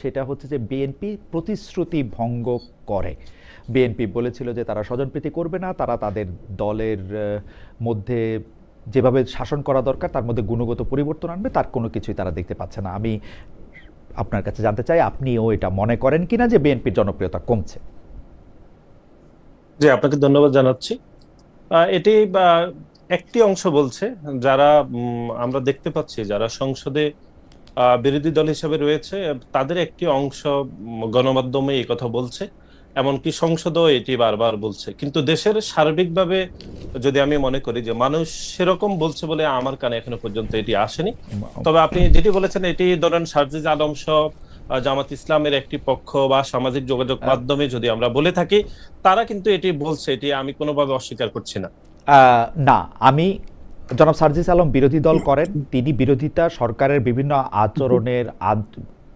সেটা হচ্ছে যে বিএনপি প্রতিশ্রুতি ভঙ্গ করে। বিএনপি বলেছিল যে তারা স্বজনপ্রীতি করবে না, তারা তাদের দলের মধ্যে যেভাবে শাসন করা দরকার তার মধ্যে গুণগত পরিবর্তন আনবে, তার কোনো কিছুই তারা দেখতে পাচ্ছে না। আমি আপনার কাছে জানতে চাই, আপনিও এটা মনে করেন কিনা যে বিএনপির জনপ্রিয়তা কমছে? জি, আপনাকে ধন্যবাদ জানাচ্ছি। এটি একটি অংশ বলছে, যারা আমরা দেখতে পাচ্ছি যারা সংসদে বিরোধী দল হিসেবে রয়েছে, তাদের একটি অংশ গণমাধ্যমে এই কথা বলছে, এমনকি সংসদও এটি বারবার বলছে। কিন্তু দেশের সার্বিকভাবে যদি আমি মনে করি যে মানুষ সেরকম বলছে বলে আমার কানে এখনো পর্যন্ত এটি আসেনি। তবে আপনি যেটি বলেছেন এটি ধরেন সার্জিস আলম সহ জামাত ইসলামের একটি পক্ষ বা সামাজিক যোগাযোগ মাধ্যমে যদি আমরা বলে থাকি, তারা কিন্তু এটি বলছে, এটি আমি কোনোভাবে অস্বীকার করছি না। না, আমি জনাব সার্জিস আলম বিরোধী দল করেন, তিনি বিরোধিতা সরকারের বিভিন্ন আচরণের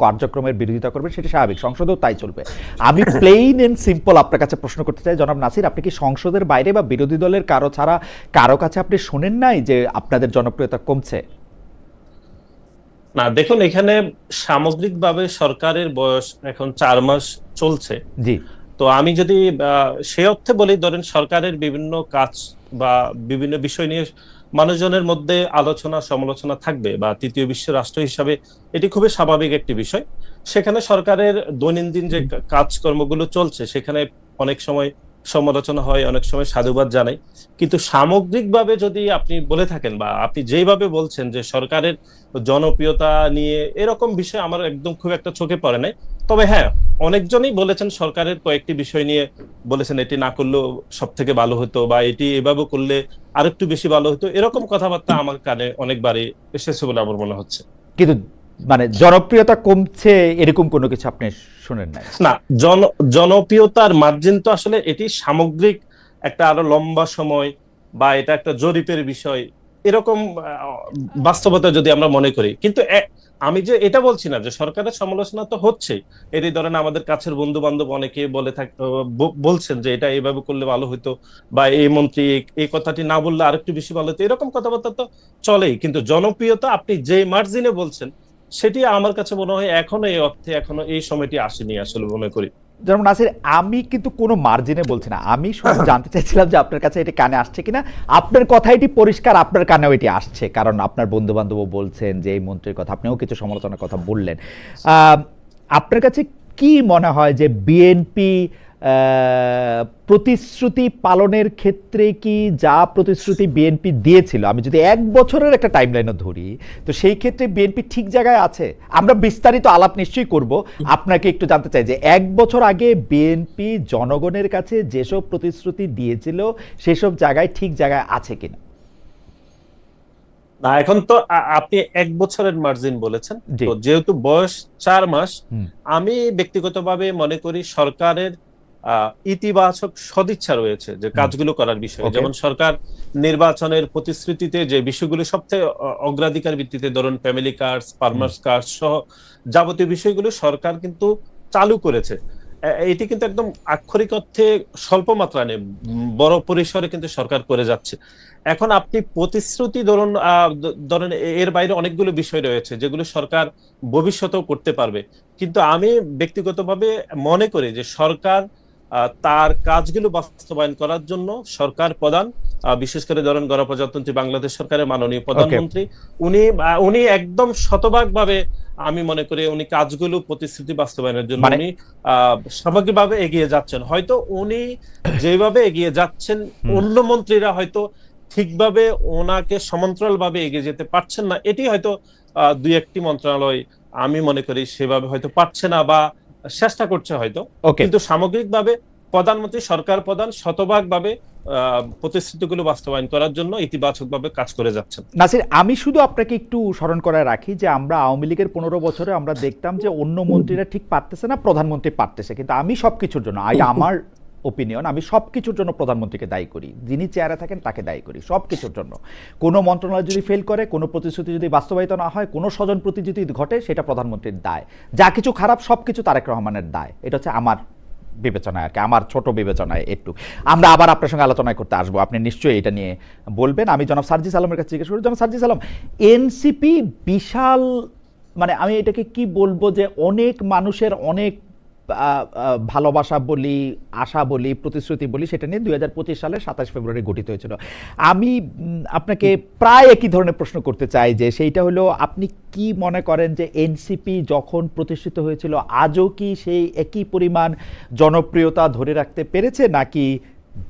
কার্যক্রমের বিরোধিতা করবেন, সেটা স্বাভাবিক, সংসদেও তাই চলবে। আমি প্লেইন এন্ড সিম্পল আপনার কাছে প্রশ্ন করতে চাই, জনাব নাসির, আপনি কি সংসদের বাইরে বা বিরোধী দলের কারো ছাড়া কারো কাছে আপনি শোনেন নাই যে আপনাদের জনপ্রিয়তা কমছে? না, দেখুন, এখানে সামগ্রিকভাবে সরকারের বয়স এখন 4 মাস চলছে। জি। তো আমি যদি সে অর্থে বলি, ধরেন সরকারের বিভিন্ন কাজ বা বিভিন্ন বিষয় নিয়ে মানুষজনের মধ্যে আলোচনা সমালোচনা থাকবে, বা তৃতীয় বিশ্ব রাষ্ট্র হিসাবে এটি খুবই স্বাভাবিক একটি বিষয়। সেখানে সরকারের দৈনন্দিন যে কাজকর্মগুলো চলছে সেখানে অনেক সময় সমালোচনা হয়, অনেক সময় সাধুবাদ জানাই। কিন্তু সামগ্রিকভাবে যদি আপনি বলে থাকেন বা আপনি যেভাবে বলছেন যে সরকারের জনপ্রিয়তা নিয়ে, এরকম বিষয় আমার একদম খুব একটা চোখে পড়ে নাই। তবে হ্যাঁ, অনেকজনই বলেছেন সরকারের কয়েকটি বিষয় নিয়ে, বলেছেন এটি না করলেও সব থেকে ভালো হতো, বা এটি এভাবে করলে আরেকটু বেশি ভালো হতো, এরকম কথাবার্তা আমার কানে অনেকবারই এসেছে বলে আমার মনে হচ্ছে। কিন্তু মানে জনপ্রিয়তা কমছে এরকম কোনো কিছু আপনি শুনেন নাই? না, জনপ্রিয়তার মার্জিন তো আসলে এটি সামগ্রিক একটা আরো লম্বা সময়, বা এটা একটা জরিপের বিষয়, এরকম বাস্তবতা যদি আমরা মনে করি। কিন্তু আমি যে এটা বলছি না যে সরকারের সমালোচনা তো হচ্ছে, এটি ধরেন আমাদের কাছের বন্ধু বান্ধব অনেকে বলছেন যে এটা এইভাবে করলে ভালো হতো, বা এই মন্ত্রী এই কথাটি না বললে আরেকটু বেশি ভালো হতো, এরকম কথাবার্তা তো চলেই। কিন্তু জনপ্রিয়তা আপনি যে মার্জিনে বলছেন, সেটি আমার কাছে মনে হয় এখনো এই অর্থে এখনো এই সময়টি আসেনি আসলে মনে করি। যেমন নাসির, আমি কিন্তু কোনো মার্জিনে বলছি না, আমি শুধু জানতে চাইছিলাম যে আপনার কাছে এটি কানে আসছে কিনা। আপনার কথা এটি পরিষ্কার, আপনার কানেও এটি আসছে, কারণ আপনার বন্ধু বান্ধবও বলছেন যে এই মন্ত্রীর কথা, আপনিও কিছু সমালোচনার কথা বললেন। আপনার কাছে কি মনে হয় যে বিএনপি প্রতিশ্রুতি পালনের ক্ষেত্রে কি যা প্রতিশ্রুতি বিএনপি দিয়েছিল, আমি যদি 1 বছরের একটা টাইমলাইনও ধরি, তো সেই ক্ষেত্রে বিএনপি ঠিক জায়গায় আছে? আমরা বিস্তারিত আলাপ নিশ্চয়ই করব। আপনাকে একটু জানতে চাই যে 1 বছর আগে বিএনপি জনগণের কাছে যেসব প্রতিশ্রুতি দিয়েছিল সেসব জায়গায় ঠিক জায়গায় আছে কিনা? না, এখন তো আপনি 1 বছরের মার্জিন বলেছেন, জি। তো যেহেতু বয়স 4 মাস, হুম। আমি ব্যক্তিগতভাবে মনে করি সরকারের ইতিবাচক সদিচ্ছা রয়েছে যে কাজগুলো করার বিষয়ে। ওকে। যেমন সরকার নির্বাচনের প্রতিশ্রুতিতে যে বিষয়গুলো সবচেয়ে অগ্রাধিকার ভিত্তিতে, ধরুন ফ্যামিলি কার্ড, ফার্মার্স কার্ড সহ যাবতীয় বিষয়গুলো সরকার কিন্তু চালু করেছে। এটি কিন্তু একদম আক্ষরিক অর্থে স্বল্প মাত্রা নেই, বড় পরিসরে কিন্তু সরকার করে যাচ্ছে। এখন আপনি প্রতিশ্রুতি ধরুন, ধরেন এর বাইরে অনেকগুলো বিষয় রয়েছে যেগুলো সরকার ভবিষ্যতেও করতে পারবে। কিন্তু আমি ব্যক্তিগতভাবে মনে করি যে সরকার তার কাজগুলো বাস্তবায়ন করার জন্য সরকার প্রধান, বিশেষ করে ধরেন গণপ্রজাতন্ত্রী বাংলাদেশ সরকারের মাননীয় ওকে। প্রধানমন্ত্রী, উনি একদম শতভাগ ভাবে আমি মনে করি উনি কাজগুলো প্রতিশ্রুতি বাস্তবায়নের জন্য মানে উনি সামগ্রিকভাবে এগিয়ে যাচ্ছেন। হয়তো উনি যেভাবে এগিয়ে যাচ্ছেন, অন্য মন্ত্রীরা হয়তো ঠিকভাবে ওনাকে সমান্তরাল ভাবে এগিয়ে যেতে পারছেন না, এটি হয়তো দুই একটি মন্ত্রণালয় আমি মনে করি সেভাবে হয়তো পারছে না, বা চেষ্টা করছে হয়তো। ওকে। কিন্তু সামগ্রিকভাবে প্রধানমন্ত্রী, সরকার প্রধান শতভাগ ভাবে প্রতিশ্রুতিগুলো বাস্তবায়ন করার জন্য ইতিবাচক ভাবে কাজ করে যাচ্ছেন। নাসির, আমি শুধু আপনাকে একটু স্মরণ করায় রাখি যে আমরা আওয়ামী লীগের 15 বছরে আমরা দেখতাম যে অন্য মন্ত্রীরা ঠিক পারতেছে না, প্রধানমন্ত্রী পারতেছে। কিন্তু আমি সবকিছুর জন্য, এটা আমার ওপিনিয়ন, আমি সবকিছুর জন্য প্রধানমন্ত্রীকে দায়ী করি, যিনি চেয়ারে থাকেন তাকে দায়ী করি সবকিছুর জন্য। কোনো মন্ত্রণালয় যদি ফেল করে, কোনো প্রতিশ্রুতি যদি বাস্তবায়িত না হয়, কোনো স্বজনপ্রীতি যদি ঘটে, সেটা প্রধানমন্ত্রীর দায়। যা কিছু খারাপ সব কিছু তারেক রহমানের দায়। এটা হচ্ছে আমার বিবেচনায় আর কি, আমার ছোট বিবেচনায় একটু। আমরা আবার আপনার সঙ্গে আলোচনায় করতে আসবো, আপনি নিশ্চয়ই এটা নিয়ে বলবেন। আমি জনাব সার্জিস আলমের কাছে জিজ্ঞেস করি, জনাব সার্জিস আলম, এনসিপি বিশাল মানে আমি এটাকে কি বলবো, যে অনেক মানুষের অনেক ভালোবাসা বলি, আশা বলি, প্রতিশ্রুতি বলি, সেটা নিয়ে 2025 সালের 27 ফেব্রুয়ারি গঠিত হয়েছিল। আমি আপনাকে প্রায় একই ধরনের প্রশ্ন করতে চাই, যে সেইটা হলো, আপনি কি মনে করেন যে এনসিপি যখন প্রতিষ্ঠিত হয়েছিল আজও কি সেই একই পরিমাণ জনপ্রিয়তা ধরে রাখতে পেরেছে, নাকি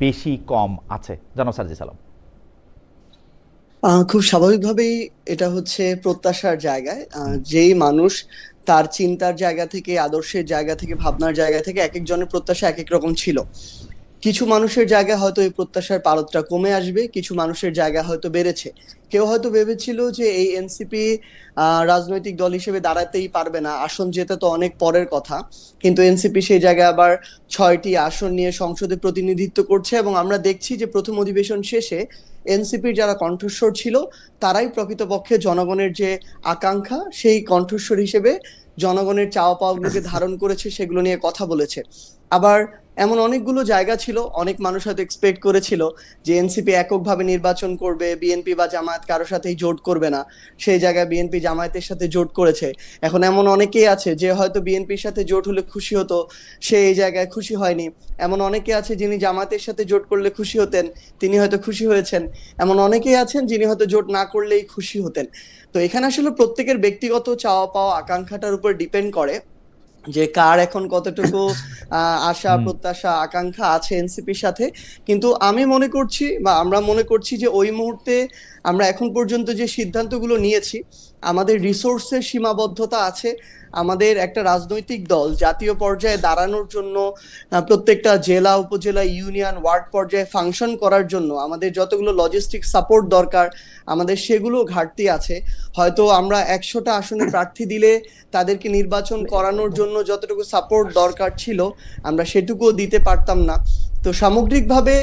বেশি কম আছে? জনাব সার্জিস আলম। খুব স্বাভাবিকভাবেই এটা হচ্ছে প্রত্যাশার জায়গায়। যেই মানুষ তার চিন্তার জায়গা থেকে, আদর্শের জায়গা থেকে, ভাবনার জায়গা থেকে এক একজনের প্রত্যাশা এক এক রকম ছিল। কিছু মানুষের জায়গায় হয়তো এই প্রত্যাশার পারদটা কমে আসবে, কিছু মানুষের জায়গা হয়তো বেড়েছে। কেউ হয়তো ভেবেছিল যে এই এনসিপি রাজনৈতিক দল হিসেবে দাঁড়াতেই পারবে না, আসন জেতা তো অনেক পরের কথা, কিন্তু এনসিপি সেই জায়গায় আবার 6টি আসন নিয়ে সংসদে প্রতিনিধিত্ব করছে। এবং আমরা দেখছি যে প্রথম অধিবেশন শেষে এনসিপির যারা কণ্ঠস্বর ছিল তারাই প্রকৃতপক্ষে জনগণের যে আকাঙ্ক্ষা, সেই কণ্ঠস্বর হিসেবে জনগণের চাওয়া পাওয়াগুলোকে ধারণ করেছে, সেগুলো নিয়ে কথা বলেছে। আবার এমন অনেকগুলো জায়গা ছিল, অনেক মানুষ হয়তো এক্সপেক্ট করেছিল যে এনসিপি এককভাবে নির্বাচন করবে, বিএনপি বা জামায়াত কারোর সাথেই জোট করবে না, সেই জায়গায় বিএনপি জামায়াতের সাথে জোট করেছে। এখন এমন অনেকেই আছে যে হয়তো বিএনপির সাথে জোট হলে খুশি হতো, সে এই জায়গায় খুশি হয়নি। এমন অনেকে আছে যিনি জামায়াতের সাথে জোট করলে খুশি হতেন, তিনি হয়তো খুশি হয়েছেন। এমন অনেকেই আছেন যিনি হয়তো জোট না করলেই খুশি হতেন। তো এখানে আসলে প্রত্যেকের ব্যক্তিগত চাওয়া পাওয়া, আকাঙ্ক্ষাটার উপর ডিপেন্ড করে যে কার এখন কতটুকু আশা, প্রত্যাশা, আকাঙ্ক্ষা আছে এনসিপির সাথে। কিন্তু আমি মনে করছি, বা আমরা মনে করছি, যে ওই মুহূর্তে আমরা এখন পর্যন্ত যে সিদ্ধান্তগুলো নিয়েছি, আমাদের রিসোর্সের সীমাবদ্ধতা আছে। আমাদের একটা রাজনৈতিক দল জাতীয় পর্যায়ে দাঁড়ানোর জন্য, প্রত্যেকটা জেলা, উপজেলা, ইউনিয়ন, ওয়ার্ড পর্যায়ে ফাংশন করার জন্য আমাদের যতগুলো লজিস্টিক সাপোর্ট দরকার, আমাদের সেগুলো ঘাটতি আছে। হয়তো আমরা 100টা আসনে প্রার্থী দিলে তাদেরকে নির্বাচন করানোর জন্য যতটুকু সাপোর্ট দরকার ছিল আমরা সেটুকুও দিতে পারতাম না। তো সামগ্রিকভাবে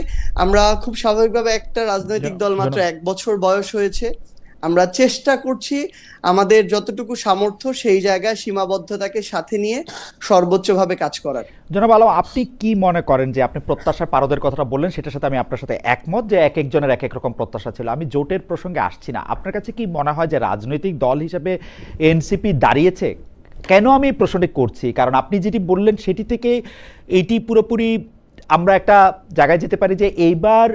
আমরা খুব স্বাভাবিকভাবে, একটা রাজনৈতিক দল মাত্র 1 বছর বয়স হয়েছে, আমরা চেষ্টা করছি আমাদের যতটুকু সামর্থ্য সেই জায়গায় সীমাবদ্ধতাকে সাথে নিয়ে সর্বোচ্চভাবে কাজ করার। জনাব আলম, আপনি কি মনে করেন, যে আপনি প্রত্যাশার পারদের কথাটা বললেন, সেটার সাথে আমি আপনার সাথে একমত যে এক একজনের এক এক রকম প্রত্যাশা ছিল। আমি জোটের প্রসঙ্গে আসছি না। আপনার কাছে কি মনে হয় যে রাজনৈতিক দল হিসেবে এনসিপি দাঁড়িয়েছে? কেন আমি এই প্রশ্নটি করছি, কারণ আপনি যেটি বললেন সেটি থেকে এইটি পুরোপুরি আমরা একটা জায়গায় যেতে পারি যে এইবার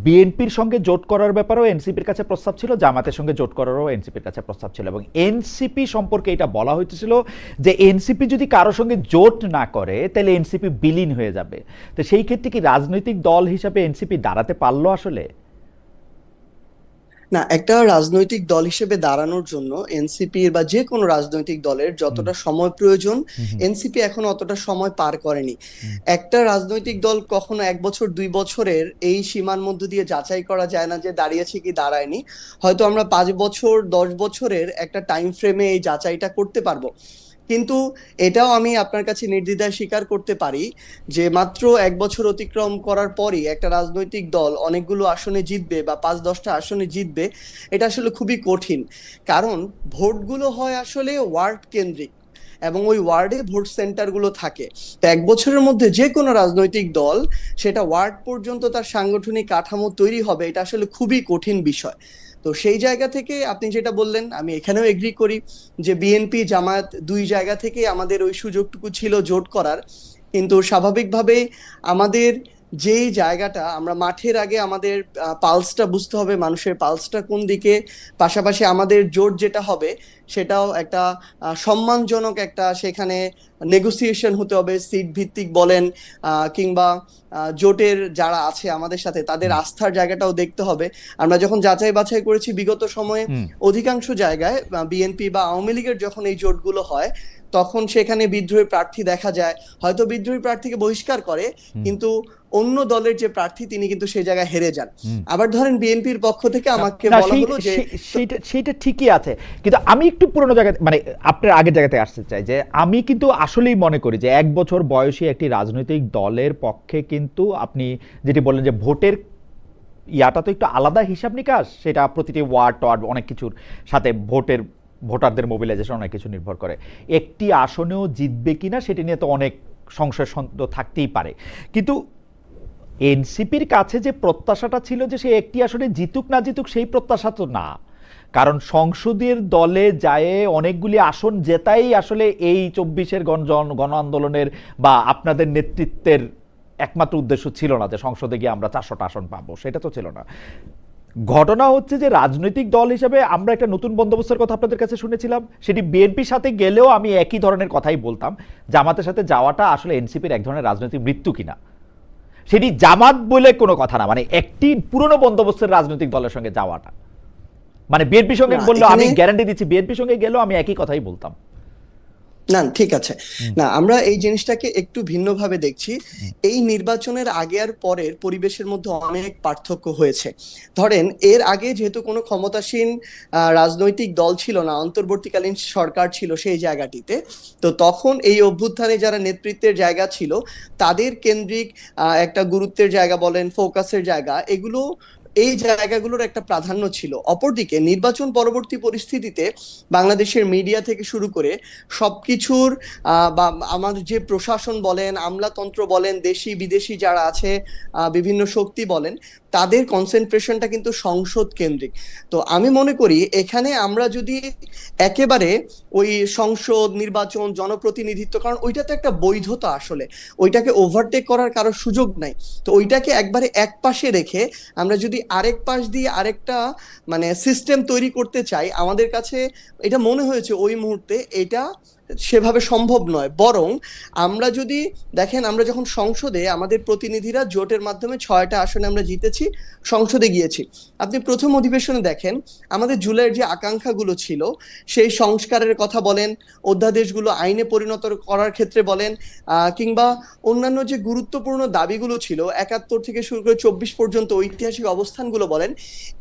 বিএনপির সঙ্গে জোট করার ব্যাপারেও এনসিপির কাছে প্রস্তাব ছিল, জামাতের সঙ্গে জোট করারও এনসিপির কাছে প্রস্তাব ছিল, এবং এনসিপি সম্পর্কে এটা বলা হয়েছিল যে এনসিপি যদি কারোর সঙ্গে জোট না করে তাহলে এনসিপি বিলীন হয়ে যাবে। তো সেই ক্ষেত্রে কি রাজনৈতিক দল হিসাবে এনসিপি দাঁড়াতে পারলো আসলে? না, একটা রাজনৈতিক দল হিসেবে দাঁড়ানোর জন্য এনসিপির বা যে কোনো রাজনৈতিক দলের যতটা সময় প্রয়োজন, এনসিপি এখনো অতটা সময় পার করেনি। একটা রাজনৈতিক দল কখনো 1 বছর 2 বছরের এই সীমার মধ্য দিয়ে যাচাই করা যায় না যে দাঁড়িয়েছে কি দাঁড়ায়নি। হয়তো আমরা 5 বছর 10 বছরের একটা টাইম ফ্রেমে এই যাচাইটা করতে পারবো। কিন্তু এটাও আমি আপনার কাছে নির্দ্বিধায় স্বীকার করতে পারি যে মাত্র 1 বছর অতিক্রম করার পরই একটা রাজনৈতিক দল অনেকগুলো আসনে জিতবে বা 5-10টা আসনে জিতবে, এটা আসলে খুবই কঠিন। কারণ ভোটগুলো হয় আসলে ওয়ার্ড কেন্দ্রিক, এবং ওই ওয়ার্ডে ভোট সেন্টারগুলো থাকে। তো 1 বছরের মধ্যে যে কোনো রাজনৈতিক দল সেটা ওয়ার্ড পর্যন্ত তার সাংগঠনিক কাঠামো তৈরি হবে, এটা আসলে খুবই কঠিন বিষয়। তো সেই জায়গা থেকে আপনি যেটা বললেন, আমি এখানেও এগ্রি করি যে বিএনপি জামায়াত দুই জায়গা থেকে আমাদের ওই সুযোগটুকু ছিল জোট করার। কিন্তু স্বাভাবিকভাবেই আমাদের যেই জায়গাটা, আমরা মাঠের আগে আমাদের পালসটা বুঝতে হবে, মানুষের পালসটা কোন দিকে। পাশাপাশি আমাদের জোট যেটা হবে সেটাও একটা সম্মানজনক একটা, সেখানে নেগোসিয়েশন হতে হবে, সিট ভিত্তিক বলেন, কিংবা জোটের যারা আছে আমাদের সাথে তাদের আস্থার জায়গাটাও দেখতে হবে। আমরা যখন যাচাই বাছাই করেছি বিগত সময়ে, অধিকাংশ জায়গায় বিএনপি বা আওয়ামী লীগের যখন এই জোটগুলো হয় তখন সেখানে বিদ্রোহী প্রার্থী দেখা যায়, হয়তো বিদ্রোহী প্রার্থীকে বহিষ্কার করে, কিন্তু অন্য দলের যে প্রার্থী তিনি কিন্তু সেই জায়গায় হেরে যান। আবার ধরেন বিএনপির পক্ষ থেকে আমাকে বলা হলো যে সেইটা ঠিকই আছে, কিন্তু আমি একটু পুরনো জায়গা, মানে আপনার আগের জায়গাতে আসতে চাই, যে আমি কিন্তু আসলেই মনে করি যে 1 বছর বয়সী একটি রাজনৈতিক দলের পক্ষে কিন্তু আপনি যেটি বললেন যে ভোটের ইয়াটা তো একটু আলাদা হিসাব নিকাশ, সেটা প্রতিটি ওয়ার্ড টোয়ার্ড অনেক কিছুর সাথে ভোটারদের মোবিলাইজেশন অনেক কিছু নির্ভর করে। একটি আসনেও জিতবে কিনা সেটি নিয়ে তো অনেক সংশয় সন্দেহ থাকতেই পারে, কিন্তু এনসিপির কাছে যে প্রত্যাশাটা ছিল যে সে একটি আসনে জিতুক না জিতুক সেই প্রত্যাশা তো না। কারণ সংসদের দলে যায় অনেকগুলি আসন জেতাই আসলে এই 24-এর গণ আন্দোলনের বা আপনাদের নেতৃত্বের একমাত্র উদ্দেশ্য ছিল না যে সংসদে গিয়ে আমরা 400টা আসন পাবো, সেটা তো ছিল না। ঘটনা হচ্ছে যে রাজনৈতিক দল হিসেবে আমরা একটা নতুন বন্দোবস্তের কথা আপনাদের কাছে শুনেছিলাম, সেটি বিএনপির সাথে গেলেও আমি একই ধরনের কথাই বলতাম, জামাতের সাথে যাওয়াটা আসলে এনসিপির এক ধরনের রাজনৈতিক মৃত্যু কিনা। সেটি জামাত বলে কোনো কথা না, মানে একটি পুরনো বন্দোবস্তের রাজনৈতিক দলের সঙ্গে যাওয়াটা, মানে বিএনপির সঙ্গে বললো আমি গ্যারান্টি দিচ্ছি বিএনপির সঙ্গে গেলেও আমি একই কথাই বলতাম। না ঠিক আছে, না আমরা এই জিনিসটাকে একটু ভিন্নভাবে দেখছি। এই নির্বাচনের আগে আর পরের পরিবেশের মধ্যে অনেক পার্থক্য হয়েছে। ধরেন এর আগে যেহেতু কোনো ক্ষমতাসীন রাজনৈতিক দল ছিল না, অন্তর্বর্তীকালীন সরকার ছিল সেই জায়গাটিতে, তো তখন এই অভ্যুত্থানে যারা নেতৃত্বের জায়গা ছিল তাদের কেন্দ্রিক একটা গুরুত্বের জায়গা বলেন, ফোকাসের জায়গা, এগুলো এই জায়গাগুলোর একটা প্রাধান্য ছিল। অপরদিকে নির্বাচন পরবর্তী পরিস্থিতিতে বাংলাদেশের মিডিয়া থেকে শুরু করে সবকিছুর বা আমাদের যে প্রশাসন বলেন, আমলাতন্ত্র বলেন, দেশি বিদেশি যারা আছে, বিভিন্ন শক্তি বলেন, তাদের কনসেন্ট্রেশনটা কিন্তু সংসদ কেন্দ্রিক। তো আমি মনে করি এখানে আমরা যদি একেবারে ওই সংসদ নির্বাচন জনপ্রতিনিধিত্ব, কারণ ওইটা তো একটা বৈধতা, আসলে ওইটাকে ওভারটেক করার কারো সুযোগ নাই, তো ওইটাকে একবারে এক পাশে রেখে আমরা যদি আরেক পাশ দিয়ে আরেকটা মানে সিস্টেম তৈরি করতে চাই, আমাদের কাছে এটা মনে হয়েছে ওই মুহূর্তে এটা সেভাবে সম্ভব নয়। বরং আমরা যদি দেখেন, আমরা যখন সংসদে আমাদের প্রতিনিধিরা জোটের মাধ্যমে 6টা আসনে আমরা জিতেছি, সংসদে গিয়েছি, আপনি প্রথম অধিবেশনে দেখেন আমাদের জুলাইয়ের যে আকাঙ্ক্ষাগুলো ছিল সেই সংস্কারের কথা বলেন, অধ্যাদেশগুলো আইনে পরিণত করার ক্ষেত্রে বলেন, কিংবা অন্যান্য যে গুরুত্বপূর্ণ দাবিগুলো ছিল 71 থেকে শুরু করে 24 পর্যন্ত ঐতিহাসিক অবস্থানগুলো বলেন,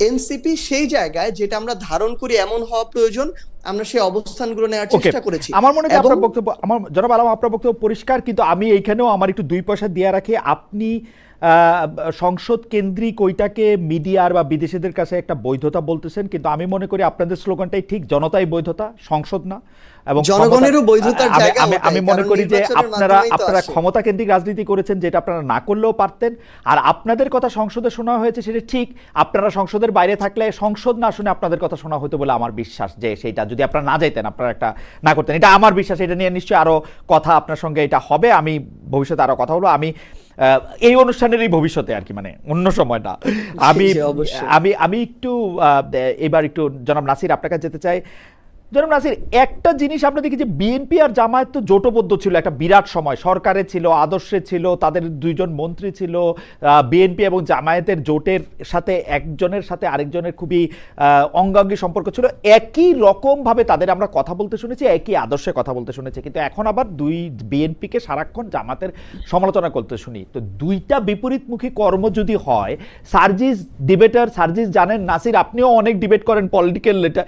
এনসিপি সেই জায়গায় যেটা আমরা ধারণ করি এমন হওয়া প্রয়োজন, আমরা সেই অবস্থানগুলো নেওয়ার চেষ্টা করেছি। আমার মনে হয় আপনার বক্তব্য, আমার জনাব আলম আপনার বক্তব্য পরিষ্কার, কিন্তু আমি এইখানেও আমার একটু 2 পয়সা দিয়ে রাখি। আপনি সংসদ কেন্দ্রিক ওইটাকে মিডিয়ার বা বিদেশিদের কাছে একটা বৈধতা বলতেছেন, কিন্তু আমি মনে করি আপনাদের স্লোগানটাই ঠিক, জনতাই বৈধতা, সংসদ না। এবং জনগণেরও বৈধতার জায়গা আমি মনে করি যে আপনারা ক্ষমতা কেন্দ্রিক রাজনীতি করেছেন, যেটা আপনারা না করলেও পারতেন। আর আপনাদের কথা সংসদে শোনা হয়েছে সেটা ঠিক, আপনারা সংসদের বাইরে থাকলে সংসদ না শুনে আপনাদের কথা শোনা হতো বলে আমার বিশ্বাস, যে সেইটা যদি আপনারা না যাইতেন, আপনারা একটা না করতেন, এটা আমার বিশ্বাস। এটা নিয়ে নিশ্চয়ই আরো কথা আপনার সঙ্গে এটা হবে, আমি ভবিষ্যতে আরো কথা হলো, আমি এই অনুষ্ঠানেরই ভবিষ্যতে আর কি, মানে অন্য সময় না। আমি একটু এবার একটু জনাব নাসির আপনার কাছে যেতে চাই। জনাব নাসির, একটা জিনিস আমরা দেখি যে বিএনপি আর জামায়াত তো জোটবদ্ধ ছিল একটা বিরাট সময়, সরকারে ছিল, আদর্শে ছিল, তাদের 2জন মন্ত্রী ছিল, বিএনপি এবং জামায়াতের জোটের সাথে একজনের সাথে আরেকজনের খুবই অঙ্গাঙ্গী সম্পর্ক ছিল, একই রকমভাবে তাদের আমরা কথা বলতে শুনেছি, একই আদর্শে কথা বলতে শুনেছি, কিন্তু এখন আবার বিএনপিকে সারাক্ষণ জামাতের সমালোচনা করতে শুনি। তো দুইটা বিপরীতমুখী কর্ম যদি হয়, সার্জিস ডিবেটার, সার্জিস জানেন, নাসির আপনিও অনেক ডিবেট করেন পলিটিক্যাল, এটা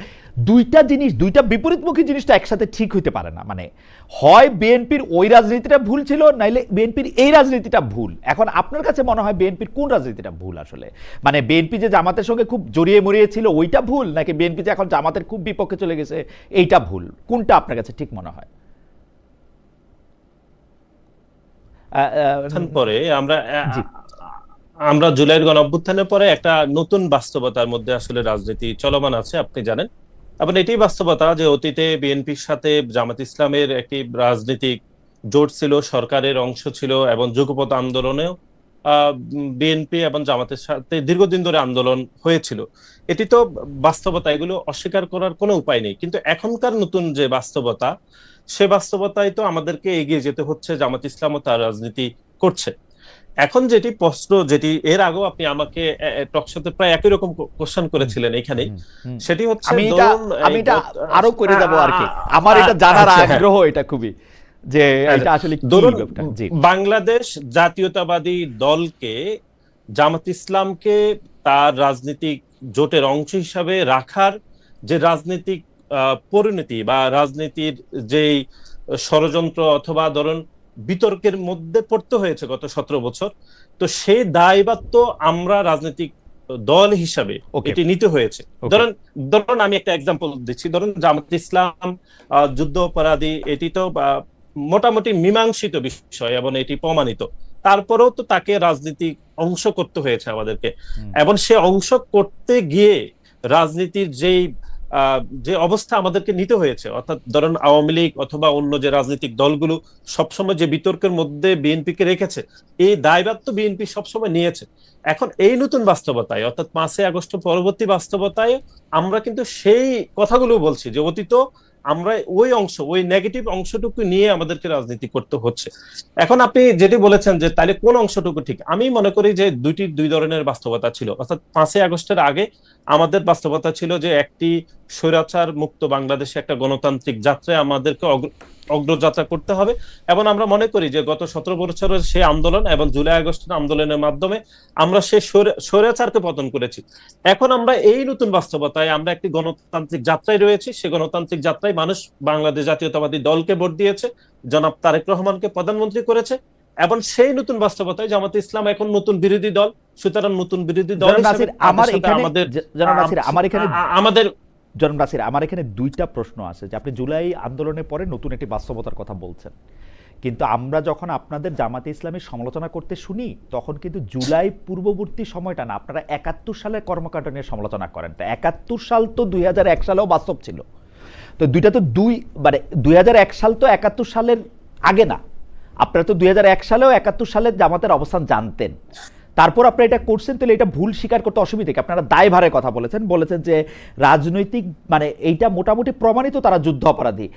দুইটা জিনিস, দুইটা বিপরীতমুখী জিনিসটা একসাথে ঠিক হইতে পারে না। মানে হয় বিএনপির ওই রাজনীতিটা ভুল ছিল, নাইলে বিএনপির এই রাজনীতিটা ভুল। এখন আপনার কাছে মনে হয় বিএনপির কোন রাজনীতিটা ভুল আসলে? মানে বিএনপি যে জামাতের সঙ্গে খুব জড়িয়ে মরিয়ে ছিল ওইটা ভুল, নাকি বিএনপি যে এখন জামাতের খুব বিপক্ষে চলে গেছে এইটা ভুল? কোনটা আপনার কাছে ঠিক মনে হয়? পরে আমরা জুলাইয়ের গণঅভ্যুত্থানের পরে একটা নতুন বাস্তবতার মধ্যে আসলে রাজনীতি চলমান আছে, আপনি জানেন। এবং এটাই বাস্তবতা যে অতীতে বিএনপির সাথে জামাত ইসলামের একটি রাজনৈতিক জোট ছিল, সরকারের অংশ ছিল, এবং যুগপৎ আন্দোলনেও বিএনপি এবং জামাতের সাথে দীর্ঘদিন ধরে আন্দোলন হয়েছিল। এটি তো বাস্তবতা, এগুলো অস্বীকার করার কোনো উপায় নেই। কিন্তু এখনকার নতুন যে বাস্তবতা, সে বাস্তবতায় তো আমাদেরকে এগিয়ে যেতে হচ্ছে। জামাত ইসলামও তার রাজনীতি করছে। এখন যেটি প্রশ্ন, যেটি এর আগেও আপনি আমাকে টকশোতে প্রায় একই রকম কোশ্চেন করেছিলেন এখানে, সেটি হচ্ছে আমি এটা আরো করে যাব আর কি, আমার এটা জানার আগ্রহ, এটা খুবই যে এটা আসলে ধরুন বাংলাদেশ জাতীয়তাবাদী দলকে, জামাত ইসলামকে তার রাজনৈতিক জোটের অংশ হিসাবে রাখার যে রাজনৈতিক পরিণতি বা রাজনীতির যেই ষড়যন্ত্র অথবা ধরুন বিতর্কের মধ্যে পড়তে হয়েছে গত 17 বছর, তো সেই দায়ভার আমরা রাজনৈতিক দল হিসাবে এটি নিতে হয়েছে। ধরুন আমি একটা এক্সাম্পল দিচ্ছি, ধরুন জামাত ইসলাম যুদ্ধ অপরাধী, এটি তো মোটামুটি মীমাংসিত বিষয় এবং এটি প্রমাণিত, তারপরেও তো তাকে রাজনীতিক অংশ করতে হয়েছে আমাদেরকে। এবং সে অংশ করতে গিয়ে রাজনীতির যেই যে অবস্থা আমাদেরকে নিতে হয়েছে, অর্থাৎ ধরেন আওয়ামী লীগ অথবা অন্য যে রাজনৈতিক দলগুলো সবসময় যে বিতর্কের মধ্যে বিএনপিকে রেখেছে, এই দায়ভার তো বিএনপি সবসময় নিয়েছে। এখন এই নতুন বাস্তবতায়, অর্থাৎ 5ই আগস্ট পরবর্তী বাস্তবতায় আমরা কিন্তু সেই কথাগুলো বলছি যে অতীত আমরা ওই অংশ, ওই নেগেটিভ অংশটুকু নিয়ে আমাদেরকে রাজনীতি করতে হচ্ছে। এখন আপনি যেটি বলেছেন যে তাহলে কোন অংশটুকু ঠিক, আমি মনে করি যে দুই ধরনের বাস্তবতা ছিল। অর্থাৎ 5ই আগস্টের আগে আমাদের বাস্তবতা ছিল যে একটি স্বৈরাচার মুক্ত বাংলাদেশে একটা গণতান্ত্রিক যাত্রায় আমাদেরকে অগ্রযাত্রা করতে হবে, এবং আমরা মনে করি যে গত 17 বছরের সেই আন্দোলন এবং জুলাই আগস্টের আন্দোলনের মাধ্যমে আমরা সেই স্বৈরাচারকে পতন করেছি। এখন আমরা এই নতুন বাস্তবতায় আমরা একটি গণতান্ত্রিক যাত্রায় রয়েছি। সেই গণতান্ত্রিক যাত্রায় মানুষ বাংলাদেশ জাতীয়তাবাদী দলকে ভোট দিয়েছে, জনাব তারেক রহমানকে প্রধানমন্ত্রী করেছে, এবং সেই নতুন বাস্তবতায় জামাতে ইসলাম এখন নতুন বিরোধী দল। সুতরাং নতুন বিরোধী দল হিসেবে আমাদের জনাব নাসির, আমার এখানে দুইটা প্রশ্ন আছে যে আপনি জুলাই আন্দোলনের পরে নতুন একটি বাস্তবতার কথা বলছেন, কিন্তু আমরা যখন আপনাদের জামাতে ইসলামের সমালোচনা করতে শুনি তখন কিন্তু জুলাই পূর্ববর্তী সময়টা না, আপনারা 71 সালের কর্মকাণ্ড নিয়ে সমালোচনা করেন। তো 71 সাল তো 2001 সালেও বাস্তব ছিল, তো দুইটা তো মানে 2001 সাল তো 71 সালের আগে না। আপনারা তো 2001 সালেও 71 সালের জামাতের অবস্থান জানতেন, তারপর আপনারা এটা করছেন, তাহলে এটা ভুল স্বীকার করতে অসুবিধা কি? আপনারা দায়ভারের কথা বলেছেন যে রাজনৈতিক মানে এইটা মোটামুটি প্রমাণিত তারা যুদ্ধ অপরাধী।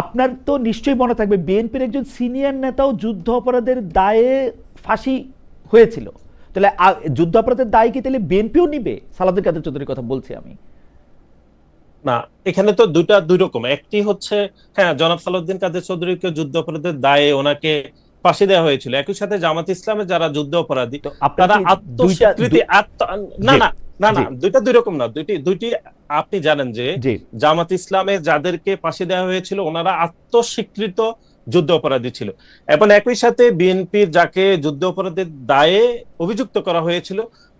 আপনার তো নিশ্চয়ই মনে থাকবে বিএনপির একজন সিনিয়র নেতাও যুদ্ধ অপরাধের দায়ে ফাঁসি হয়েছিল, তাহলে যুদ্ধ অপরাধের দায় কি তাহলে বিএনপিও নিবে? সালাউদ্দিন কাদের চৌধুরীর কথা বলছি আমি। না, এখানে তো দুই রকম। একটি হচ্ছে হ্যাঁ, জনাব সালাউদ্দিন কাদের চৌধুরীকে যুদ্ধ অপরাধের দায়ে ওনাকে ফাঁসি দেওয়া হয়েছিল। একই সাথে জামাত ইসলামের যারা যুদ্ধ অপরাধী তারা আত্মস্বীকৃতি না না না না দুইটা দুই রকম না, দুইটি আপনি জানেন যে জামাত ইসলামে যাদেরকে ফাঁসি দেওয়া হয়েছিল ওনারা আত্মস্বীকৃত যুদ্ধ অপরাধী ছিল, এবং একই সাথে বিএনপির যাকে যুদ্ধ অপরাধের দায়ে অভিযুক্ত করা হয়েছিল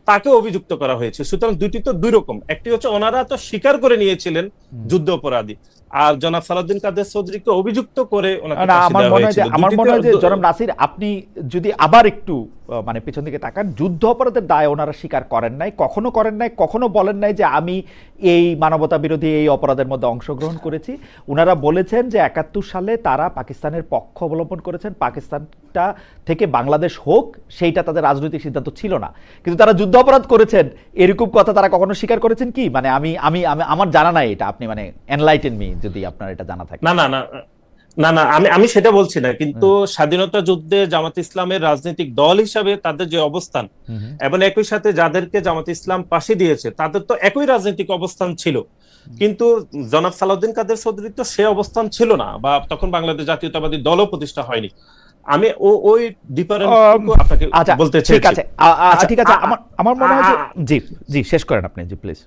তাকে অভিযুক্ত করা হয়েছে। সুতরাং দুইটি তো দুই রকম। একটি হচ্ছে ওনারা তো স্বীকার করে নিয়েছিলেন যুদ্ধ অপরাধী, আর জনাব সালাউদ্দিন কাদের চৌধুরীকে অভিযুক্ত করে ওনাকে ফাঁসি দেওয়া হয়েছিল। আমার মনে হয় যে জনাব নাসির, আপনি যদি আবার একটু মানে পেছন দিকে তাকান, যুদ্ধ অপরাধের দায় ওনারা স্বীকার করেন নাই, কখনো বলেন নাই যে আমি এই মানবতা বিরোধী এই অপরাধের মধ্যে অংশগ্রহণ করেছি। ওনারা বলেছেন যে 71 সালে তারা পাকিস্তানের পক্ষ অবলম্বন করেছেন, পাকিস্তানটা থেকে বাংলাদেশ হোক সেইটা তাদের রাজনৈতিক সিদ্ধান্ত ছিল না, কিন্তু তারা যুদ্ধ অপরাধ করেছেন এরকম কথা তারা কখনো স্বীকার করেছেন কি? মানে আমি আমার জানা নাই এটা, আপনি মানে এনলাইটেন মি যদি আপনার এটা জানা থাকে। না না না না না আমি সেটা বলছি না, কিন্তু স্বাধীনতা যুদ্ধে জামাত ইসলামের রাজনৈতিক দল হিসাবে তাদের যে অবস্থান, এবং একই সাথে যাদেরকে জামাত ইসলাম ফাঁসি দিয়েছে তাদের তো একই রাজনৈতিক অবস্থান ছিল, কিন্তু জনাব সালাউদ্দিন কাদের চৌধুরী তো সে অবস্থান ছিল না, বা তখন বাংলাদেশ জাতীয়তাবাদী দলও প্রতিষ্ঠা হয়নি। আমি ওই ডিফারেন্স আপনাকে বলতে চাই। ঠিক আছে, আমার মনে হয় জি শেষ করেন আপনি, জি প্লিজ।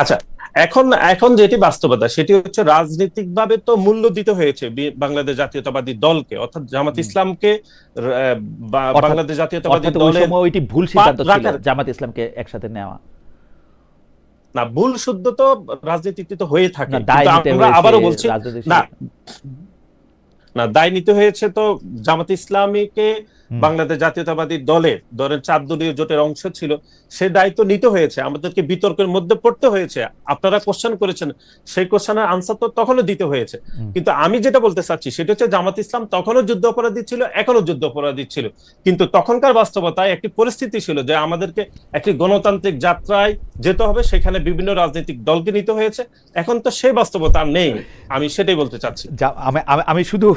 আচ্ছা, এখন যেটি বাস্তবতা সেটি হচ্ছে রাজনৈতিকভাবে তো মূল্য দিতে হয়েছে বাংলাদেশ জাতীয়তাবাদী দলকে, অর্থাৎ জামাত ইসলামকে বাংলাদেশ জাতীয়তাবাদী দলের ওইটি ভুল সিদ্ধান্ত ছিল জামাত ইসলামকে একসাথে নেওয়া। না, ভুল শুদ্ধ তো রাজনীতিতে তো হয়ে থাকে, আমরা আবারও বলছি না দায় নিতে হয়েছে তো জামাত ইসলামীকে বাংলাদেশ জাতীয়তাবাদী দলের 4 দলীয় জোটের অংশ ছিল, সে দায়িত্ব নিতে হয়েছে, আমাদেরকে বিতর্কের মধ্যে পড়তে হয়েছে। আপনারা কোশ্চেন করেছেন, সেই কোশ্চেনের আনসার তো তখনও দিতে হয়েছে। কিন্তু আমি যেটা বলতে চাচ্ছি সেটা হচ্ছে জামাত ইসলাম তখনও যুদ্ধ অপরাধী ছিল, এখনো যুদ্ধ অপরাধী ছিল, কিন্তু তখনকার বাস্তবতায় একটি পরিস্থিতি ছিল যে আমাদেরকে একটি গণতান্ত্রিক যাত্রায় যেতে হবে, সেখানে বিভিন্ন রাজনৈতিক দলকে নিতে হয়েছে। এখন তো সেই বাস্তবতা নেই, আমি সেটাই বলতে চাচ্ছি। আমি শুধু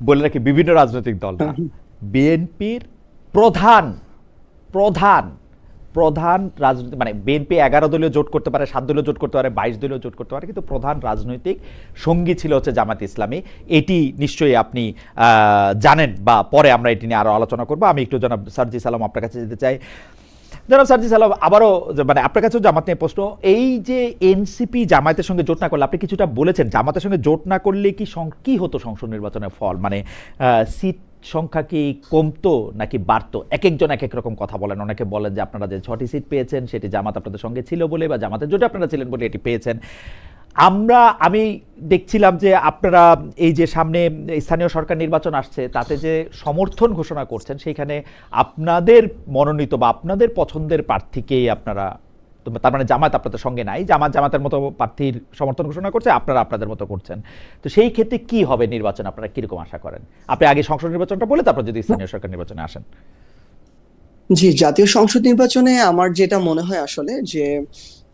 বলে রাখি বিভিন্ন রাজনৈতিক দল না, বিএনপির প্রধান রাজনৈতিক মানে বিএনপি 11 দলীয় জোট করতে পারে, 7 দলীয় জোট করতে পারে, 22 দলীয় জোট করতে পারে, কিন্তু প্রধান রাজনৈতিক সঙ্গী ছিল হচ্ছে জামাত ইসলামী। এটি নিশ্চয়ই আপনি জানেন, বা পরে আমরা এটি নিয়ে আরো আলোচনা করবো। আমি একটু জনাব সার্জিস আলম আপনার কাছে যেতে চাই। জনাব সার্জিস আলম, আবারও মানে আপনার কাছেও জামাত নিয়ে প্রশ্ন। এই যে এনসিপি জামায়াতের সঙ্গে জোট না করলে, আপনি কিছুটা বলেছেন জামাতের সঙ্গে জোট না করলে কি হতো সংসদ নির্বাচনের ফল, মানে সিট সংখ্যা কি কমতো নাকি বাড়তো? এক একজন এক এক রকম কথা বলেন। অনেকে বলেন যে আপনারা যে 6টি সিট পেয়েছেন সেটি জামাত আপনাদের সঙ্গে ছিল বলে, বা জামাতের জোটে আপনারা ছিলেন বলে এটি পেয়েছেন। আমি দেখছিলাম যে আপনারা এই যে সামনে স্থানীয় সরকার নির্বাচন আসছে তাতে যে সমর্থন ঘোষণা করছেন, সেইখানে আপনাদের মনোনীত বা আপনাদের পছন্দের প্রার্থীকেই আপনারা তার মানে জামাত আপনাদের সঙ্গে নাই, জামাতের মতো প্রার্থীর সমর্থন ঘোষণা করছে, আপনারা আপনাদের মতো করছেন। তো সেই ক্ষেত্রে কি হবে নির্বাচন, আপনারা কিরকম আশা করেন? আপনি আগে সংসদ নির্বাচনটা বলে তারপর যদি স্থানীয় সরকার নির্বাচনে আসেন। জি, জাতীয় সংসদ নির্বাচনে আমার যেটা মনে হয় আসলে যে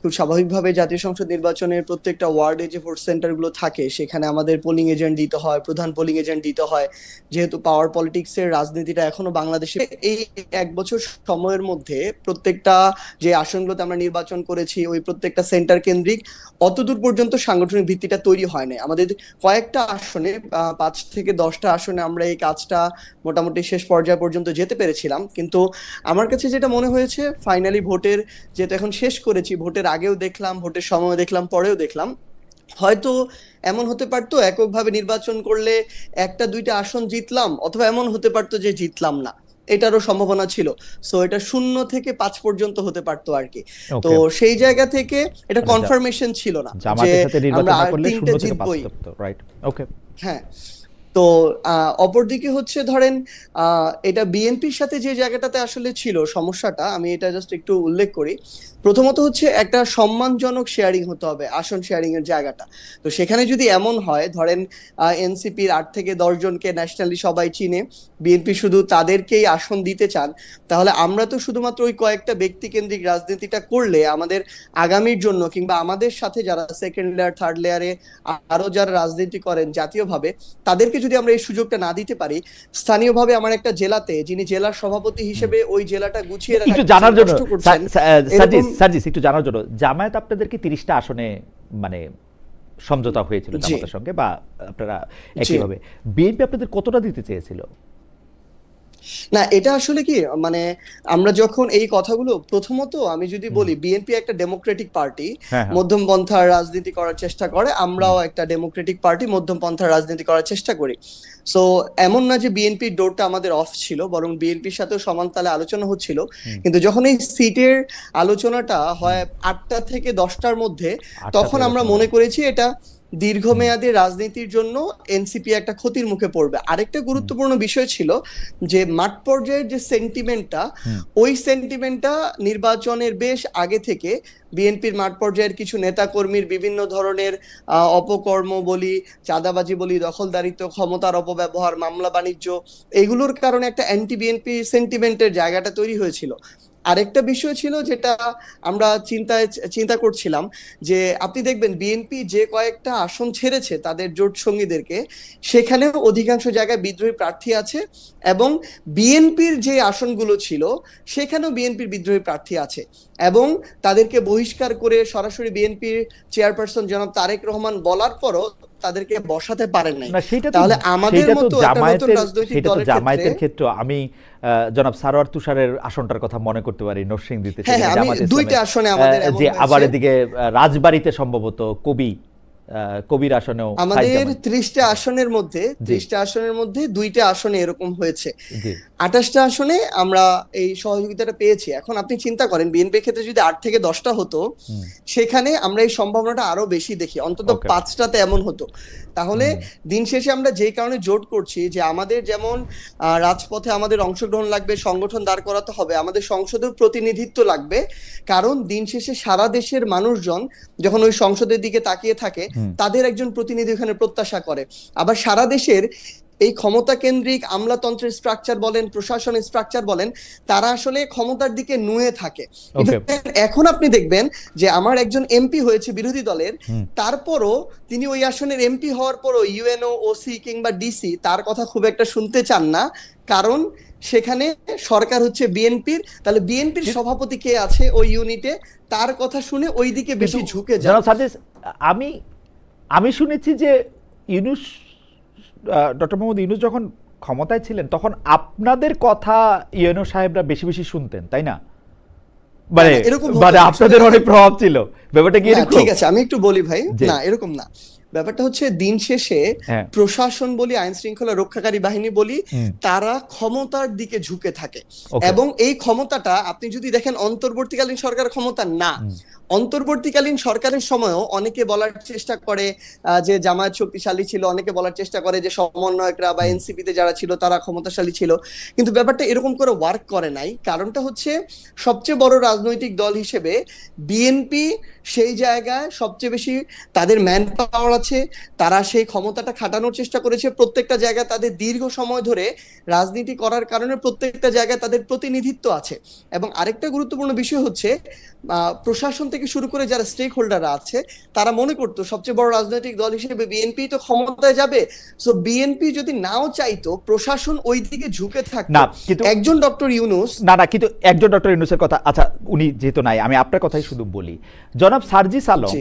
খুব স্বাভাবিকভাবে জাতীয় সংসদ নির্বাচনের প্রত্যেকটা ওয়ার্ডে যে ভোট সেন্টার গুলো থাকে সেখানে আমাদের পোলিং এজেন্ট দিতে হয়, প্রধান পোলিং এজেন্ট দিতে হয়। যেহেতু পাওয়ার পলিটিক্স এর রাজনীতিটা এখনো বাংলাদেশে, এই 1 বছর সময়ের মধ্যে প্রত্যেকটা যে আসনগুলোতে আমরা নির্বাচন করেছি ওই প্রত্যেকটা সেন্টার কেন্দ্রিক অতদূর পর্যন্ত সাংগঠনিক ভিত্তিটা তৈরি হয় না। আমাদের কয়েকটা আসনে 5 থেকে 10টা আসনে আমরা এই কাজটা মোটামুটি শেষ পর্যায় পর্যন্ত যেতে পেরেছিলাম। কিন্তু আমার কাছে যেটা মনে হয়েছে ফাইনালি ভোটের যেহেতু এখন শেষ করেছি, ভোটের আগেও দেখলাম, ভোটের সময় দেখলাম, পরেও দেখলাম, হয়তো এমন হতে পারতো এককভাবে নির্বাচন করলে 1-2টা আসন জিতলাম, অথবা এমন হতে পারতো যে জিতলাম না, এটারও সম্ভাবনা ছিল। সো এটা 0 থেকে 5 পর্যন্ত হতে পারতো আর কি। তো সেই জায়গা থেকে এটা কনফার্মেশন ছিল না যে জামাতের সাথে নির্বাচন না করলে 3টে 0 থেকে 5 জিতবই। করতে, রাইট? ওকে। হ্যাঁ, তো অপরদিকে হচ্ছে ধরেন এটা বিএনপির সাথে যে জায়গাটাতে আসলে ছিল সমস্যাটা, আমি এটা জাস্ট একটু উল্লেখ করি। প্রথমত হচ্ছে একটা সম্মানজনক শেয়ারিং হতে হবে, আসন শেয়ারিং এর জায়গাটা। তো সেখানে যদি এমন হয় ধরেন এনসিপির 8 থেকে 10 জনকে ন্যাশনালি সবাই চিনে, বিএনপি শুধু তাদেরকেই আসন দিতে চান, তাহলে আমরা তো শুধুমাত্র ওই কয়েকটা ব্যক্তি কেন্দ্রিক রাজনীতিটা করলে আমাদের আগামীর জন্য কিংবা আমাদের সাথে যারা সেকেন্ড লেয়ার থার্ড লেয়ারে আরো যারা রাজনীতি করেন জাতীয়ভাবে, তাদেরকে যদি আমরা এই সুযোগটা না দিতে পারি, স্থানীয়ভাবে আমার একটা জেলাতে যিনি জেলার সভাপতি হিসেবে ওই জেলাটা গুছিয়ে একটু জানার জন্য সার্জিস, একটু জানার জন্য, জামায়াত আপনাদেরকে 30টা আসনে মানে সমঝোতা হয়েছিল জামাতের সঙ্গে, বা আপনারা একইভাবে, বিএনপি আপনাদের কতটা দিতে চেয়েছিল? না, এটা আসলে কি মানে আমরা যখন এই কথাগুলো, প্রথমত আমি যদি বলি বিএনপি একটা ডেমোক্রেটিক পার্টি, মধ্যম পন্থার রাজনীতি করার চেষ্টা করে, আমরাও একটা ডেমোক্রেটিক পার্টি, মধ্যম পন্থার রাজনীতি করার চেষ্টা করি। সো এমন না যে বিএনপির ডোরটা আমাদের অফ ছিল, বরং বিএনপির সাথেও সমান তালে আলোচনা হচ্ছিল। কিন্তু যখন এই সিটের আলোচনাটা হয় 8টা থেকে 10টার মধ্যে, তখন আমরা মনে করেছি এটা দীর্ঘমেয়াদী রাজনীতির জন্য এনসিপি একটা ক্ষতির মুখে পড়বে। আরেকটা গুরুত্বপূর্ণ বিষয় ছিল যে মাঠ পর্যায়ের যে সেন্টিমেন্টটা, ওই সেন্টিমেন্টটা নির্বাচনের বেশ আগে থেকে বিএনপির মাঠ পর্যায়ের কিছু নেতা কর্মীর বিভিন্ন ধরনের অপকর্ম বলি, চাঁদাবাজি বলি, দখলদারিত্ব, ক্ষমতার অপব্যবহার, মামলা বাণিজ্য, এগুলোর কারণে একটা অ্যান্টি বিএনপি সেন্টিমেন্টের জায়গাটা তৈরি হয়েছিল। আরেকটা বিষয় ছিল যেটা আমরা চিন্তা করছিলাম যে আপনি দেখবেন বিএনপি যে কয়েকটা আসন ছেড়েছে তাদের জোট সঙ্গীদেরকে, সেখানেও অধিকাংশ জায়গায় বিদ্রোহী প্রার্থী আছে, এবং বিএনপির যে আসনগুলো ছিল সেখানেও বিএনপির বিদ্রোহী প্রার্থী আছে, এবং তাদেরকে বহিষ্কার করে সরাসরি বিএনপির চেয়ারপারসন জনাব তারেক রহমান বলার পরও তাদেরকে বসাতে পারেন নাই। তাহলে আমাদের মতো একটা নতুন রাজনৈতিক দলের জামায়াতের ক্ষেত্রে আমি জনাব সারোয়ার তুষারের আসনটার কথা মনে করতে পারি, নরসিংদীতে, দুইটা আসনে আমাদের যে আবার এদিকে রাজবাড়িতে সম্ভবত কবির আসনেও আমাদের 30টা আসনের মধ্যে 2টা আসনে এরকম হয়েছে। 28টা আসনে আমরা এই সহযোগিতাটা পেয়েছি। এখন আপনি চিন্তা করেন বিএনপির ক্ষেত্রে যদি 8 থেকে 10টা হতো, সেখানে আমরা এই সম্ভাবনাটা আরো বেশি দেখি, অন্তত 5টাতে এমন হতো। তাহলে দিন শেষে আমরা যে কারণে জোট করছি যে আমাদের যেমন রাজপথে আমাদের অংশগ্রহণ লাগবে, সংগঠন দাঁড় করাতে হবে, আমাদের সংসদের প্রতিনিধিত্ব লাগবে, কারণ দিন শেষে সারা দেশের মানুষজন যখন ওই সংসদের দিকে তাকিয়ে থাকে তাদের একজন প্রতিনিধি ওখানে প্রত্যাশা করে। আবার সারা দেশের এই ক্ষমতা কেন্দ্রিক আমলাতন্ত্রের স্ট্রাকচার বলেন, প্রশাসনের স্ট্রাকচার বলেন, তারা আসলে ক্ষমতার দিকে নুয়ে থাকে। এখন আপনি দেখবেন যে আমার একজন এমপি হয়েছে বিরোধী দলের, তারপরও তিনি ওই আসনের এমপি হওয়ার পরও ইউএনও, ওসি কিংবা ডিসি তার কথা খুব একটা শুনতে চান না, কারণ সেখানে সরকার হচ্ছে বিএনপির। তাহলে বিএনপির সভাপতি কে আছে ওই ইউনিটে, তার কথা শুনে ওই দিকে বেশি ঝুঁকে যায়। আমি শুনেছি যে ডক্টর মোহাম্মদ ইউনূস যখন ক্ষমতায় ছিলেন তখন আপনাদের কথা ইউএনও সাহেবরা বেশি বেশি শুনতেন, তাই না? মানে আপনাদের অনেক প্রভাব ছিল, ব্যাপারটা কি এরকম? ঠিক আছে, আমি একটু বলি ভাই, না এরকম না। ব্যাপারটা হচ্ছে দিন শেষে হ্যাঁ। প্রশাসন বলি, আইন শৃঙ্খলা রক্ষাকারী বাহিনী বলি, তারা ক্ষমতার দিকে ঝুঁকে থাকে। Okay. এবং এই ক্ষমতাটা আপনি যদি দেখেন অন্তর্বর্তীকালীন সরকার ক্ষমতা না, অন্তর্বর্তীকালীন সরকারের সময়ও অনেকে বলার চেষ্টা করে যে জামায়াত শক্তিশালী ছিল, অনেকে বলার চেষ্টা করে যে সমন্বয়করা বা এনসিপিতে যারা ছিল তারা ক্ষমতাশালী ছিল, কিন্তু ব্যাপারটা এরকম করে ওয়ার্ক করে নাই। কারণটা হচ্ছে সবচেয়ে বড় রাজনৈতিক দল হিসেবে বিএনপি সেই জায়গায় সবচেয়ে বেশি তাদের ম্যান পাওয়ার আছে, তারা সেই ক্ষমতাটা খাটানোর চেষ্টা করেছে। প্রত্যেকটা জায়গায় তাদের দীর্ঘ সময় ধরে রাজনীতি করার কারণে প্রত্যেকটা জায়গায় তাদের প্রতিনিধিত্ব আছে। এবং আরেকটা গুরুত্বপূর্ণ বিষয় হচ্ছে প্রশাসন থেকে শুরু করে যারা স্টেক হোল্ডাররা আছে তারা মনে করতো সবচেয়ে বড় রাজনৈতিক দল হিসেবে বিএনপি তো ক্ষমতায় যাবে, সো বিএনপি যদি নাও চাইতো প্রশাসন ওই দিকে ঝুঁকে থাকতো। না, কিন্তু একজন ডক্টর ইউনূস না, কিন্তু একজন ডক্টর ইউনূসের কথা, আচ্ছা উনি যেহেতু নাই, আমি আপনার কথাই শুধু বলি। জনাব সার্জিস আলম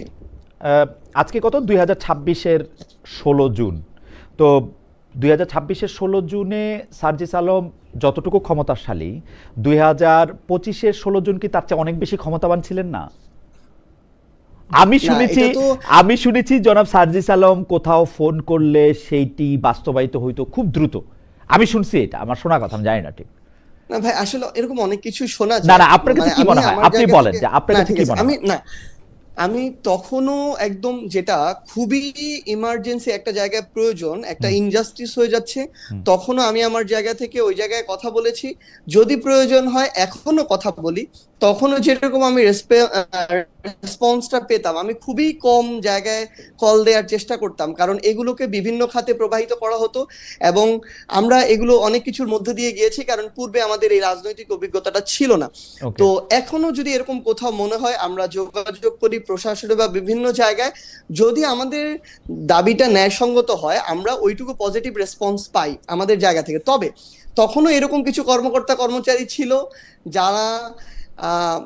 আজকে কত 2026-এর 16 জুন, তো 2026-এর 16 জুনে সার্জিস আলম যতটুকু ক্ষমতাশালী 2025-এর 16 জুন কি তার চেয়ে অনেক বেশি ক্ষমতাবান ছিলেন না? আমি শুনেছি জনাব সার্জিস আলম কোথাও ফোন করলে সেইটি বাস্তবায়িত হইতো খুব দ্রুত। আমি শুনছি, এটা আমার শোনা কথা, আমি জানি না ঠিক। না ভাই, আসলে এরকম অনেক কিছু শোনা যায়। না, আপনার কাছে কি মনে হয়? আপনি বলেন যে আপনার কাছে কি মনে হয়? আমি তখনও একদম যেটা খুবই ইমার্জেন্সি একটা জায়গায় প্রয়োজন, একটা ইনজাস্টিস হয়ে যাচ্ছে, তখনও আমি আমার জায়গা থেকে ওই জায়গায় কথা বলেছি। যদি প্রয়োজন হয় এখনো কথা বলি। তখনও যেরকম আমি রেসপন্সটা পেতাম, আমি খুবই কম জায়গায় কল দেওয়ার চেষ্টা করতাম, কারণ এগুলোকে বিভিন্ন খাতে প্রবাহিত করা হতো এবং আমরা এগুলো অনেক কিছুর মধ্যে দিয়ে গিয়েছি, কারণ পূর্বে আমাদের এই রাজনৈতিক অভিজ্ঞতাটা ছিল না। তো এখনো যদি এরকম কোথাও মনে হয় আমরা যোগাযোগ করি প্রশাসনে বা বিভিন্ন জায়গায়, যদি আমাদের দাবিটা ন্যায়সঙ্গত হয় আমরা ওইটুকু পজিটিভ রেসপন্স পাই আমাদের জায়গা থেকে। তবে তখনও এরকম কিছু কর্মকর্তা কর্মচারী ছিল যারা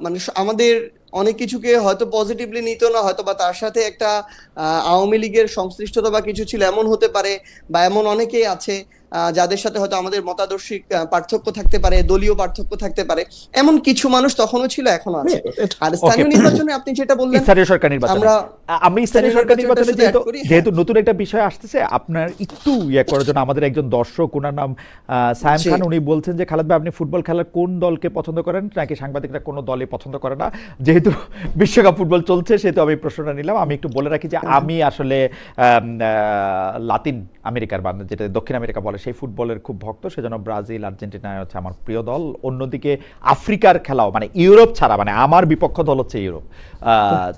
মানে আমাদের অনেক কিছুকে হয়তো পজিটিভলি নিত না, হয়তো বা তার সাথে একটা আওয়ামী লীগের সংশ্লিষ্টতা বা কিছু ছিল এমন হতে পারে, বা এমন অনেকেই আছে যাদের সাথে হয়তো আমাদের মতাদর্শিক পার্থক্য থাকতে পারে, দলীয় পার্থক্য থাকতে পারে, এমন কিছু মানুষ তখনও ছিল, এখনো আছে। আর স্থানীয় নির্বাচনে আপনি যেটা বললেন, স্থানীয় সরকার নির্বাচন, আমি স্থানীয় সরকার নির্বাচনে যেহেতু নতুন একটা বিষয় আসতেছে, আপনার একটু ইয়ে করার জন্য আমাদের একজন দর্শক, ওনার নাম সায়েম খান, উনি বলছেন যে খালেদ ভাই আপনি ফুটবল খেলার কোন দলকে পছন্দ করেন, নাকি সাংবাদিকরা কোনো দলে পছন্দ করে না? যেহেতু বিশ্বকাপ ফুটবল চলছে সেহেতু আমি প্রশ্নটা নিলাম। আমি একটু বলে রাখি যে আমি আসলে লাতিন আমেরিকার বা যেটা দক্ষিণ আমেরিকা বলে সেই ফুটবলের খুব ভক্ত, সেজন্য ব্রাজিল আর্জেন্টিনা হচ্ছে আমার প্রিয় দল। অন্যদিকে আফ্রিকার খেলাও, মানে ইউরোপ ছাড়া, মানে আমার বিপক্ষ দল হচ্ছে ইউরোপ,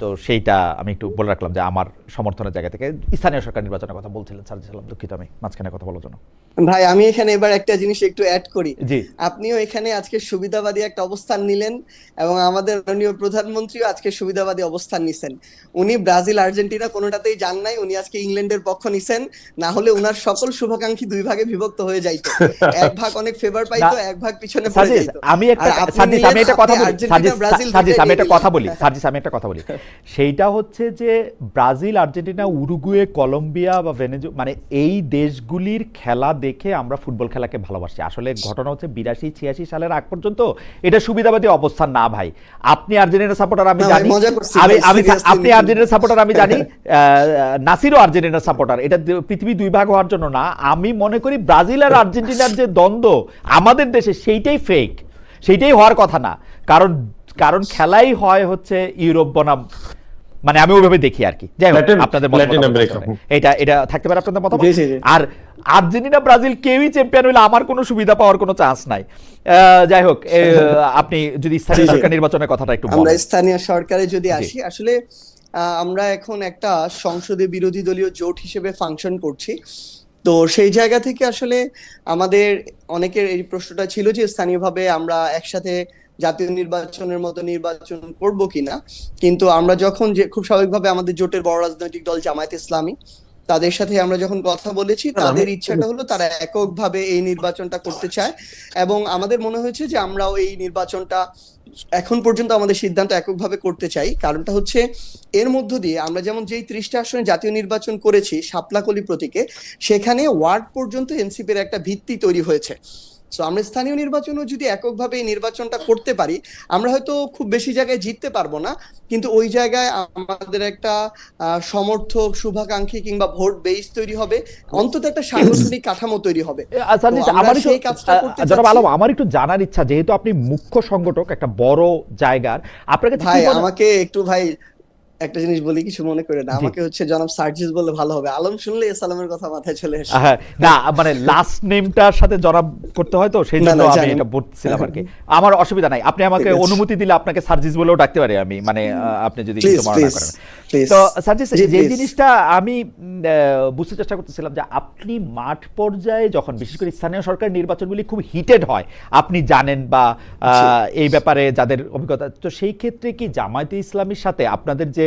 তো সেইটা আমি একটু বলে রাখলাম যে আমার সমর্থনের জায়গা থেকে। স্থানীয় সরকার নির্বাচনের কথা বলছিলেন সার্জিস আলম, দুঃখিত আমি মাঝখানে কথা বলার জন্য। ভাই আমি এখানে এবার একটা জিনিস একটু অ্যাড করি। আপনিও এখানে আজকে সুবিধাবাদী একটা অবস্থান নিলেন এবং আমাদের মাননীয় প্রধানমন্ত্রীও আজকে সুবিধাবাদী অবস্থান নিছেন। উনি ব্রাজিল আর্জেন্টিনা কোনোটাতেই যান নাই, উনি আজকে ইংল্যান্ডের পক্ষ নিছেন। না হলে উনার সকল শুভাকাঙ্ক্ষী দুই ভাগে বিভক্ত হয়ে যাইতো, এক ভাগ অনেক ফেভার পাইতো, এক ভাগ পিছনে পড়ে যাইতো। আমি একটা কথা বলি, সেইটা হচ্ছে যে ব্রাজিল আর্জেন্টিনা উরুগুয়ে কলম্বিয়া বা ভেনেজুয়েলা, মানে এই দেশগুলির খেলা দেখে আমরা ফুটবল খেলাকে ভালোবাসি। আসলে ঘটনা হচ্ছে 82-86 সালের আগ পর্যন্ত এটা সুবিধাবাদী অবস্থান না ভাই। আপনি আর্জেন্টিনা সাপোর্টার আমি জানি, আপনি আর্জেন্টিনা সাপোর্টার আমি জানি, নাসিরও আর্জেন্টিনা সাপোর্টার। এটা পৃথিবী দুই ভাগ হওয়ার জন্য না। আমি মনে করি ব্রাজিল আর আর্জেন্টিনার যে দ্বন্দ্ব আমাদের দেশে সেইটাই ফেক, সেইটাই হওয়ার কথা না। কারণ খেলাই হয় হচ্ছে ইউরোপ বনাম, মানে আমি ওইভাবে দেখি আর কি। যাই হোক, আপনাদের এটা থাকতে পারে আপনাদের মতামত। আর আর্জেন্টিনা ব্রাজিল কেউই চ্যাম্পিয়ন হইলে আমার কোনো সুবিধা পাওয়ার কোনো চান্স নাই। যাই হোক, আপনি যদি স্থানীয় সরকার নির্বাচনের কথাটা একটু বলেন। আমরা স্থানীয় সরকারে যদি আসি, আসলে আমরা এখন একটা সংসদে বিরোধী দলীয় জোট হিসেবে ফাংশন করছি। তো সেই জায়গা থেকে আসলে আমাদের অনেকের এই প্রশ্নটা ছিল যে স্থানীয়ভাবে আমরা একসাথে জাতীয় নির্বাচনের মতো নির্বাচন করব কিনা। কিন্তু আমরা যখন যে খুব স্বাভাবিকভাবে আমাদের জোটের বড় রাজনৈতিক দল জামায়াত ইসলামী, তাদের সাথে আমরা যখন কথা বলেছি, তাদের ইচ্ছাটা হলো তারা এককভাবে এই নির্বাচনটা করতে চায় এবং আমাদের মনে হয়েছে যে আমরাও এই নির্বাচনটা এখন পর্যন্ত আমাদের সিদ্ধান্ত এককভাবে করতে চাই। কারণটা হচ্ছে এর মধ্য দিয়ে আমরা যেমন যেই 30টা আসনে জাতীয় নির্বাচন করেছি শাপলাকলি প্রতীকে, সেখানে ওয়ার্ড পর্যন্ত এনসিপির একটা ভিত্তি তৈরি হয়েছে। সো আমরা স্থানীয় নির্বাচনেও যদি এককভাবে এই নির্বাচনটা করতে পারি, আমরা হয়তো খুব বেশি জায়গায় জিততে পারবো না, কিন্তু ওই জায়গায় আমাদের একটা সমর্থক, শুভাকাঙ্ক্ষী কিংবা ভোট বেস তৈরি হবে, অন্তত একটা সাংগঠনিক কাঠামো তৈরি হবে। সার্জিস, তো আমরা আমার সেই কাজটা করতে জনাব চাচ্ছি। আলম, আমার একটু জানার ইচ্ছা, যেহেতু আপনি মুখ্য সংগঠক একটা বড় জায়গার, আপনার কাছে ভাই কি মনে- আমাকে একটু ভাই একটা জিনিস বলি, কিছু মনে করে না, জি। আমাকে হচ্ছে জনাব সার্জিস বললে ভালো হবে, আলম শুনলে সালামের কথা মাথায় চলে আসে। হ্যাঁ, না মানে লাস্ট নেমটার সাথে জনাব করতে হয় তো সেই না, জন্য না, আমি জানি। এটা বলছিলাম আর কি। আমার অসুবিধা নাই, আপনি আমাকে ঠিক আছে। অনুমতি দিলে আপনাকে সার্জিস বলেও ডাকতে পারি আমি, মানে আপনি যদি প্লিজ কিছু মনে না প্লিজ করেন। প্লিজ। তো সার্জিস, জি, যে please। জিনিসটা আমি বুঝতে চেষ্টা করতেছিলাম যে আপনি মাঠ পর্যায়ে যখন বিশেষ করে স্থানীয় সরকার নির্বাচনগুলি খুব হিটেড হয়, আপনি জানেন বা এই ব্যাপারে যাদের অভিজ্ঞতা, তো সেই ক্ষেত্রে কি জামায়াতে ইসলামীর সাথে আপনাদের যে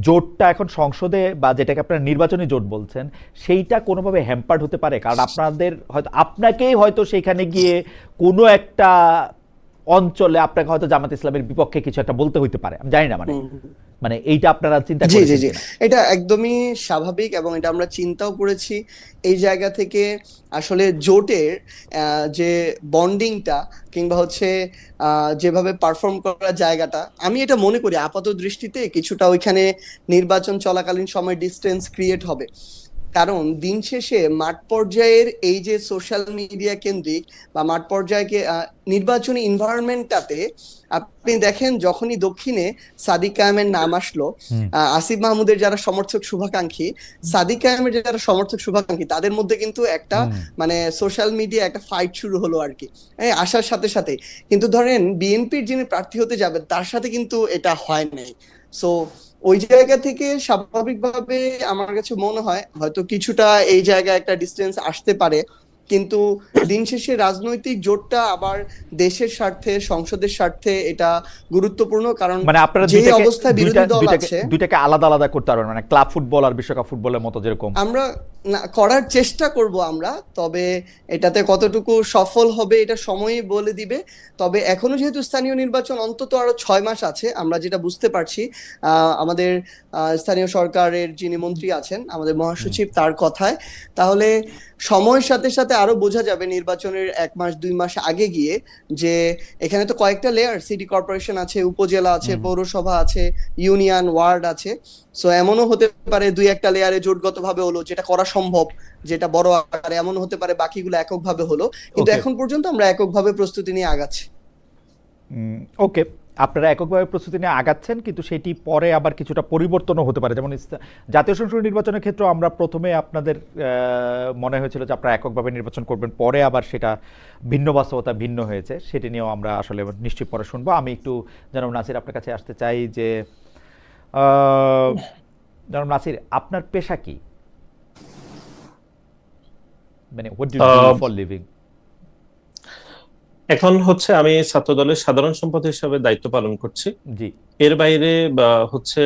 জোটটা এখন সংসদে বা যেটাকে আপনারা নির্বাচনী জোট বলছেন, সেইটা কোনোভাবে হ্যাম্পার্ড হতে পারে? কারণ আপনাদের হয়তো, আপনাকেই হয়তো সেইখানে গিয়ে কোনো একটা অঞ্চলে আপনাকে হয়তো জামাত ইসলামের বিপক্ষে কিছু একটা বলতে হইতে পারে, আমি জানি না, মানে মানে এইটা আপনারা চিন্তা জি জি করেছেন জি, কিনা? এটা একদমই স্বাভাবিক এবং এটা আমরা চিন্তাও করেছি। এই জায়গা থেকে আসলে জোটের যে বন্ডিংটা কিংবা হচ্ছে যেভাবে পারফর্ম করার জায়গাটা, আমি এটা মনে করি আপাত দৃষ্টিতে কিছুটা ওইখানে নির্বাচন চলাকালীন সময় ডিস্টেন্স ক্রিয়েট হবে। কারণ দিন শেষে মাঠ পর্যায়ের এই যে সোশ্যাল মিডিয়া কেন্দ্রিক বা মাঠ পর্যায়ে নির্বাচনী এনভায়রনমেন্টটাতে আপনি দেখেন, যখনই দক্ষিণে সাদিক কায়েমের নাম আসলো, আসিফ মাহমুদের যারা সমর্থক শুভাকাঙ্ক্ষী, সাদিক কায়েমের যারা সমর্থক শুভাকাঙ্ক্ষী, তাদের মধ্যে কিন্তু একটা মানে সোশ্যাল মিডিয়া একটা ফাইট শুরু হলো আর কি, আসার সাথে সাথে। কিন্তু ধরেন বিএনপির যিনি প্রার্থী হতে যাবেন তার সাথে কিন্তু এটা হয় নাই। সো ওই জায়গা থেকে স্বাভাবিকভাবে আমার কাছে মনে হয় হয়তো কিছুটা এই জায়গায় একটা ডিস্টেন্স আসতে পারে, কিন্তু দিন শেষে রাজনৈতিক জোটটা আবার দেশের স্বার্থে, সংসদের স্বার্থে এটা গুরুত্বপূর্ণ। কারণ মানে আপনারা যে অবস্থায় বিরোধী দল আছে, দুইটাকে আলাদা আলাদা করতে পারবেন, মানে ক্লাব ফুটবল আর বিশ্বকাপ ফুটবলের মতো যেরকম আমরা করার চেষ্টা করব আমরা, তবে এটাতে কতটুকু সফল হবে এটা সময়ই বলে দিবে। তবে এখনো যেহেতু স্থানীয় নির্বাচন অন্তত আরো 6 মাস আছে, আমরা যেটা বুঝতে পারছি আমাদের স্থানীয় সরকারের যিনি মন্ত্রী আছেন, আমাদের মহাসচিব, তার কথায়, তাহলে সময়ের সাথে সাথে আরো বোঝা যাবে নির্বাচনের 1 মাস 2 মাস আগে গিয়ে যে এখানে তো কয়েকটা লেয়ার, সিটি কর্পোরেশন আছে, উপজেলা আছে, পৌরসভা আছে, ইউনিয়ন, ওয়ার্ড আছে। সো এমনও হতে পারে 2-1টা লেয়ারে জোটগতভাবে হলো, যেটা করা সম্ভব, যেটা বড় আকারে, এমন হতে পারে বাকিগুলো এককভাবে হলো, কিন্তু এখন পর্যন্ত আমরা এককভাবে প্রস্তুতি নিয়ে আগাচ্ছি। ওকে, আপনারা এককভাবে প্রস্তুতি নিয়ে আগাচ্ছেন, কিন্তু সেটি পরে আবার কিছুটা পরিবর্তনও হতে পারে। যেমন জাতীয় সংসদ নির্বাচনের ক্ষেত্রে আমরা প্রথমে আপনাদের মনে হয়েছিল যে আপনারা এককভাবে নির্বাচন করবেন, পরে আবার সেটা ভিন্ন বাস্তবতা ভিন্ন হয়েছে, সেটি নিয়েও আমরা আসলে নিশ্চয়ই পরে শুনবো। আমি একটু জনাব নাসির আপনার কাছে আসতে চাই যে জনাব নাসির, আপনার পেশা কি, মানে what do you do for living? এখন হচ্ছে আমি ছাত্র দলের সাধারণ সম্পাদক হিসেবে দায়িত্ব পালন করছি। জি। এর বাইরে হচ্ছে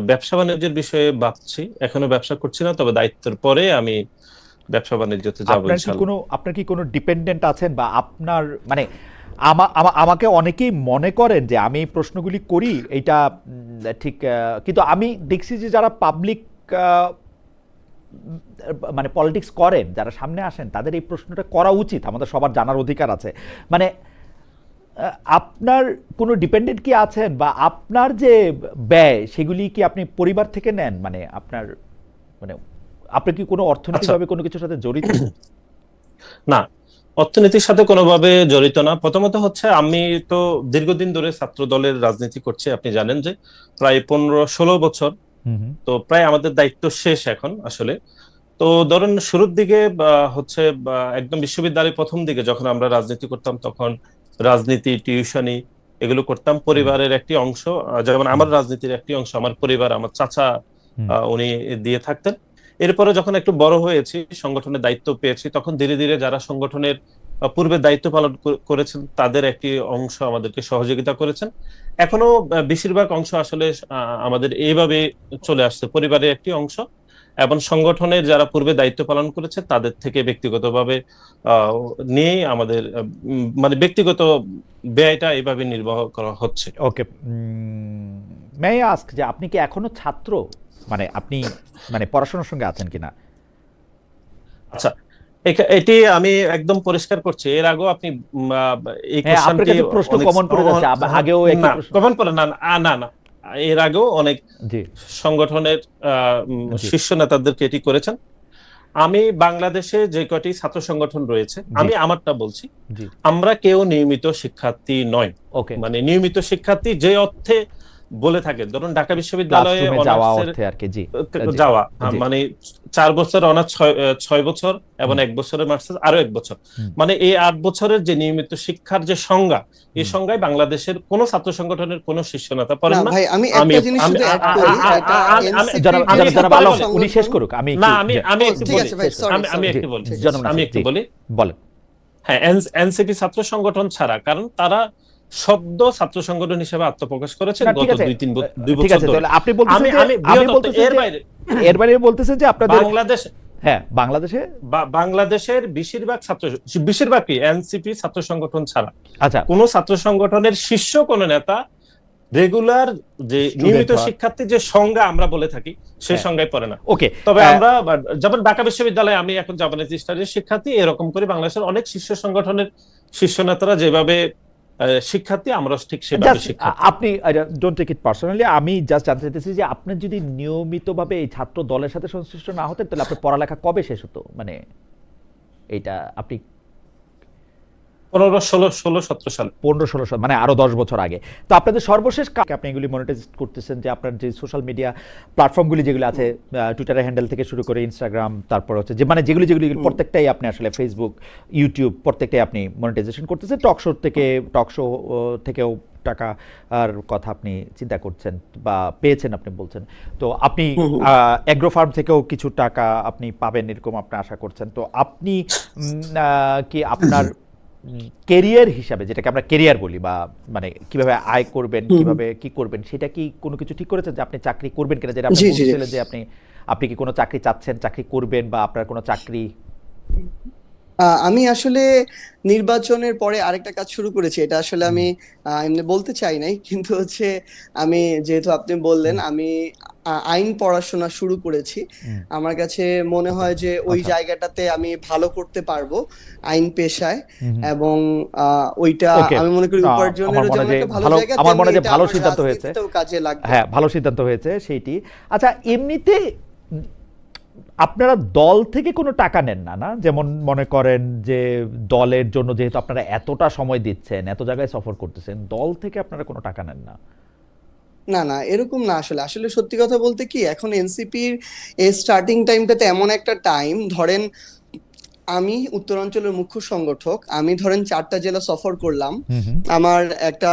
ব্যবসা বাণিজ্যের বিষয়ে ভাবছি, এখনো ব্যবসা করছি না, তবে দায়িত্বের পরে আমি ব্যবসা বাণিজ্যতে যাব ইনশাআল্লাহ। আপনার কি কোনো ডিপেন্ডেন্ট আছেন, বা আপনার মানে আমাকে অনেকেই মনে করেন যে আমি এই প্রশ্নগুলি করি এইটা ঠিক, কিন্তু আমি দেখছি যে যারা পাবলিক মানে পলিটিক্স করেন, যারা সামনে আসেন, তাদের এই প্রশ্নটা করা উচিত, আমাদের সবার জানার অধিকার আছে। মানে আপনার কোনো ডিপেন্ডেন্ট কি আছেন, বা আপনার যে ব্যয় সেগুলি কি আপনি পরিবার থেকে নেন, মানে আপনার মানে আপনি কি কোনো অর্থনৈতিকভাবে কোনো কিছুর সাথে জড়িত? না, অর্থনীতির সাথে কোনোভাবে জড়িত না। প্রথমত হচ্ছে আমি তো দীর্ঘদিন ধরে ছাত্র দলের রাজনীতি করছি, আপনি জানেন যে প্রায় 15-16 বছর। তো প্রায় আমাদের দায়িত্ব শেষ এখন আসলে। তো ধরেন শুরুর দিকে হচ্ছে একদম বিশ্ববিদ্যালয়ের প্রথম দিকে যখন আমরা রাজনীতি করতাম, তখন রাজনীতি, টিউশনি এগুলো করতাম। পরিবারের একটি অংশ, যেমন আমার রাজনীতির একটি অংশ আমার পরিবার, আমার চাচা উনি দিয়ে থাকতেন। এরপরে যখন একটু বড় হয়েছি, সংগঠনের দায়িত্ব পেয়েছি, তখন ধীরে ধীরে যারা সংগঠনের পূর্বে দায়িত্ব পালন করেছেন তাদের একটি অংশ আমাদেরকে সহযোগিতা করেছেন। এখনো বেশিরভাগ অংশ আসলে আমাদের এইভাবে চলে আসছে, পরিবারের একটি অংশ এবং সংগঠনের যারা পূর্বে দায়িত্ব পালন করেছে তাদের থেকে ব্যক্তিগতভাবে নিয়ে আমাদের মানে ব্যক্তিগত ব্যয়টা এইভাবে নির্বাহ করা হচ্ছে। ওকে, মে আই আস্ক যে আপনি কি এখনো ছাত্র, মানে আপনি মানে পড়াশোনার সঙ্গে আছেন কিনা? আচ্ছা, এটি আমি একদম পরিষ্কার করছি। এর আগেও আপনি এই হ্যাঁ, আপনার কোশ্চেনটি কাছে প্রশ্ন কমন পড়ে যাচ্ছে, আগেও একই প্রশ্ন। কমন করে না, না না, এর আগেও অনেক জি সংগঠনের জি শীর্ষ নেতাদেরকে এটি করেছেন। আমি বাংলাদেশে যে কয়টি ছাত্র সংগঠন রয়েছে, আমি আমারটা বলছি, জি আমরা কেউ নিয়মিত শিক্ষার্থী নয়। ওকে, মানে নিয়মিত শিক্ষার্থী যে অর্থে বলে থাকে, ধরুন ঢাকা বিশ্ববিদ্যালয়ে ক্লাসরুমে যাওয়া অনার্সের অর্থে আর কি। জি জি যাওয়া, জি মানে 4 বছর অনার্স, 6 বছর এবং 1 বছরের মাস্টার্স, আরো 1 বছর, হুম, মানে এই 8 বছরের যে নিয়মিত শিক্ষার যে সংজ্ঞা, এই হুম। সংজ্ঞায় বাংলাদেশের কোন ছাত্র সংগঠনের কোন শীর্ষ নেতা পড়েন না না। ভাই, আমি আমি একটা জিনিস আমি শুধু অ্যাড আ- করি, আ- আ- এটা আ- আমি এনসিপি জনাব আমি জনাব একটু জনাব বলে আলম, বলি। উনি শেষ করুক, আমি না, একটু আমি একটু ঠিক বলি, আছে ভাই, সরি আমি সরি, একটু বলি, জনাব আমি নাসির, একটু জি বলি। বলেন। হ্যাঁ, এনসিপি ছাত্র সংগঠন ছাড়া, কারণ তারা সদ্য ছাত্র সংগঠন হিসেবে আত্মপ্রকাশ করেছেন না ঠিক গত আছে, 2 ঠিক বছর আছে, ধরে। তাহলে আপনি বলতেছেন আমি যে আমি আপনি বৃহত্তর বলতেছেন এর যে বাইরে এর বাইরে বলতেছেন যে আপনাদের, বাংলাদেশ, হ্যাঁ বাংলাদেশে, বাংলাদেশের বেশিরভাগই এনসিপি ছাত্র সংগঠন ছাড়া আচ্ছা কোন ছাত্র সংগঠনের শীর্ষ কোন নেতা রেগুলার যে Student নিয়মিত হওয়া। শিক্ষার্থী যে সংজ্ঞা আমরা বলে থাকি, সেই হ্যাঁ। সংজ্ঞায় পড়ে না। ওকে, তবে আমরা যেমন ঢাকা বিশ্ববিদ্যালয়ে, আমি এখন জাপানি স্টাডির শিক্ষার্থী, এরকম করে বাংলাদেশের অনেক শীর্ষ সংগঠনের শীর্ষ নেতারা যেভাবে শিক্ষার্থী, আমরা ঠিক সেভাবে শিক্ষার্থী। আপনি ডোন্ট টেক ইট পার্সোনালি, আমি জাস্ট জানতে চাইতেছি যে আপনি যদি নিয়মিতভাবে এই ছাত্র দলের সাথে সংশ্লিষ্ট না হতেন, তাহলে আপনার পড়ালেখা কবে শেষ হতো? মানে এইটা আপনি 15, 16, 17 সালে। 15-16 সাল, মানে আরো 10 বছর আগে। তো আপনাদের সর্বশেষ আপনি এগুলি মনিটাইজ করতেছেন যে আপনার যে সোশ্যাল মিডিয়া প্ল্যাটফর্মগুলি যেগুলো আছে, টুইটারের হ্যান্ডেল থেকে শুরু করে ইনস্টাগ্রাম, তারপর হচ্ছে যে মানে যেগুলি প্রত্যেকটাই আপনি আসলে ফেসবুক, ইউটিউব, প্রত্যেকটাই আপনি মনিটাইজেশন করতেছেন। টক শো থেকেও টাকা আর কথা আপনি চিন্তা করছেন বা পেয়েছেন আপনি বলছেন। তো আপনি অ্যাগ্রো ফার্ম থেকেও কিছু টাকা আপনি পাবেন এরকম আপনি আশা করছেন। তো আপনি কি আপনার কেরিয়ার হিসাবে, যেটাকে আমরা কেরিয়ার বলি, বা মানে কিভাবে আয় করবেন, কিভাবে কি করবেন, সেটা কি কোনো কিছু ঠিক করেছেন যে আপনি চাকরি করবেন কিনা? যেটা আপনি জি জি জি। বলছিলেন যে আপনি কি কোনো চাকরি চাচ্ছেন, চাকরি করবেন, বা আপনার কোনো চাকরি? আমি আসলে নির্বাচনের পরে আরেকটা কাজ শুরু করেছি, এটা আসলে আমি এমনি বলতে চাই নাই, কিন্তু হচ্ছে আমি, যেহেতু আপনি বললেন, আমি আইন পড়াশোনা শুরু করেছি। হুম, আমার কাছে মনে হয় যে ওই আচ্ছা। জায়গাটাতে আমি ভালো করতে পারবো আইন পেশায়, হুম, হুম। এবং ওইটা ওকে, আমি মনে করি আমার উপার্জনের মনে যেমন যে একটা ভালো ভালো, জায়গা, আমার তেমনি মনে যে এটা ভালো আমার সিদ্ধান্ত হয়েছে। রাজনীতিতেও কাজে লাগবে। হ্যাঁ, ভালো সিদ্ধান্ত হয়েছে সেইটি। আচ্ছা, এমনিতে আপনারা দল থেকে কোনো টাকা নেন না, না? যেমন মনে করেন যে দলের জন্য যেহেতু আপনারা এতটা সময় দিচ্ছেন, এত জায়গায় সফর করতেছেন, দল থেকে আপনারা কোনো টাকা নেন না? না না, এরকম না। আসলে আসলে সত্যি কথা বলতে কি, এখন এনসিপির এই স্টার্টিং টাইমটাতে এমন একটা টাইম, ধরেন আমি উত্তরাঞ্চলের মুখ্য সংগঠক, আমি ধরেন 4টা জেলা সফর করলাম, হুম হুম আমার একটা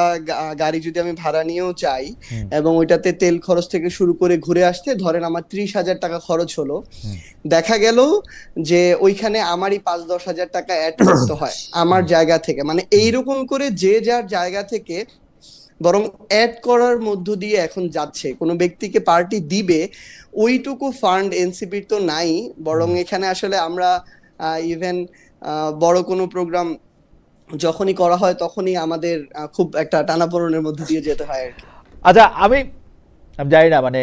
গাড়ি যদি আমি ভাড়া নিয়েও যাই, হুম এবং ওইটাতে তেল খরচ থেকে শুরু করে ঘুরে আসতে ধরেন আমার 30,000 টাকা খরচ হলো, হুম দেখা গেল যে ওইখানে আমারই 5-10 হাজার টাকা অ্যাড করতে হয় আমার জায়গা থেকে। মানে এইরকম করে যে যার জায়গা থেকে বরং অ্যাড করার মধ্য দিয়ে এখন যাচ্ছে। কোনো ব্যক্তিকে পার্টি দিবে ওইটুকু ফান্ড এনসিপির তো নাই, বরং এখানে আসলে আমরা ইভেন বড় কোনো প্রোগ্রাম যখনই করা হয় তখনই আমাদের খুব একটা টানাপোড়েনের মধ্যে দিয়ে যেতে হয় আর কি। আচ্ছা, আমি জানি না, মানে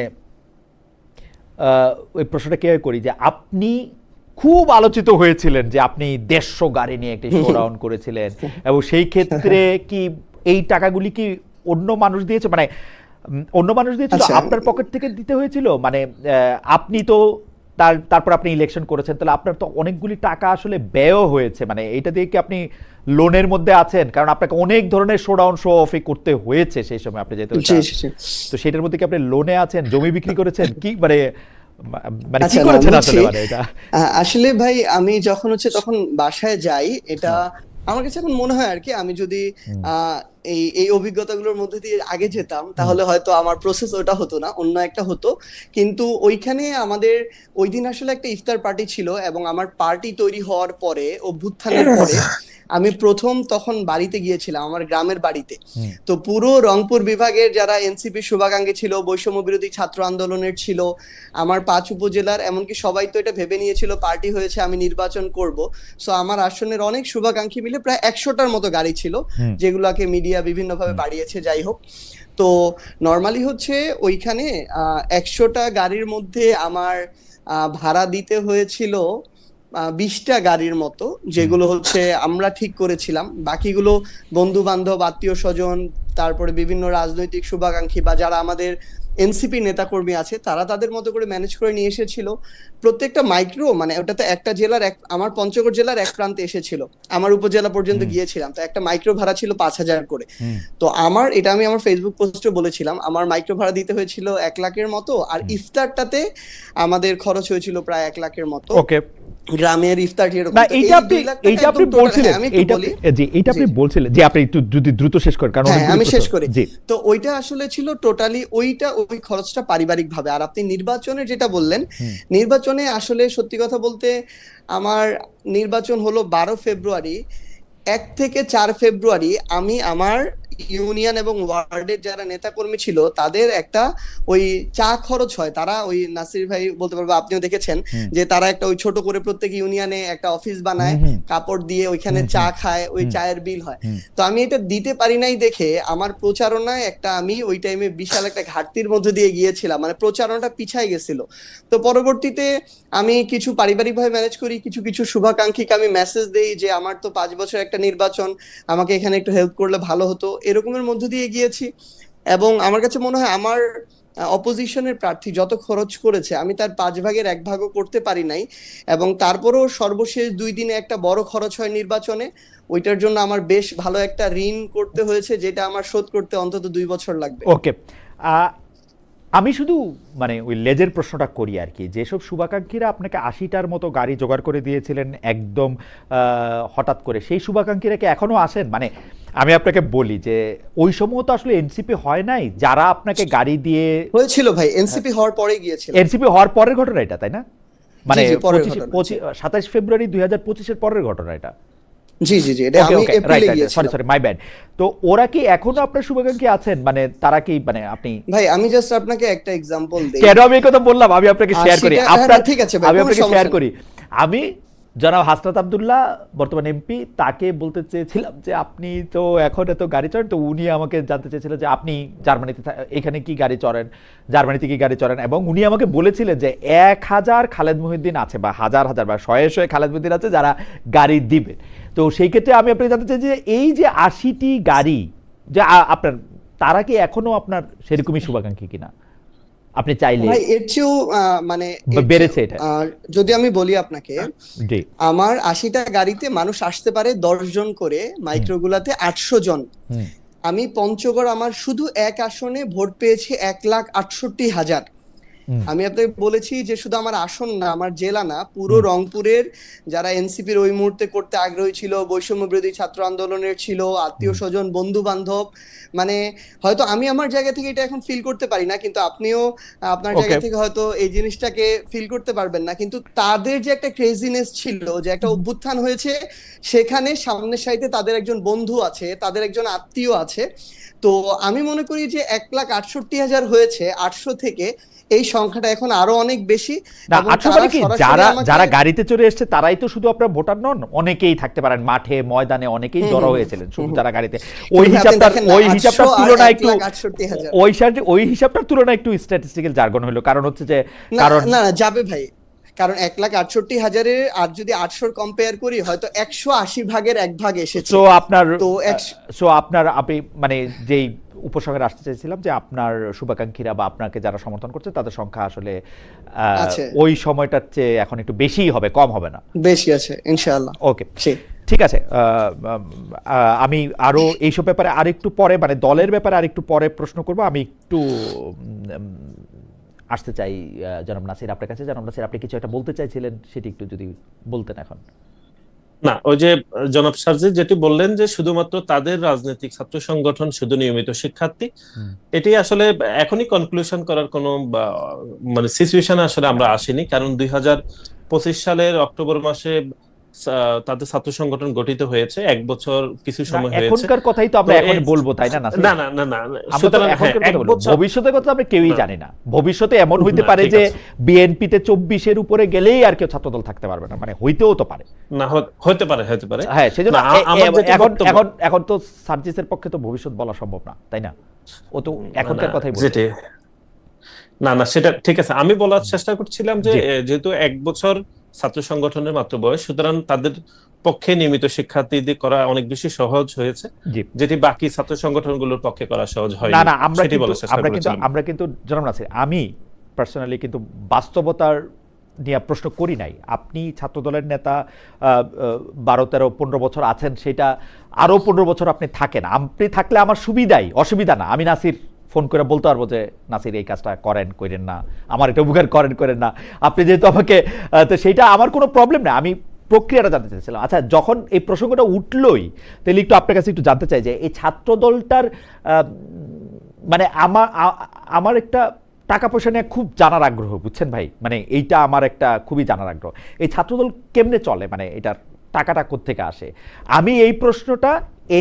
ওই প্রশ্নটা কিভাবে করি, যে আপনি খুব আলোচিত হয়েছিলেন যে আপনি 150 গাড়ি নিয়ে একটি শোডাউন করেছিলেন, এবং সেই ক্ষেত্রে কি এই টাকাগুলি কি অন্য মানুষ দিয়েছে, মানে অন্য মানুষ দিয়েছিল, আচ্ছা। আপনার পকেট থেকে দিতে হয়েছিল? মানে আপনি তো তারপর আপনি ইলেকশন করেছেন, তাহলে আপনার তো অনেকগুলি টাকা আসলে ব্যয় হয়েছে। মানে এইটা দিয়ে কি আপনি লোনের মধ্যে আছেন? কারণ আপনাকে অনেক ধরনের শোডাউন শো অফই করতে হয়েছে সেই সময়, আপনি যেহেতু জি জি জি। তো সেটার মধ্যে কি আপনি লোনে আছেন, জমি বিক্রি করেছেন, কি মানে মানে কি আচ্ছা, না করেছেন বুঝছি। আসলে, মানে এটা? আসলে ভাই আমি যখন হচ্ছে তখন বাসায় যাই, এটা আমার কাছে এখন মনে হয় আর কি, আমি যদি এই এই অভিজ্ঞতাগুলোর মধ্যে দিয়ে আগে যেতাম তাহলে হয়তো আমার প্রসেস ওটা হতো না, অন্য একটা হতো। কিন্তু ওইখানে আমাদের ওই দিন আসলে একটা ইফতার পার্টি ছিল, এবং আমার পার্টি তৈরি হওয়ার পরে, অভ্যুত্থানের পরে আমি প্রথম তখন বাড়িতে গিয়েছিলাম, আমার গ্রামের বাড়িতে। তো পুরো রংপুর বিভাগের যারা এনসিপি শুভাকাঙ্ক্ষী ছিল, বৈষম্য বিরোধী ছাত্র আন্দোলনের ছিল, আমার 5 উপজেলার, এমনকি সবাই তো এটা ভেবে নিয়েছিল পার্টি হয়েছে আমি নির্বাচন করব। সো আমার আসনের অনেক শুভাকাঙ্ক্ষী মিলে প্রায় 100টার মতো গাড়ি ছিল, যেগুলোকে মিডিয়া বিভিন্নভাবে বাড়িয়েছে, যাই হোক। তো নর্মালি হচ্ছে ওইখানে 100টা গাড়ির মধ্যে আমার ভাড়া দিতে হয়েছিল 20টা গাড়ির মতো, যেগুলো হচ্ছে আমরা ঠিক করেছিলাম। বাকিগুলো বন্ধু বান্ধব, আত্মীয় স্বজন, তারপরে বিভিন্ন রাজনৈতিক শুভাকাঙ্ক্ষী বা যারা আমাদের এনসিপি নেতাকর্মী আছে, তারা তাদের মতো করে ম্যানেজ করে নিয়ে এসেছিল। প্রত্যেকটা মাইক্রো, মানে ওটাতে একটা জেলার আমার পঞ্চগড় জেলার এক প্রান্তে এসেছিল, আমার উপজেলা পর্যন্ত গিয়েছিলাম। তো একটা মাইক্রো ভাড়া ছিল 5,000 করে। তো এটা আমি আমার ফেসবুক পোস্টে বলেছিলাম, আমার মাইক্রো ভাড়া দিতে হয়েছিল 1 লাখের মতো, আর ইফতারটাতে আমাদের খরচ হয়েছিল প্রায় 1 লাখের মতো। ওকে, গ্রামের ইফতার এরকম। না তো এইটা এই আপনি 2 লাখ টাকা এইটা আপনি একদম total- বলছিলেন, হ্যাঁ, আমি একটু এইটা বলি। জি এইটা আপনি জি। বলছিলেন যে আপনি একটু যদি দ্রুত শেষ করেন, কারণ হ্যাঁ, আমি অনেকগুলো শেষ প্রশ্ন। করি। জি, তো ওইটা আসলে ছিল টোটালি ওই খরচটা পারিবারিক ভাবে। আর আপনি নির্বাচনের যেটা বললেন, নির্বাচনে আসলে সত্যি কথা বলতে আমার নির্বাচন হলো 12 ফেব্রুয়ারি। 1 থেকে 4 ফেব্রুয়ারি আমি আমার ইউনিয়ন এবং ওয়ার্ডের যারা নেতাকর্মী ছিল তাদের একটা ওই চা খরচ হয়, তারা ওই নাসির ভাই বলতে পারবে, আপনিও দেখেছেন যে তারা একটা ওই ছোট করে প্রত্যেক ইউনিয়নে একটা অফিস বানায়, কাপড় দিয়ে ওইখানে চা খায়, ওই চায়ের বিল হয়। তো আমি এটা দিতে পারি নাই দেখে আমার প্রচারণায় আমি ওই টাইমে বিশাল একটা ঘাটতির মধ্যে দিয়ে গিয়েছিলাম, মানে প্রচারণাটা পিছায় গেছিল। তো পরবর্তীতে আমি কিছু পারিবারিকভাবে ম্যানেজ করি, কিছু কিছু শুভাকাঙ্ক্ষীকে আমি মেসেজ দেই যে আমার তো 5 বছর একটা নির্বাচন, আমাকে এখানে একটু হেল্প করলে ভালো হতো, এরকমের মধ্য দিয়ে গিয়েছি। এবং আমার কাছে মনে হয় আমার অপোজিশনের প্রার্থী যত খরচ করেছে আমি তার 5 ভাগের 1 ভাগও করতে পারি নাই। এবং তারপরেও সর্বশেষ 2 দিনে একটা বড় খরচ হয় নির্বাচনে, ওইটার জন্য আমার বেশ ভালো একটা ঋণ করতে হয়েছে, যেটা আমার শোধ করতে অন্তত 2 বছর লাগবে। ওকে। আমি শুধু মানে ওই লেজের প্রশ্নটা করি আর কি, যেসব শুভাকাঙ্ক্ষীরা আপনাকে 80টার মতো গাড়ি জোগাড় করে দিয়েছিলেন একদম হঠাৎ করে, সেই শুভাকাঙ্ক্ষীরা কি এখনো আসেন? মানে আমি আপনাকে বলি যে ওই সময় তো আসলে এনসিপি হয় নাই, যারা আপনাকে গাড়ি দিয়ে হয়েছিল ভাই, এনসিপি হওয়ার পরে গিয়েছিল। এনসিপি হওয়ার পরের ঘটনা এটা, তাই না? মানে জি, পরের ঘটনা, জি। 27 ফেব্রুয়ারি 2025-এর পরের ঘটনা এটা। জি জি জি, এটা আমি এপ্রিলে গিয়েছিলাম। Sorry my bad. তো ওরা কি এখনো আপনার শুভাকাঙ্ক্ষী আছেন? মানে তারা কি, মানে আপনি ভাই আমি জাস্ট আপনাকে একটা এক্সাম্পল দেই। কেন আমি এই কথা বললাম, আমি আপনাকে শেয়ার করি, আপনার ঠিক আছে ভাই, আমি কোনো আপনাকে সমস্যা শেয়ার নেই। করি। আমি জনাব হাসনাত আব্দুল্লাহ বর্তমান এমপি, তাকে বলতে চেয়েছিলাম যে আপনি তো এখন এত গাড়ি চড়েন, তো উনি আমাকে জানতে চেয়েছিলেন যে আপনি জার্মানিতে এখানে কি গাড়ি চড়েন, জার্মানিতে কি গাড়ি চড়েন, এবং উনি আমাকে বলেছিলেন যে 1000 খালেদ মহিউদ্দিন আছে, বা হাজার হাজার বা শয়ে খালেদ মহিউদ্দিন আছে যারা গাড়ি দিবে। তো সেই ক্ষেত্রে আমি আপনাকে জানতে চাই যে এই যে 80টি গাড়ি যে আপনার, তারা কি এখনো আপনার সেরকমই শুভাকাঙ্ক্ষী কিনা? আপনি চাইলে ভাই এর চেয়েও মানে বেড়েছে এটা? যদি আমি বলি আপনাকে, জি, আমার 80টা গাড়িতে মানুষ আসতে পারে 10 জন করে, মাইক্রোগুলাতে 800 জন। আমি পঞ্চগড় আমার শুধু এক আসনে ভোট পেয়েছি 1,68,000। আমি আপনাকে বলেছি যে শুধু আমার আসন না, আমার জেলা না, পুরো রংপুরের যারা এনসিপির ওই মুহূর্তে করতে আগ্রহী ছিল, বৈষম্য বিরোধী ছাত্র আন্দোলনের ছিল, আত্মীয় স্বজন, বন্ধু বান্ধব, মানে হয়তো আমি আমার জায়গা থেকে এটা এখন ফিল করতে পারি না, কিন্তু আপনিও আপনার জায়গা থেকে হয়তো এই জিনিসটাকে ফিল করতে পারবেন না, কিন্তু তাদের যে একটা ক্রেজিনেস ছিল, যে একটা অভ্যুত্থান হয়েছে, সেখানে সামনের সাইডে তাদের একজন বন্ধু আছে, তাদের একজন আত্মীয় আছে। তো আমি মনে করি যে 1,68,000 হয়েছে 800 থেকে, এই সংখ্যাটা এখন আরো অনেক বেশি। না, আসলে কি যারা গাড়িতে চড়ে এসেছে তারাই তো শুধু আপনার ভোটার নন, অনেকেই থাকতে পারেন মাঠে ময়দানে, অনেকেই জড়ো হয়েছিলেন শুধু যারা গাড়িতে। ওই হিসাবটার তুলনায় একটু স্ট্যাটিস্টিক্যাল জার্গন হলো, কারণ হচ্ছে যে কারণ না যাবে ভাই, কারণ 1,68,000-এর আর যদি 800 কম্পেয়ার করি, হয়তো 180 ভাগের 1 ভাগ এসেছে। সো আপনার আপনি মানে যেই উপসংহারে আসতে চাইছিলাম যে আপনার শুভাকাঙ্ক্ষীরা বা আপনাকে যারা সমর্থন করছে তাদের সংখ্যা আসলে ওই সময়টার চেয়ে এখন একটু বেশিই হবে, কম হবে না, বেশি আছে ইনশাআল্লাহ। ওকে, ঠিক আছে। আমি আরো এইসব ব্যাপারে আরেকটু পরে, মানে দলের ব্যাপারে আরেকটু পরে প্রশ্ন করব। আমি একটু আসতে চাই জনাব নাসির আপনার কাছে। জনাব নাসির, আপনি কিছু একটা বলতে চাইছিলেন, সেটি একটু যদি বলতেন এখন। না, ওই যে জনাব সার্জিস যেটি বললেন যে শুধুমাত্র তাদের রাজনৈতিক ছাত্র সংগঠন, শুধু নিয়মিত শিক্ষার্থী, এটি আসলে এখনই কনক্লুশন করার কোনো মানে সিচুয়েশনে আসলে আমরা আসিনি, কারণ 2025 সালের অক্টোবর মাসে তাদের ছাত্র সংগঠন গঠিত হয়েছে, 1 বছর কিছু সময় হয়েছে। এখনকার কথাই তো আমরা এখন বলবো, তাই না? না না না না, সুতরাং ভবিষ্যতের কথা আমরা কেউই জানি না। ভবিষ্যতে এমন হইতে পারে যে বিএনপিতে 24-এর উপরে গেলেই আর কেউ ছাত্রদল থাকতে পারবে না, মানে হইতেও তো পারে। না, হতে পারে। হ্যাঁ, সেজন্য এখন তো সার্জিসের পক্ষে তো ভবিষ্যৎ বলা সম্ভব না, তাই না? ও তো এখনকার কথাই বলছে। না, সেটা ঠিক আছে। আমি বলার চেষ্টা করছিলাম যে যেহেতু 1 বছর ছাত্র সংগঠনের মাত্র বয়স, সুতরাং তাদের পক্ষে নিয়মিত শিক্ষার্থীদের করা অনেক বেশি সহজ হয়েছে, জি। যেটি বাকি ছাত্র সংগঠনগুলোর পক্ষে করা সহজ হয় না না, আমরা সেটি কিন্তু বলার চেষ্টা করেছিলাম। আমরা কিন্তু জনাব নাসির, আমি পার্সোনালি কিন্তু বাস্তবতার নিয়ে প্রশ্ন করি নাই। আপনি ছাত্রদলের নেতা 12, 13, 15 বছর আছেন, সেটা আরো 15 বছর আপনি থাকেন। আপনি থাকলে আমার সুবিধাই, অসুবিধা না। আমি নাসির ফোন করে বলতে পারবো যে নাসির এই কাজটা করেন না, আমার এটা উপকার করেন না। আপনি যেহেতু আমাকে তো সেইটা আমার কোনো প্রবলেম না। আমি প্রক্রিয়াটা জানতে চাইছিলাম। আচ্ছা, যখন এই প্রসঙ্গটা উঠলই, তাহলে একটু আপনার কাছে একটু জানতে চাই যে এই ছাত্র দলটার মানে আমার একটা টাকা পয়সা নিয়ে খুব জানার আগ্রহ, বুঝছেন ভাই, মানে এইটা আমার একটা খুবই জানার আগ্রহ। এই ছাত্রদল কেমনে চলে, মানে এটার টাকাটা কোত্থেকে আসে? আমি এই প্রশ্নটা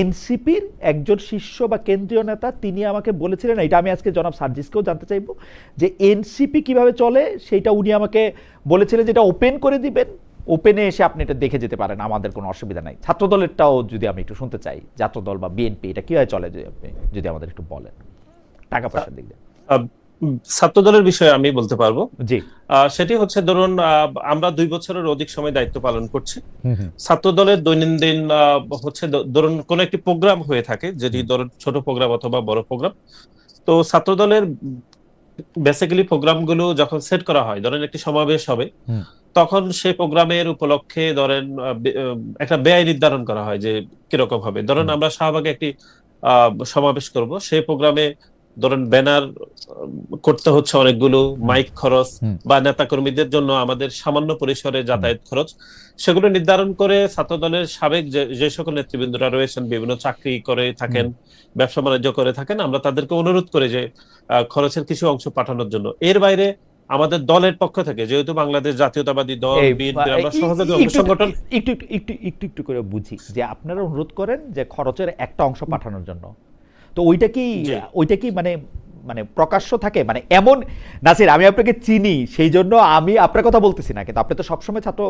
এনসিপির একজন শীর্ষ বা কেন্দ্রীয় নেতা তিনি আমাকে বলেছিলেন, এটা আমি আজকে জনাব সার্জিসকেও জানতে চাইবো যে এনসিপি কিভাবে চলে সেইটা উনি আমাকে বলেছিলেন, যেটা ওপেন করে দিবেন, ওপেনে এসে আপনি এটা দেখে যেতে পারেন, আমাদের কোনো অসুবিধা নাই। ছাত্রদলেরটাও যদি আমি একটু শুনতে চাই, ছাত্রদল বা বিএনপি এটা কিভাবে চলে, আপনি যদি আমাদের একটু বলেন টাকা পয়সার দিক দিয়ে। ছাত্রদলের বিষয়ে আমি বলতে পারবো। জি। সেটি হচ্ছে, ধরুন আমরা 2 বছরের অধিক সময় দায়িত্ব পালন করছি। ছাত্রদলের দৈনন্দিন হচ্ছে ধরুন কোন একটি প্রোগ্রাম হয়ে থাকে, যেটি ধরুন ছোট প্রোগ্রাম অথবা বড় প্রোগ্রাম। তো ছাত্রদলের বেসিক্যালি প্রোগ্রামগুলো যখন সেট করা হয়, ধরেন একটি সমাবেশ হবে, তখন সেই প্রোগ্রামের উপলক্ষে ধরেন একটা ব্যয় নির্ধারণ করা হয় যে কিরকম হবে। ধরেন আমরা শাহবাগে একটি সমাবেশ করব, সেই প্রোগ্রামে ধরেন ব্যানার করতে হচ্ছে অনেকগুলো, মাইক খরচ বা নেতাকর্মীদের জন্য আমাদের সামান্য পরিসরে যাতায়াত খরচ, সেগুলো নির্ধারণ করে ছাত্রদলের সাবেক যে সকল নেতৃবৃন্দরা রয়েছেন, বিভিন্ন চাকরি করে থাকেন, ব্যবসা বাণিজ্য করে থাকেন, আমরা তাদেরকে অনুরোধ করে যে খরচের কিছু অংশ পাঠানোর জন্য। এর বাইরে আমাদের দলের পক্ষ থেকে, যেহেতু বাংলাদেশ জাতীয়তাবাদী দল বিএনপি, আমরা সহযোগী সংগঠন, একটু করে বুঝি যে আপনারা অনুরোধ করেন যে খরচের একটা অংশ পাঠানোর জন্য, তো ওইটা কি মানে মানে প্রকাশ্য থাকে, মানে এমন নাসির আমি আপনাকে চিনি সেই জন্য আমি আপনার কথা বলতেছি না, কিন্তু আপনি তো সবসময় ছাত্র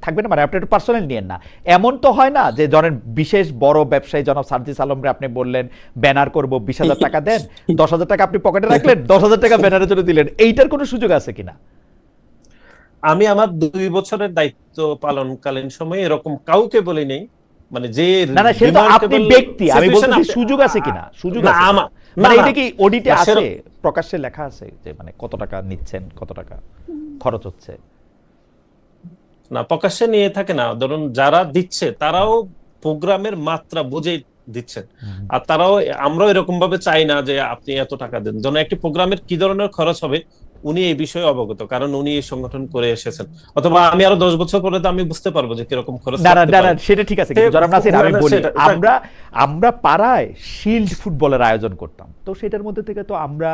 থাকবেন না, মানে আপনি একটু পার্সোনাল নিয়েন না। এমন তো হয় না যে জনের বিশেষ বড় ব্যবসায়ী জনাব সার্জিস আলমরে আপনি বললেন ব্যানার করব, 20,000 টাকা দেন, 10,000 টাকা আপনি পকেটে রাখলেন, 10,000 টাকা ব্যানারের জন্য দিলেন, এইটার কোনো সুযোগ আছে কিনা? আমি আমার 2 বছরের দায়িত্ব পালনকালীন সময়ে এরকম কাউকে বলি নেই, মানে যে না না, সেটা আপনি ব্যক্তি, আমি বলতেছি সুযোগ আছে কিনা, সুযোগ আছে মানে এটা কি অডিটে আছে, প্রকাশ্যে লেখা আছে যে মানে কত টাকা নিচ্ছেন, কত টাকা খরচ হচ্ছে? না, প্রকাশ্যে নিয়ে থাকে না। ধরুন যারা দিচ্ছে তারাও প্রোগ্রামের মাত্রা বুঝে দিচ্ছেন, আর তারাও, আমরাও এরকম ভাবে চাই না যে আপনি এত টাকা দেন। যেন একটি প্রোগ্রামের কি ধরনের খরচ হবে উনি এই বিষয়ে অবগত, কারণ উনি এই সংগঠন করে এসেছেন। অথবা আমি আরো 10 বছর পরে তো আমি বুঝতে পারবো যে কিরকম খরচ। না সেটা ঠিক আছে, কিন্তু জনাব নাসির আমি বলি, আমরা পাড়ায় শিল্ড ফুটবলের আয়োজন করতাম, তো সেটার মধ্যে থেকে তো আমরা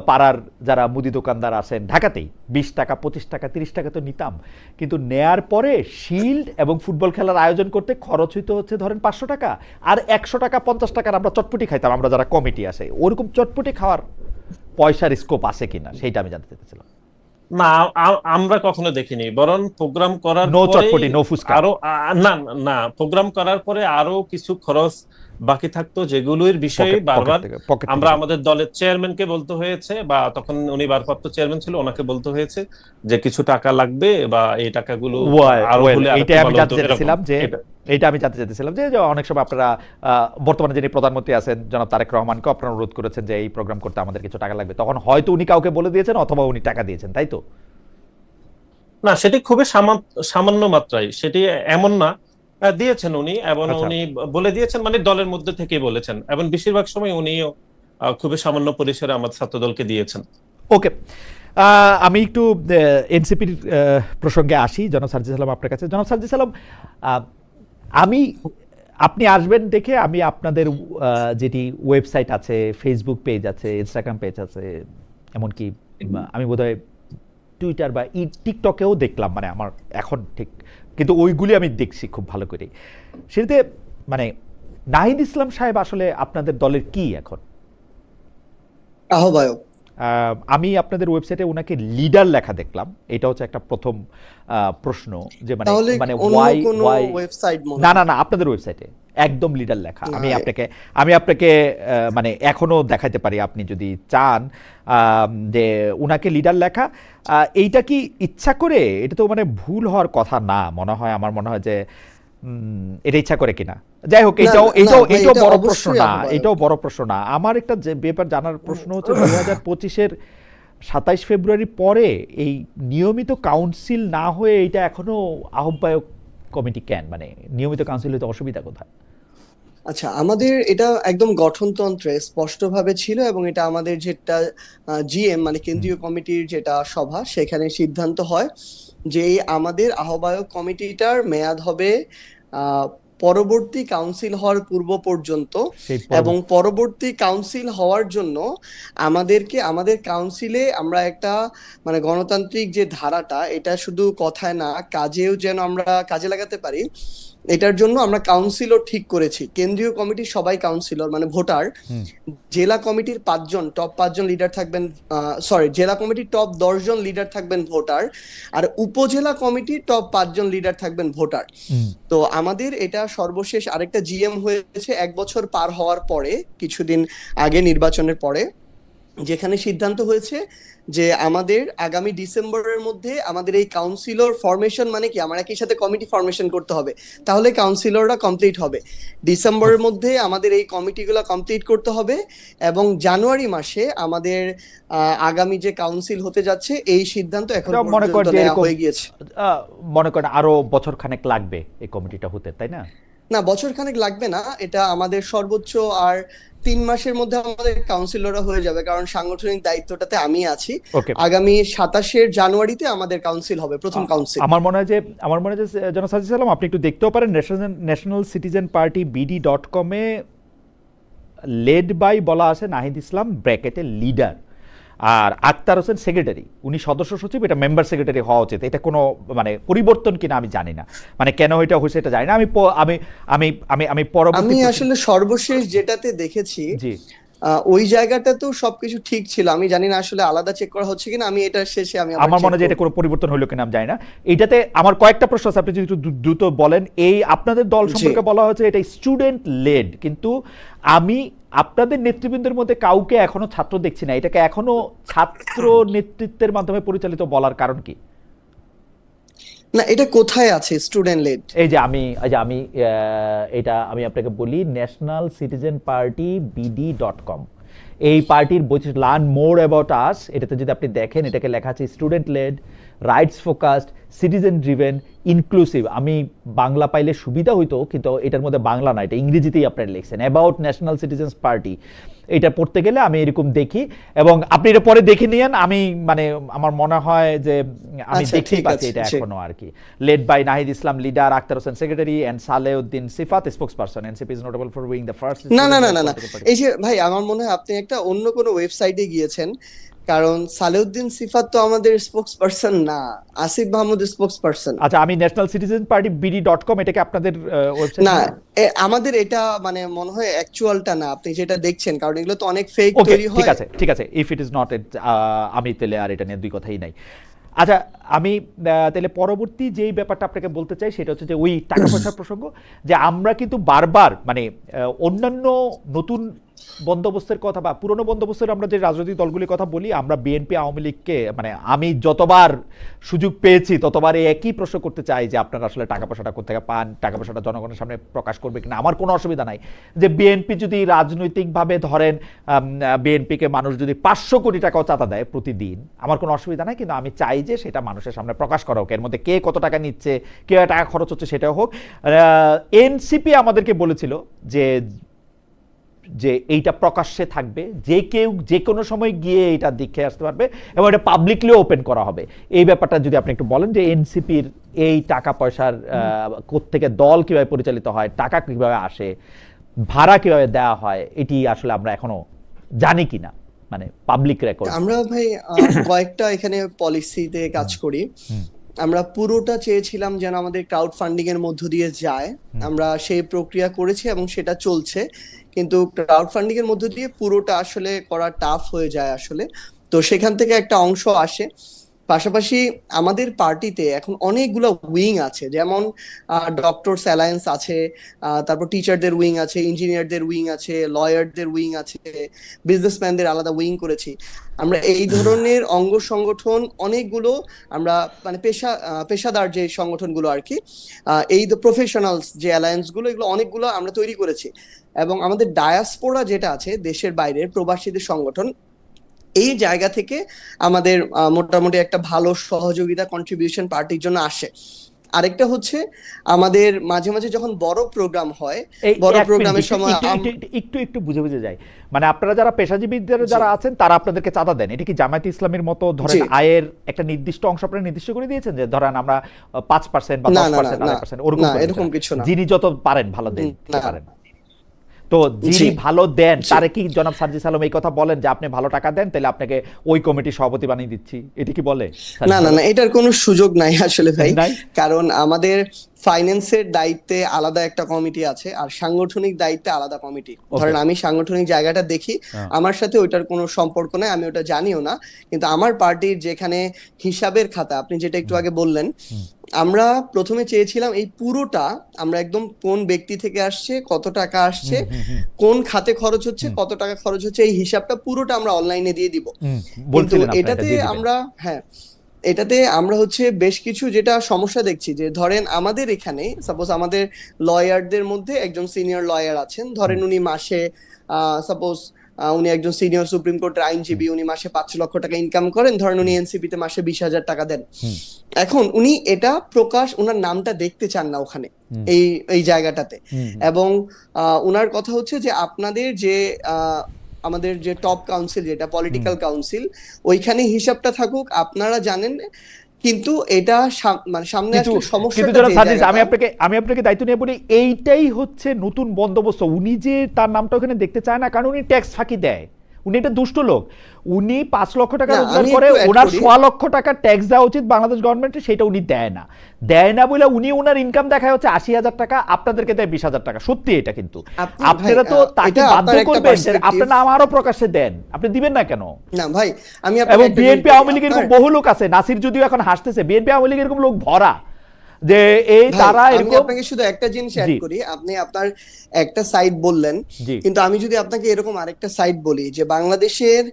পাড়ার যারা মুদি দোকানদার আছেন ঢাকাতেই 20 টাকা 25 টাকা 30 টাকা তো নিতাম, কিন্তু নেয়ার পরে শিল্ড এবং ফুটবল খেলার আয়োজন করতে খরচ হইতে হচ্ছে ধরেন 500 টাকা, আর 100 টাকা 50 টাকার আমরা চটপটি খাইতাম, আমরা যারা কমিটি আছে, ওরকম চটপটি খাওয়ার পয়সার স্কোপ আছে কিনা সেটা আমি জানতে চাইছিলাম। না, আমরা কখনো দেখিনি, বরং প্রোগ্রাম করার আরো না প্রোগ্রাম করার পরে আরো কিছু খরচ বাকি থাকতো, যেগুলোর বিষয়ে বারবার আমরা আমাদের দলের চেয়ারম্যানকে বলতে হয়েছে, বা তখন উনি ভারপ্রাপ্ত চেয়ারম্যান ছিল, ওনাকে বলতে হয়েছে যে কিছু টাকা লাগবে বা এই টাকাগুলো আরো হলে। এটা আমি জানতে চাইতেছিলাম যে অনেক সময় আপনারা বর্তমানে যিনি প্রধানমন্ত্রী আছেন জনাব তারেক রহমানকে আপনারা অনুরোধ করেছেন যে এই প্রোগ্রাম করতে আমাদের কিছু টাকা লাগবে, তখন হয়তো উনি কাউকে বলে দিয়েছেন অথবা উনি টাকা দিয়েছেন, তাই তো? না, সেটি খুবই সামান্য মাত্রায়, সেটি এমন না, দিয়েছেন উনি, এবং উনি বলে দিয়েছেন মানে দলের মধ্যে থেকে বলেছেন, এবং বেশিরভাগ সময় উনিও খুবই সামান্য পরিসরে আমার ছাত্রদলকে দিয়েছেন। ওকে, আমি একটু এনসিপির প্রসঙ্গে আসি। জনাব সার্জিস আলম আপনার কাছে। জনাব সার্জিস আলম, আপনি আসবেন দেখে আমি আপনাদের যেটি ওয়েবসাইট আছে, ফেসবুক পেজ আছে, ইনস্টাগ্রাম পেজ আছে, এমনকি আমি বোধহয় টুইটার বা টিকটকেও দেখলাম, মানে আমার এখন ঠিক, কিন্তু ওইগুলি আমি দেখছি খুব ভালো করে। সেটাতে মানে নাহিদ ইসলাম সাহেব আসলে আপনাদের দলের কি এখন? আহ্বায়ক। আমি আপনাদের ওয়েবসাইটে ওনাকে লিডার লেখা দেখলাম, এটা হচ্ছে একটা প্রথম প্রশ্ন যে মানে ওয়াই ওয়েবসাইট, না আপনাদের ওয়েবসাইটে একদম লিডার লেখা। না, আমি আপনাকে মানে এখনো দেখাতে পারি আপনি যদি চান, যে উনাকে লিডার লেখা। এইটা কি ইচ্ছা করে? এটা তো মানে ভুল হওয়ার কথা না মনে হয়, আমার মনে হয় যে এটা ইচ্ছা করে কিনা। যাই হোক, না, এটাও না এটাও ভাই, এটাও এটা বড় প্রশ্ন অবশ্যই না, আহ্বায়ক। এটাও বড় প্রশ্ন না। আমার একটা যে ব্যাপার জানার প্রশ্ন হচ্ছে 2025-এর 27 ফেব্রুয়ারি পরে এই নিয়মিত কাউন্সিল না হয়ে এটা এখনো আহ্বায়ক কমিটি কেন? মানে নিয়মিত কাউন্সিল হইতে অসুবিধা কোথায়? আচ্ছা, আমাদের এটা একদম গঠনতন্ত্রে স্পষ্টভাবে ছিল, এবং এটা আমাদের যেটা জিএম মানে কেন্দ্রীয় কমিটির যেটা সভা, সেখানে সিদ্ধান্ত হয় যে এই আমাদের আহ্বায়ক কমিটিটার মেয়াদ হবে পরবর্তী কাউন্সিল হওয়ার পূর্ব পর্যন্ত, সেই এবং পরবর্তী কাউন্সিল হওয়ার জন্য আমাদেরকে আমাদের কাউন্সিলে আমরা একটা মানে গণতান্ত্রিক যে ধারাটা, এটা শুধু কথায় না কাজেও যেন আমরা কাজে লাগাতে পারি, এটার জন্য আমরা কাউন্সিলর ঠিক করেছি। কেন্দ্রীয় কমিটির সবাই কাউন্সিলর মানে ভোটার। জেলা কমিটির 5জন টপ 5জন লিডার থাকবেন, জেলা কমিটির টপ 10জন লিডার থাকবেন ভোটার, আর উপজেলা কমিটির টপ 5জন লিডার থাকবেন ভোটার। তো আমাদের এটা সর্বশেষ আরেকটা জিএম হয়েছে 1 বছর পার হওয়ার পরে, কিছুদিন আগে নির্বাচনের পরে, যেখানে সিদ্ধান্ত হয়েছে যে আমাদের আগামী ডিসেম্বরের মধ্যে আমাদের এই কাউন্সিলর ফরমেশন, মানে কি আমরা একই সাথে কমিটি ফরমেশন করতে হবে, তাহলে কাউন্সিলররা কমপ্লিট হবে। ডিসেম্বরের মধ্যে আমাদের এই কমিটিগুলো কমপ্লিট করতে হবে, এবং জানুয়ারি মাসে আমাদের আগামী যে কাউন্সিল হতে যাচ্ছে এই সিদ্ধান্ত এখন মনে করেন পর্যন্ত যে নেওয়া এরকম হয়ে গিয়েছে। মনে করেন আরো বছর খানেক লাগবে এই কমিটিটা হতে, তাই না? না, বছর খানেক লাগবে না, এটা আমাদের সর্বোচ্চ আর 3 মাসের মধ্যে আমাদের কাউন্সিলররা হয়ে যাবে, কারণ সাংগঠনিক দায়িত্বটাতে আমি আছি। ওকে। আগামী 27 জানুয়ারিতে আমাদের কাউন্সিল হবে, প্রথম কাউন্সিল। আমার মনে হয় যে জনাব সাজিদ সালাম, আপনি একটু দেখতেও পারেন ন্যাশনাল সিটিজেন পার্টি BD.com-এ লেড বাই বলা আছে নাহিদ ইসলাম ব্র্যাকেটে লিডার, আর আক্তার হোসেন সেক্রেটারি, উনি সদস্য সচিব, এটা মেম্বার সেক্রেটারি হওয়া উচিত। এটা কোনো মানে পরিবর্তন কিনা আমি জানি না, মানে কেন এটা হয়েছে এটা জানি না। আমি পরবর্তী আসলে সর্বশেষ যেটাতে দেখেছি, জি ওই জায়গাটাতেও সবকিছু ঠিক ছিল। আমি জানি না আসলে আলাদা চেক করা হচ্ছে কিনা, আমি এটা শেষে আমি আবার আমার মনে হয় যে check এটা কোনো পরিবর্তন হইলো কিনা আমি জানি না। এইটাতে আমার কয়েকটা প্রশ্ন আছে, আপনি যদি একটু দ্রুত বলেন। এই আপনাদের দল সম্পর্কে বলা হয়েছে এটা স্টুডেন্ট লেড, কিন্তু আমি আপনাদের নেতৃবৃন্দের মধ্যে কাউকে এখনো ছাত্র দেখছি না। এটাকে এখনো ছাত্র নেতৃত্বের মাধ্যমে পরিচালিত বলার কারণ কি? না, এটা কোথায় আছে স্টুডেন্ট লেড? এই যে আমি এটা আমি আপনাকে বলি, ন্যাশনাল সিটিজেন পার্টি BD.com, এই পার্টির বৈশিষ্ট্য লার্ন মোর অ্যাবাউট আস, এটাতে যদি আপনি দেখেন এটাকে লেখা আছে student led, rights focused, citizen driven, inclusive. আমি বাংলা পাইলে সুবিধা হইতো, কিন্তু এটার মধ্যে বাংলা না, এটা ইংরেজিতেই আপনারা লিখছেন অ্যাবাউট ন্যাশনাল সিটিজেন্স পার্টি। এটা পড়তে গেলে আমি এরকম দেখি, এবং আপনি এটা পরে দেখে নিয়েন। আমি মানে আমার মনে হয় যে আমি দেখতেই পাচ্ছি এটা এখনো আর কি। Led by Nahid Islam leader, Akhtar Hossain secretary, and Salehuddin Sifat spokesperson. NCP is notable for উইং দ্য ফার্স্ট। না না না না না, এই যে ভাই, আমার মনে হয় আপনি একটা অন্য কোনো ওয়েবসাইটে গিয়েছেন, কারণ সালেউদ্দিন সিফাত তো আমাদের স্পোক্স পারসন না, আসিফ মাহমুদ স্পোক্স পারসন। আচ্ছা, আমি ন্যাশনাল সিটিজেন পার্টি BD.com, এটাকে আপনাদের ওয়েবসাইট না, আমাদের এটা মানে মনে হয় অ্যাকচুয়ালটা না, আপনি যেটা দেখছেন, কারণ এগুলো তো অনেক ফেক তৈরি হয়। ঠিক আছে, ইফ ইট ইজ নট, আমি তাহলে আর এটা নিয়ে দুই কথাই নাই। আচ্ছা, আমি তাহলে পরবর্তী যেই ব্যাপারটা আপনাকে বলতে চাই সেটা হচ্ছে যে ওই টাকা পয়সার প্রসঙ্গ, যে আমরা কিন্তু বারবার মানে অন্যান্য নতুন বন্দোবস্তের কথা বা পুরনো বন্দোবস্তের আমরা যে রাজনৈতিক দলগুলির কথা বলি, আমরা বিএনপি আওয়ামী লীগকে মানে আমি যতবার সুযোগ পেয়েছি ততবার একই প্রশ্ন করতে চাই যে আপনারা আসলে টাকা পয়সাটা কোথা থেকে পান, টাকা পয়সাটা জনগণের সামনে প্রকাশ করবে কিনা। আমার কোনো অসুবিধা নাই যে বিএনপি যদি রাজনৈতিকভাবে ধরেন বিএনপিকে মানুষ যদি 500 কোটি টাকাও চাঁদা দেয় প্রতিদিন, আমার কোনো অসুবিধা নাই, কিন্তু আমি চাই যে সেটা মানুষের সামনে প্রকাশ করা হোক। এর মধ্যে কে কত টাকা নিচ্ছে, কে টাকা খরচ হচ্ছে সেটাও হোক। এনসিপি আমাদেরকে বলেছিল যে এইটা প্রকাশ্যে থাকবে, যে কেউ যে কোনো সময় গিয়ে এটা দেখে আসতে পারবে, এবং এটা পাবলিকলি ওপেন করা হবে। এই ব্যাপারটা যদি আপনি একটু বলেন যে এনসিপির এই টাকা পয়সার কোত্থেকে দল কিভাবে পরিচালিত হয়, টাকা কিভাবে আসে, ভাড়া কিভাবে দেওয়া হয়, এটি আসলে আমরা এখনো জানি কিনা, মানে পাবলিক রেকর্ড। আমরা ভাই কয়েকটা এখানে পলিসিতে কাজ করি। আমরা পুরোটা চেয়েছিলাম যেন আমাদের ক্রাউড ফান্ডিং এর মধ্য দিয়ে যায়, আমরা সেই প্রক্রিয়া করেছি এবং সেটা চলছে, কিন্তু ক্রাউড ফান্ডিং এর মধ্য দিয়ে পুরোটা আসলে করা টাফ হয়ে যায় আসলে। তো সেখান থেকে একটা অংশ আসে, পাশাপাশি আমাদের পার্টিতে এখন অনেকগুলো উইং আছে, যেমন ডক্টরস অ্যালায়েন্স আছে, তারপর টিচারদের উইং আছে, ইঞ্জিনিয়ারদের উইং আছে, লয়ারদের উইং আছে, বিজনেসম্যানদের আলাদা উইং করেছি আমরা। এই ধরনের অঙ্গ সংগঠন অনেকগুলো আমরা, মানে পেশাদার যে সংগঠনগুলো আর কি, এই প্রফেশনালস যে অ্যালায়েন্স গুলো, এগুলো অনেকগুলো আমরা তৈরি করেছি। এবং আমাদের ডায়াসপোরা যেটা আছে, দেশের বাইরের প্রবাসীদের সংগঠন, এই জায়গা থেকে আমাদের মোটামুটি একটা ভালো সহযোগিতা কন্ট্রিবিউশন পার্টির জন্য আসে। আরেকটা হচ্ছে আমাদের মাঝে মাঝে যখন বড় প্রোগ্রাম হয়, বড় প্রোগ্রামের সময় একটু একটু বুঝে যায়, মানে আপনারা যারা পেশাজীবীদের যারা আছেন তারা আপনাদেরকে চাঁদা দেন, এটা কি জামায়াতে ইসলামের মতো ধরেন আয়ের একটা নির্দিষ্ট অংশ আপনারা নির্দিষ্ট করে দিয়েছেন যে ধরেন আমরা 5% বা 10% 8% এরকম কিছু না, যিনি যত পারেন ভালো দেন পারেন? তো যিনি ভালো দেন তারে কি জনাব সার্জিস আলম এই কথা বলেন যে আপনি ভালো টাকা দেন তাহলে আপনাকে ওই কমিটির সভাপতি বানিয়ে দিচ্ছি, এটা কি বলে? না, এটার কোনো সুযোগ নাই আসলে ভাই, কারণ আমাদের ফাইন্যান্সের দায়িত্বে আলাদা একটা কমিটি আছে আর সাংগঠনিক দায়িত্বে আলাদা কমিটি। ধরেন আমি সাংগঠনিক জায়গাটা দেখি, আমার সাথে ওইটার কোনো সম্পর্ক নাই, আমি ওটা জানিও না। কিন্তু আমার পার্টির যেখানে হিসাবের খাতা, আপনি যেটা একটু আগে বললেন, আমরা প্রথমে চেয়েছিলাম এই পুরোটা আমরা একদম কোন ব্যক্তি থেকে আসছে, কত টাকা আসছে, কোন খাতে খরচ হচ্ছে, কত টাকা খরচ হচ্ছে, এই হিসাবটা পুরোটা আমরা অনলাইনে দিয়ে দিব। কিন্তু এটাতে আমরা হচ্ছে বেশ কিছু যেটা সমস্যা দেখছি, যে ধরেন আমাদের এখানে সাপোজ আমাদের লয়ারদের মধ্যে একজন সিনিয়র লয়ার আছেন, ধরেন উনি মাসে সাপোজ উনি একজন সিনিয়র সুপ্রিম কোর্টের আইনজীবী, উনি মাসে 5 লক্ষ টাকা ইনকাম করেন, ধরেন উনি এনসিপি তে মাসে 20,000 টাকা দেন। এখন উনি এটা প্রকাশ, ওনার নামটা দেখতে চান না ওখানে এই জায়গাটাতে। এবং উনার কথা হচ্ছে যে আপনাদের যে আমাদের যে টপ কাউন্সিল, যেটা পলিটিক্যাল কাউন্সিল, ওইখানে হিসাবটা থাকুক, আপনারা জানেন। কিন্তু এটা মানে সামনে আসলে সমস্যা। আমি আপনাকে দায়িত্ব নিয়ে বলি, এইটাই হচ্ছে নতুন বন্দোবস্ত। উনি যে তার নামটা ওখানে দেখতে চায় না কারণ উনি ট্যাক্স ফাঁকি দেয়, উনি একটা দুষ্ট লোক। উনি 5 লক্ষ টাকা রোজগার করে, ওনার 6 লক্ষ টাকা ট্যাক্স দেওয়া উচিত বাংলাদেশ গভর্নমেন্টের, সেটা উনি দেয় না বলে উনি ওনার ইনকাম দেখায় হচ্ছে 80,000 টাকা, আপনাদেরকে দেয় 20,000 টাকা। সত্যি এটা, কিন্তু আপনারা তো তাকে বাধ্য করবেন, আপনার নাম আরো প্রকাশ্যে দেন, আপনি দিবেন না কেন? না ভাই, আমি এবং বিএনপি আওয়ামী লীগের এরকম বহু লোক আছে, নাসির যদিও এখন হাসতেছে, বিএনপি আওয়ামী লীগের এরকম লোক ভরা, যে এই তারা এরকম। আপনাকে শুধু একটা জিনিস অ্যাড করি, আপনি আপনার একটা সাইড বললেন, কিন্তু আমি যদি আপনাকে এরকম আরেকটা সাইড বলি, যে বাংলাদেশের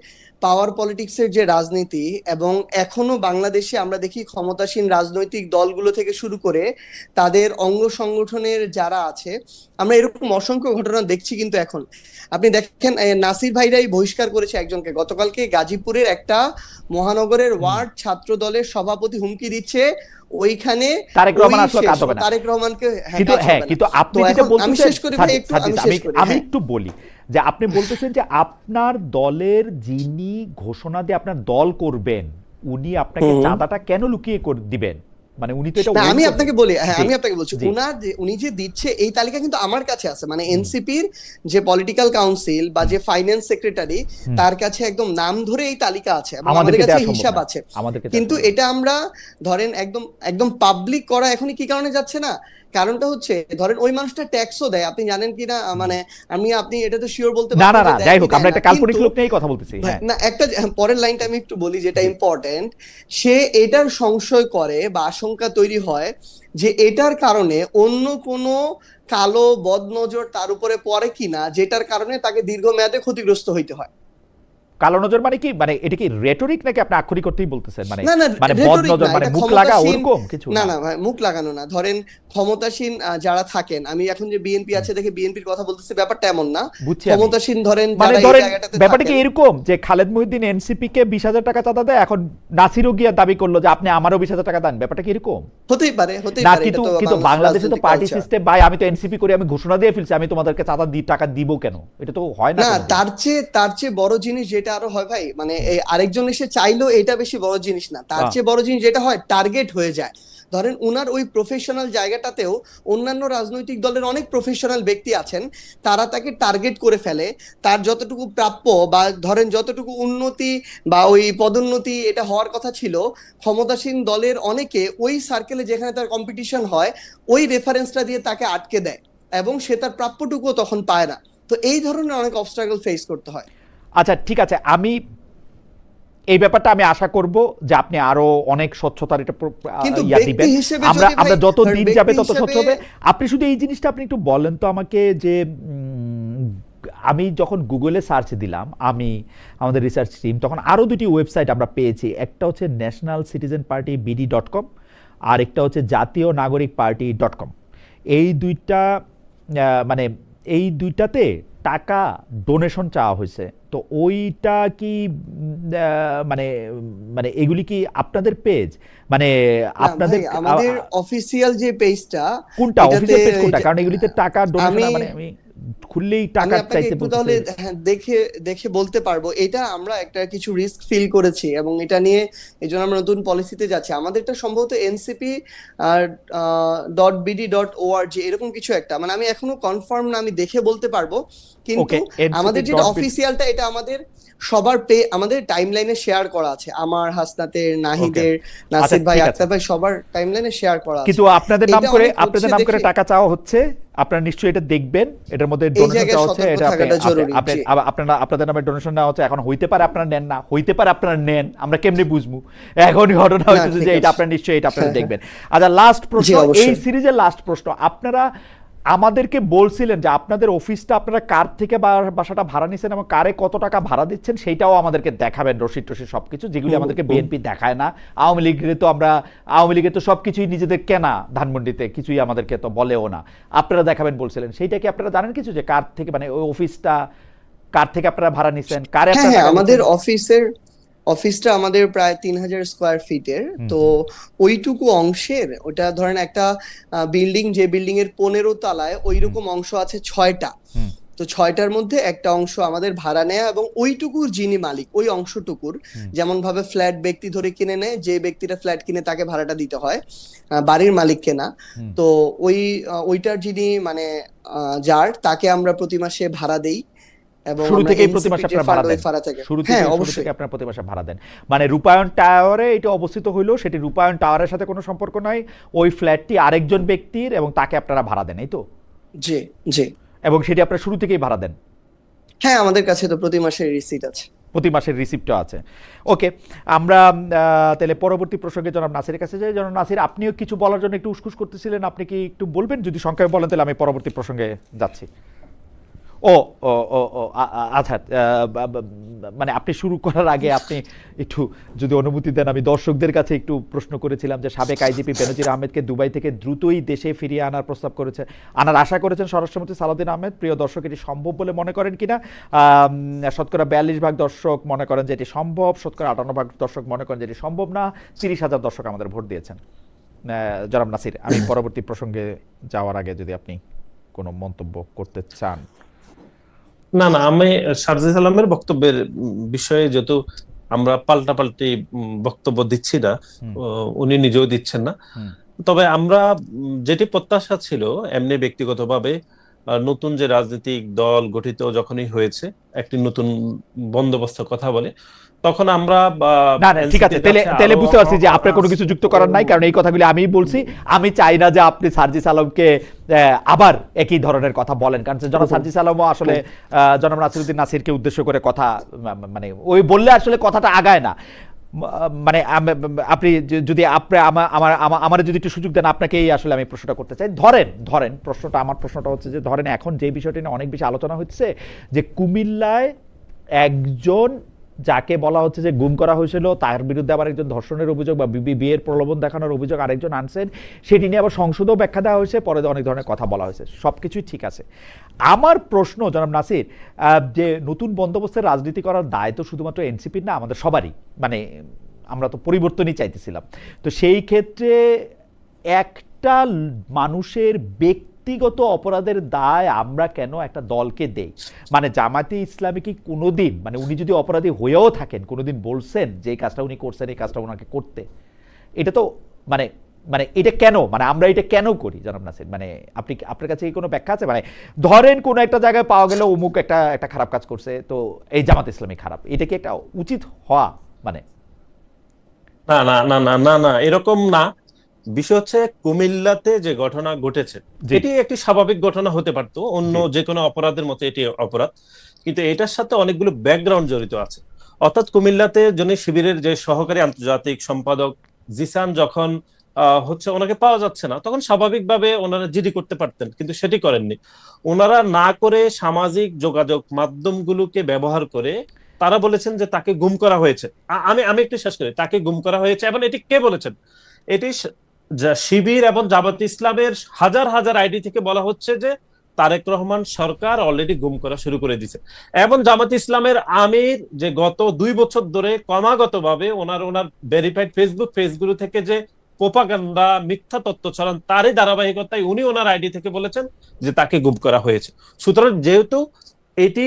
পাওয়ার পলিটিক্সের যে রাজনীতি, এবং এখনো বাংলাদেশে আমরা দেখি ক্ষমতাসীন রাজনৈতিক দলগুলো থেকে শুরু করে তাদের অঙ্গ সংগঠনের যারা আছে, আমরা এরকম অসংখ্য ঘটনা দেখছি। কিন্তু এখন আপনি দেখেন, নাসির ভাইরাই বহিষ্কার করেছে একজনকে, গতকালকে গাজীপুরের একটা মহানগরের ওয়ার্ড ছাত্র দলের সভাপতি হুমকি দিচ্ছে ওইখানে তারেক রহমানকে। কিন্তু আপনি যেটা বলতেছেন, আমি একটু বলি যে আপনি বলতেছেন যে আপনার দলের যিনি ঘোষণা দিয়ে আপনার দল করবেন, উনি আপনাকে চাঁদাটা কেন লুকিয়ে দিবেন? মানে উনি তো এটা, আমি আপনাকে বলছি, উনি যে দিচ্ছে এই তালিকা কিন্তু আমার কাছে আছে, মানে এনসিপির যে পলিটিক্যাল কাউন্সিল বা যে ফাইন্যান্স সেক্রেটারি, তার কাছে একদম নাম ধরে এই তালিকা আছে, আমাদের কাছে হিসাব আছে। কিন্তু এটা আমরা ধরেন একদম পাবলিক করা এখনই কি কারণে যাচ্ছে না? কারণটা হচ্ছে, ধরেন ওই মানুষটা ট্যাক্সও দেয়, আপনি জানেন কিনা, মানে আপনি এটা তো শিওর বলতে পারবেন না, যাই হোক আমরা একটা কাল্পনিক লোক নিয়েই কথা বলতেছি। না, একটা পরের লাইনটা আমি একটু বলি যেটা ইম্পর্টেন্ট, সে এটার সংশয় করে বা আশঙ্কা তৈরি হয় যে এটার কারণে অন্য কোনো কালো বদনজর তার উপরে পড়ে কিনা, যেটার কারণে তাকে দীর্ঘমেয়াদে ক্ষতিগ্রস্ত হইতে হয়। কালো নজর মানে কি? মানে এটা কি রেটরিক নাকি আপনি আক্ষরিক করতেই বলতেছেন? মানে বদ নজর মানে মুখ লাগা ওরকম কিছু? না ভাই, মুখ লাগানো না। ধরেন ক্ষমতাসীন যারা থাকেন, আমি এখন যে বিএনপি আছে দেখে বিএনপির কথা বলতেছি, ব্যাপারটা এমন না। ক্ষমতাসীন ধরেন ব্যাপারটা কি এরকম যে খালেদ মহিউদ্দিন এনসিপি কে 20,000 টাকা চাঁদা দেয়, এখন নাসিরও গিয়া দাবি করলো যে আপনি আমারও 20,000 টাকা দেন, ব্যাপারটা কি এরকম? হতেই পারে। কিন্তু বাংলাদেশে তো পার্টি সিস্টেম, ভাই আমি তো এনসিপি করে আমি ঘোষণা দিয়ে ফেলছি, আমি তোমাদেরকে চাঁদা টাকা দিব কেন? এটা তো হয় না। তার চেয়ে বড় জিনিস যেটা আরো হয় ভাই, মানে আরেকজন এসে চাইলো, এটা বেশি বড় জিনিস না। তার চেয়ে বড় জিনিস যেটা হয়, টার্গেট হয়ে যায়। ধরেন উনার ওই প্রফেশনাল জায়গাটাতেও অন্যান্য রাজনৈতিক দলের অনেক প্রফেশনাল ব্যক্তি আছেন, তারা তাকে টার্গেট করে ফেলে। তার যতটুকু প্রাপ্য বা ধরেন যতটুকু উন্নতি বা ওই পদোন্নতি এটা হওয়ার কথা ছিল, ক্ষমতাসীন দলের অনেকে ওই সার্কেলে যেখানে তার কম্পিটিশন হয়, ওই রেফারেন্সটা দিয়ে তাকে আটকে দেয় এবং সে তার প্রাপ্যটুকুও তখন পায় না। তো এই ধরনের অনেক অবস্ট্রাগল ফেস করতে হয়। আচ্ছা ঠিক আছে, আমি এই ব্যাপারটা আমি আশা করব যে আপনি আরো অনেক স্বচ্ছতার এটা কিন্তু ইয়া ব্যক্তি দিবেন। হিসেবে আমরা যদি ভাই, আমরা যত দিন ব্যক্তি যাবে তত হিসেবে- স্বচ্ছ হবে। আপনি শুধু এই জিনিসটা আপনি একটু বলেন তো আমাকে যে আমি যখন গুগলে সার্চ দিলাম, আমি আমাদের রিসার্চ টিম, তখন আরো দুটি ওয়েবসাইট আমরা পেয়েছি। একটা হচ্ছে ন্যাশনাল সিটিজেন পার্টি BD.com, আর একটা হচ্ছে জাতীয় নাগরিক পার্টি .com। এই দুইটা মানে এই দুইটাতে টাকা ডোনেশন চাওয়া হয়েছে। তো ওইটা কি মানে মানে এগুলি কি আপনাদের পেজ, মানে না আপনাদের ভাই, আমাদের অফিসিয়াল যে পেজটা, কোনটা অফিসিয়াল পেজ কোনটা? কারণ এগুলিতে টাকা ডোনেশন আমি- মানে আমি খুললেই আমি টাকা আপনাকে চাইতে একটু তাহলে বলতেছে। দেখে দেখে বলতে পারবো। এটা আমরা একটা কিছু রিস্ক ফিল করেছি এবং এটা নিয়ে এই জন্য আমরা নতুন পলিসিতে যাচ্ছি। আমাদেরটা সম্ভবত এনসিপি আর .bd.org এরকম কিছু একটা, মানে আমি এখনো কনফার্ম না, আমি দেখে বলতে পারবো। কিন্তু Okay, আমাদের যেটা NCP.bd অফিসিয়ালটা, এটা আমাদের সবার আমাদের টাইমলাইনে শেয়ার করা আছে। আমার, হাসনাতের, নাহিদের, নাসির ভাই, ঠিক আছে। আক্তার ভাই, সবার টাইমলাইনে শেয়ার করা আছে। কিন্তু আপনাদের নাম এটা করে অনেক আপনাদের হচ্ছে নাম করে দেখে- টাকা চাওয়া হচ্ছে, আপনারা নিশ্চয়ই এটা দেখবেন। এটার মধ্যে এই ডোনেশন জায়গায় চাওয়া হচ্ছে, সতর্ক এটা থাকাটা জরুরি, জি। আপনারা আপনাদের নামে ডোনেশন নেওয়া হচ্ছে। এখন হইতে পারে আপনারা নেন না, হইতে পারে আপনারা নেন, আমরা কেমনে বুঝবো? এখন ঘটনা হচ্ছে ঠিক যে এটা আছে। আপনারা নিশ্চয়ই এটা আপনারা হ্যাঁ, দেখবেন। আচ্ছা, লাস্ট প্রশ্ন, অবশ্যই। এই সিরিজের লাস্ট প্রশ্ন। আপনারা আমাদেরকে বলছিলেন যে আপনাদের অফিসটা আপনারা কার থেকে বাসাটা ভাড়া নিছেন এবং কারে কত টাকা ভাড়া দিচ্ছেন, সেইটাও আমাদেরকে দেখাবেন, রসিদ টসিদ সবকিছু, যেগুলি আমাদেরকে বিএনপি দেখায় না। আওয়ামী লীগের তো সবকিছুই নিজেদের কেনা, ধানমন্ডিতে কিছুই আমাদেরকে তো বলেও না। আপনারা দেখাবেন বলছিলেন, সেইটা কি আপনারা জানেন কিছু, যে কার থেকে, মানে ওই অফিসটা কার থেকে আপনারা ভাড়া নিছেন, কারে হ্যাঁ আপনারা হ্যাঁ, টাকা আমাদের দিচ্ছেন? অফিসটা আমাদের প্রায় 3000 স্কোয়ার ফিটের। তো ওইটুকু অংশের, ওটা ধরেন একটা বিল্ডিং, যে বিল্ডিং এর 15 তলায় ওইরকম অংশ আছে 6টা। তো 6টার মধ্যে একটা অংশ আমাদের ভাড়া নেয়া, এবং ওইটুকুর যিনি মালিক, ওই অংশটুকুর, যেমন ভাবে ফ্ল্যাট ব্যক্তি ধরে কিনে নেয়, যে ব্যক্তিটা ফ্ল্যাট কিনে তাকে ভাড়াটা দিতে হয়, বাড়ির মালিককে না। তো ওইটার যিনি মানে যার, তাকে আমরা প্রতি মাসে ভাড়া দেই। এবং শুরু আমরা থেকেই প্রতি NCP মাসে যে আপনারা ফান্ড, ভাড়া ওই দেন? ভাড়া থেকে, শুরু হ্যাঁ থেকে অবশ্যই। আপনারা প্রতি মাসে ভাড়া দেন? মানে রূপায়ণ টাওয়ারে এটা অবস্থিত হইলো, সেটি রূপায়ণ টাওয়ারের সাথে কোনো সম্পর্ক নাই, ওই ফ্ল্যাটটি আরেকজন ব্যক্তির, এবং তাকে আপনারা ভাড়া দেন, এই তো? জি জি। এবং সেটি আপনারা শুরু থেকেই ভাড়া দেন? হ্যাঁ, আমাদের কাছে তো প্রতি মাসের রিসিট আছে। প্রতি মাসের রিসিপ্টও আছে। ওকে, আমরা তাহলে পরবর্তী প্রসঙ্গে জনাব নাসিরের কাছে যাই। জনাব নাসির, আপনিও কিছু বলার জন্য একটু উসকুস করতেছিলেন, আপনি কি একটু বলবেন? যদি সংক্ষেপে বলেন তাহলে আমি পরবর্তী প্রসঙ্গে যাচ্ছি। ও ও ও ও আচ্ছা, মানে আপনি শুরু করার আগে আপনি একটু যদি অনুমতি দেন, আমি দর্শকদের কাছে একটু প্রশ্ন করেছিলাম যে সাবেক আইজিপি বেনজির আহমেদকে দুবাই থেকে দ্রুতই দেশে ফিরিয়ে আনার আশা করেছেন স্বরাষ্ট্রমন্ত্রী সালাউদ্দিন আহমেদ। প্রিয় দর্শক, এটি সম্ভব বলে মনে করেন কিনা? শতকরা 42% দর্শক মনে করেন যে এটি সম্ভব, শতকরা 58% দর্শক মনে করেন যে এটি সম্ভব না, 30,000 দর্শক আমাদের ভোট দিয়েছেন। জনাব নাসির, আমি পরবর্তী প্রসঙ্গে যাওয়ার আগে যদি আপনি কোনো মন্তব্য করতে চান। না না, আমি শারজিল আলমের বক্তব্যের বিষয়ে, যেহেতু আমরা পাল্টাপাল্টি বক্তব্য দিচ্ছি না, উনি নিজেও দিচ্ছেন না, তবে আমরা যেটি প্রত্যাশা ছিল, এমনি ব্যক্তিগতভাবে নতুন যে রাজনৈতিক দল গঠিত যখনই হয়েছে, একটি নতুন বন্দোবস্তের কথা বলে, তখন আমরা না না ঠিক আছে, তাহলে বুঝতে পারছি যে আপনার কোনো কিছু যুক্ত করার নাই, কারণ এই কথাগুলি আমিই বলছি। আমি চাই না যে আপনি সার্জিস আলমকে আবার একই ধরনের কথা বলেন, কারণ জনাব সার্জিস আলমও আসলে জনাব নাসিরউদ্দিন নাসিরকে উদ্দেশ্য করে কথা, মানে ওই বললে আসলে কথাটা আগায় না। মানে আপনি যদি আমার যদি একটু সুযোগ দেন, আপনাকেই আসলে আমি প্রশ্নটা করতে চাই। ধরেন প্রশ্নটা, আমার প্রশ্নটা হচ্ছে যে ধরেন এখন যে বিষয়টি নিয়ে অনেক বেশি আলোচনা হচ্ছে, যে কুমিল্লায় একজন যাকে বলা হচ্ছে যে গুম করা হয়েছিল, তার বিরুদ্ধে আবার একজন ধর্ষণের অভিযোগ বা বিয়ের প্রলোভন দেখানোর অভিযোগ আরেকজন আনছেন, সেটি নিয়ে আবার সংসদেও ব্যাখ্যা দেওয়া হয়েছে, পরে অনেক ধরনের কথা বলা হয়েছে, সবকিছুই ঠিক আছে। আমার প্রশ্ন জনাব নাসির, যে নতুন বন্দোবস্তের রাজনীতি করার দায় তো শুধুমাত্র এনসিপির না, আমাদের সবারই, মানে আমরা তো পরিবর্তনই চাইতেছিলাম। তো সেই ক্ষেত্রে একটা মানুষের ব্যক্তিগত অপরাধের দায় আমরা কেন একটা দলকে দেই? মানে জামাতে ইসলামী কি কোনোদিন, মানে উনি যদি অপরাধী হয়েও থাকেন, কোনোদিন বলছেন যে এই কাজটা উনি করছেন, এই কাজটা ওনাকে করতে? এটা তো মানে মানে এটা কেন, মানে আমরা এটা কেন করি জনাব নাসির? মানে আপনার কাছে কোনো ব্যাখ্যা আছে? মানে ধরেন কোনো একটা জায়গায় পাওয়া গেল অমুক একটা খারাপ কাজ করছে, তো এই জামাত ইসলামী খারাপ, এটা কি একটা উচিত হওয়া? মানে না না না না না না, এরকম না। বিষয় হচ্ছে, কুমিল্লাতে যে ঘটনা ঘটেছে, এটি একটি স্বাভাবিক ঘটনা হতে পারত, অন্য যে কোনো অপরাধের মতো এটি অপরাধ, কিন্তু এটার সাথে অনেকগুলো ব্যাকগ্রাউন্ড জড়িত আছে, অর্থাৎ কুমিল্লাতে যিনি শিবিরের যে সহকারী আন্তর্জাতিক সম্পাদক জিসান যখন হচ্ছে ওনাকে পাওয়া যাচ্ছে না, তখন স্বাভাবিকভাবে ওনারা জিডি করতে পারতেন, কিন্তু সেটি করেননি। ওনারা না করে সামাজিক যোগাযোগ মাধ্যমগুলোকে ব্যবহার করে তারা বলেছেন যে তাকে গুম করা হয়েছে। আমি আমি একটু শেষ করি, তাকে গুম করা হয়েছে। এবং এটি কে বলেছেন? এটি শিবির এবং জামাত ইসলামের হাজার হাজার আইডি থেকে বলা হচ্ছে যে তারেক রহমান সরকার অলরেডি গুম করা শুরু করে দিয়েছে। এবং জামাত ইসলামের আমির যে গত 2 বছর ধরে ক্রমাগতভাবে ওনার ভেরিফাইড ফেসবুক পেজগুলো থেকে যে প্রোপাগান্ডা মিথ্যা তথ্য ছড়ান, তারই ধারাবাহিকতায় উনি ওনার আইডি থেকে বলেছেন যে তাকে গুম করা হয়েছে। সুতরাং যেহেতু এটি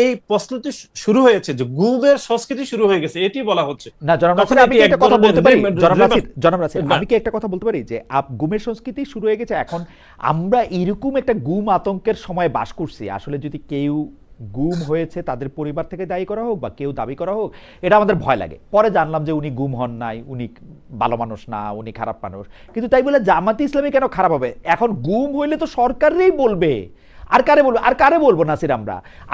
এই প্রশ্নটি শুরু হয়েছে যে গুমের সংস্কৃতি শুরু হয়ে গেছে, এটি বলা হচ্ছে না। জনাব নাসির, আমি কি একটা কথা বলতে পারি? জনাব নাসির, আমি কি একটা কথা বলতে পারি যে গুমের সংস্কৃতি শুরু হয়ে গেছে? এখন আমরা এরকম একটা গুম আতঙ্কের সময় বাস করছি। আসলে যদি কেউ গুম হয়েছে তাদের পরিবার থেকে দায়ী করা হোক বা কেউ দাবি করা হোক, এটা আমাদের ভয় লাগে। পরে জানলাম যে উনি গুম হন নাই, উনি ভালো মানুষ না, উনি খারাপ মানুষ। কিন্তু তাই বলে জামাতে ইসলামী কেন খারাপ হবে? এখন গুম হইলে তো সরকারই বলবে, আর কারে বলবো নাসির?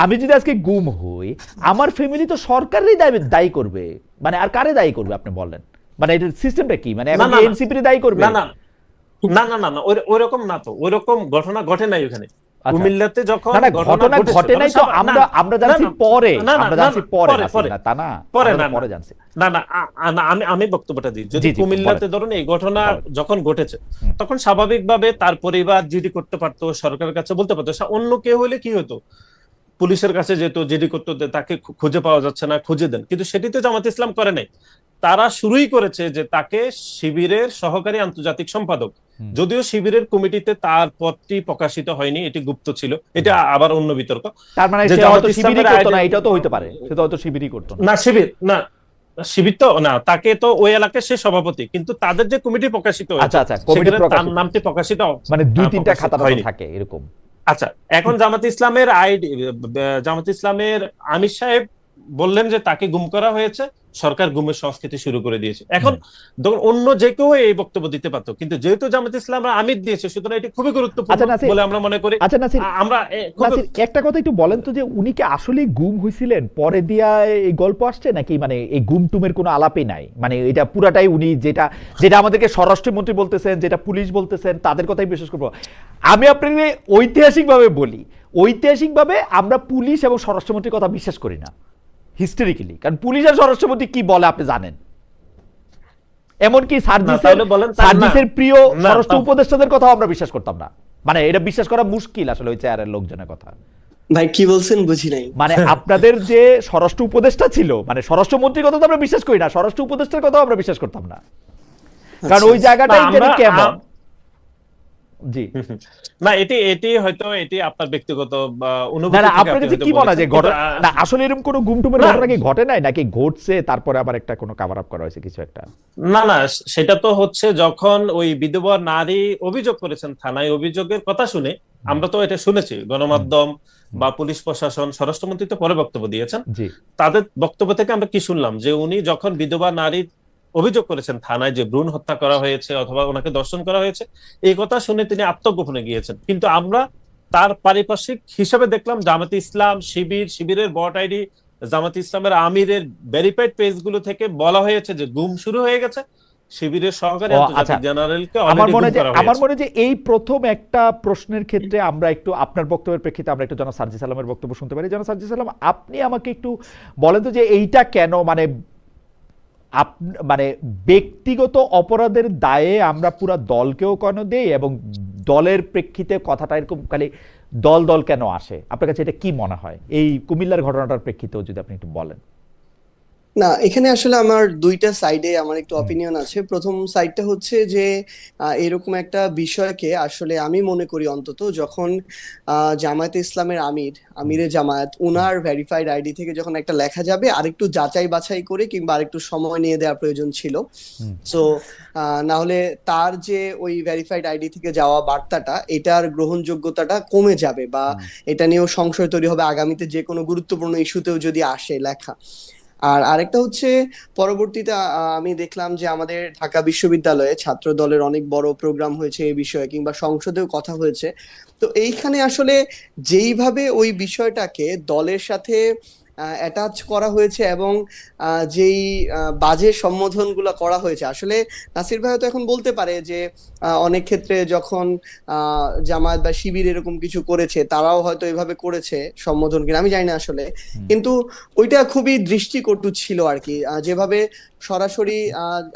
আমি যদি আজকে গুম হই, আমার ফ্যামিলি তো সরকারই দায়ী করবে। মানে আর কারে দায়ী করবে আপনি বলেন? মানে এটার সিস্টেমটা কি? মানে এখন এনসিপি দায়ী করবে? না না না না না না, ওইরকম না তো, ওইরকম ঘটনা ঘটে নাই ওখানে কুমিল্লাতে। যখন ঘটনা ঘটে নাই তো আমরা জানছি পরে, তা না পরে জানছি। না না, আমি বক্তব্যটা দিই। যদি কুমিল্লাতে ধরুন এই ঘটনা যখন ঘটেছে, তখন স্বাভাবিকভাবে তার পরিবার জিডি করতে পারতো, সরকারের কাছে বলতে পারতো। অন্য কেউ হলে কি হতো? পুলিশের কাছে যেত, জিডি করতে, তাকে খুঁজে পাওয়া যাচ্ছে না, খুঁজে দেন। কিন্তু সেটি তো জামাত ইসলাম করে নাই। তারা শুরুই করেছে যে তাকে শিবিরের সহকারী আন্তর্জাতিক সম্পাদক, যদিও শিবিরের কমিটিতে তার পদটি প্রকাশিত হয়নি, এটি গুপ্ত ছিল। এটা আবার অন্য বিতর্ক। তার মানে সে হয়তো শিবিরই করতো না, এটাও তো হইতে পারে। সে তো হয়তো শিবিরই করতো না। শিবির তো না, তাকে তো ওই এলাকায় সে সভাপতি, কিন্তু তাদের যে কমিটি প্রকাশিত হয়েছে, তার নামটি প্রকাশিত মানে 2-3টা খাতা থাকে এরকম। আচ্ছা, এখন জামাত ইসলামের আমির সাহেব বললেন যে তাকে গুম করা হয়েছে, সরকার গুমের সংস্কৃতি শুরু করে দিয়েছে। এখন অন্য যে কেউ এই বক্তব্য দিতে পারতো, কিন্তু যেহেতু জামাত ইসলাম আমির দিয়েছে, সুতরাং এটি খুবই গুরুত্বপূর্ণ বলে আমরা মনে করি। আচ্ছা নাসির, আমরা একটা কথা একটু বলেন তো, যে উনি কি আসলে গুম হয়েছিলেন, পরে দিয়া এই গল্প আসছে নাকি? মানে এই গুম টুমের কোনো আলাপই নাই? মানে এটা পুরাটাই উনি যেটা আমাদেরকে স্বরাষ্ট্রমন্ত্রী বলতেছেন, যেটা পুলিশ বলতেছেন, তাদের কথাই বিশেষ করবো। আমি আপনাকে ঐতিহাসিকভাবে বলি, ঐতিহাসিকভাবে আমরা পুলিশ এবং স্বরাষ্ট্রমন্ত্রীর কথা বিশ্বাস করি না হিস্টোরিক্যালি। কারণ পুলিশ আর স্বরাষ্ট্রমন্ত্রী কি বলে আপনি জানেন। এমনকি সার্জিসের প্রিয় স্বরাষ্ট্র উপদেষ্টাদের কথাও আমরা বিশ্বাস করতাম না। মানে এটা বিশ্বাস করা মুশকিল আসলে ওই চেয়ারের লোকজনের কথা। ভাই কি বলছেন বুঝি নাই। মানে আপনাদের যে স্বরাষ্ট্র উপদেষ্টা ছিল, মানে স্বরাষ্ট্রমন্ত্রীর কথা তো আমরা বিশ্বাস করি না, স্বরাষ্ট্র উপদেষ্টার কথাও আমরা বিশ্বাস করতাম না। কারণ ওই জায়গাটাই কেমন। জি না, এটি হয়তো এটি আপনার ব্যক্তিগত অনুভূতি। না, আপনার কাছে কি মনে হয় যে না আসলে এরকম কোনো গুমটুমের ঘটনা কি ঘটে নাই, নাকি ঘটছে তারপরে আবার একটা কোনো কভার আপ করা হয়েছে কিছু একটা? না না, সেটা তো হচ্ছে যখন ওই বিধবা নারী অভিযোগ করেছেন থানায়, অভিযোগের কথা শুনে আমরা তো এটা শুনেছি, গণমাধ্যম বা পুলিশ প্রশাসন, স্বরাষ্ট্রমন্ত্রী তো পরে বক্তব্য দিয়েছেন। তাদের বক্তব্য থেকে আমরা কি শুনলাম, যে উনি যখন বিধবা নারী অভিযোগ করেছেন থানায় যে ভ্রূণ হত্যা করা হয়েছে অথবা ওনাকে দর্শন করা হয়েছে, এই কথা শুনে তিনি আত্মগোপনে গিয়েছেন। কিন্তু আমরা তার পারিপার্শ্বিক হিসাবে দেখলাম জামাতে ইসলাম, শিবিরের বট আইডি, জামাতে ইসলামের আমিরের ভেরিফাইড পেজগুলো থেকে বলা হয়েছে যে গুম শুরু হয়ে গেছে, শিবিরের সহকারী আন্তর্জাতিক জেনারেলকে অলরেডি গুম করা হয়েছে। আমার মনে হয় যে এই প্রথম একটা প্রশ্নের ক্ষেত্রে আমরা একটু আপনার বক্তব্যের প্রেক্ষিতে আমরা একটু জনাব সার্জিস আলমের বক্তব্য শুনতে পারি। জনাব সার্জিস আলম, আপনি আমাকে একটু বলেন তো যে এইটা কেন, মানে ব্যক্তিগত অপরাধের দায়ে আমরা পুরো দলকেও কেন দেই, এবং দলের প্রেক্ষিতে কথাটা এরকম খালি দল কেন আসে? আপনার কাছে এটা কি মনে হয় এই কুমিল্লার ঘটনাটার প্রেক্ষিতেও যদি আপনি একটু বলেন। না, এখানে আসলে আমার দুইটা সাইডে আমার একটু অপিনিয়ন আছে। প্রথম সাইডটা হচ্ছে যে এরকম একটা বিষয়কে আসলে আমি মনে করি অন্তত যখন জামায়াতে ইসলামের আমিরে জামায়াত উনার ভেরিফাইড আইডি থেকে যখন একটা লেখা যাবে, আরেকটু যাচাই বাছাই করে কিংবা আরেকটু সময় নিয়ে দেওয়ার প্রয়োজন ছিল। সো না হলে তার যে ওই ভেরিফাইড আইডি থেকে যাওয়া বার্তাটা, এটার গ্রহণযোগ্যতাটা কমে যাবে বা এটা নিয়েও সংশয় তৈরি হবে আগামীতে যে কোনো গুরুত্বপূর্ণ ইস্যুতেও যদি আসে লেখা। আর আরেকটা হচ্ছে পরবর্তীতে আমি দেখলাম যে আমাদের ঢাকা বিশ্ববিদ্যালয়ে ছাত্র দলের অনেক বড় প্রোগ্রাম হয়েছে এই বিষয়ে, কিংবা সংসদেও কথা হয়েছে। তো এইখানে আসলে যেইভাবে ওই বিষয়টাকে দলের সাথে অ্যাটাচ করা হয়েছে এবং যেই বাজে সম্বোধনগুলো করা হয়েছে, আসলে নাসির ভাই তো এখন বলতে পারে যে অনেক ক্ষেত্রে যখন জামায়াত বা শিবির এরকম কিছু করেছে তারাও হয়তো এভাবে করেছে সম্বোধন কিনা আমি জানি না আসলে, কিন্তু ওইটা খুবই দৃষ্টিকটু ছিল আর কি। যেভাবে সরাসরি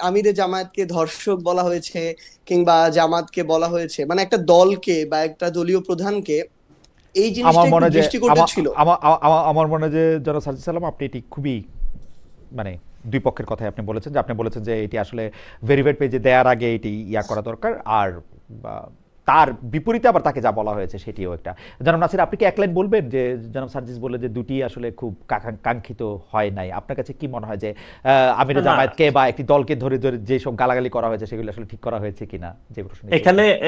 আমিরে জামায়াতকে ধর্ষক বলা হয়েছে কিংবা জামাতকে বলা হয়েছে, মানে একটা দলকে বা একটা দলীয় প্রধানকে, এই আমার জিনিসটা মনে একটু যে দৃষ্টিকটু ছিল। আমার মনে যে জনাব সাজিদ সালাম আপনি এটি খুবই মানে দুই পক্ষের কথাই আপনি বলেছেন, যে আপনি বলেছেন যে এটি আসলে ভেরিফাইড পেজে দেওয়ার আগে এটি করা দরকার, আর তার বিপরীতে আবার তাকে যা বলা হয়েছে সেটিও একটা। জনাব নাসির, আপনি কি এক লাইন বলবেন যে জনাব সার্জিস বলে যে দুটি আসলে খুব কাঙ্ক্ষিত হয় নাই, আপনার কাছে কি মনে হয় যে আমিরে জামায়াতকে বা একটি দলকে ধরে ধরে যেসব গালাগালি করা হয়েছে সেগুলো আসলে ঠিক করা হয়েছে কিনা? যে প্রশ্ন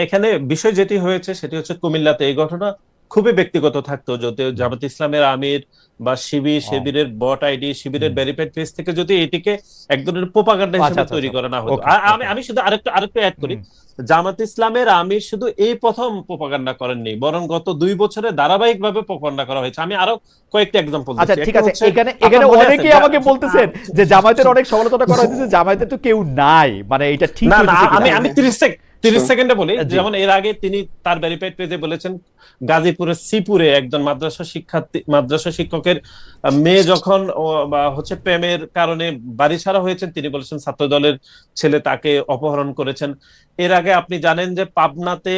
এখানে বিষয় যেটি হয়েছে সেটি হচ্ছে কুমিল্লাতে এই ঘটনা খুবই ব্যক্তিগত থাকতো, যদি জামাত ইসলামের আমির বা শিবিরের বট আইডি, শিবিরের ভেরিফাইড পেজ থেকে যদি এটিকে এক ধরনের প্রোপাগান্ডা হিসেবে তৈরি করা না হতো। আমি শুধু আরেকটু অ্যাড করি, জামাত ইসলামের আমির শুধু এই প্রথম প্রোপাগান্ডা করেননি, বরং গত 2 বছরে ধারাবাহিক ভাবে প্রোপাগান্ডা করা হয়েছে। আমি আরো কয়েকটা এক্সাম্পল দিচ্ছি। আচ্ছা ঠিক আছে, এখানে অনেকেই আমাকে বলতেছেন যে জামায়াতের অনেক সমালোচনা করা হয়েছে, জামায়াতের তো কেউ নাই, মানে এটা ঠিক না, হয়েছে কিনা? আমি 30 সেকেন্ডে বলি। যেমন এর আগে তিনি তার ভেরিফাইড পেজে বলেছেন গাজীপুরের শ্রীপুরে একজন মাদ্রাসা শিক্ষকের মেয়ে যখন প্রেমের কারণে বাড়ি ছাড়া হয়েছেন, তিনি বলেছেন ছাত্র দলের ছেলে তাকে অপহরণ করেছেন। এর আগে আপনি জানেন যে পাবনাতে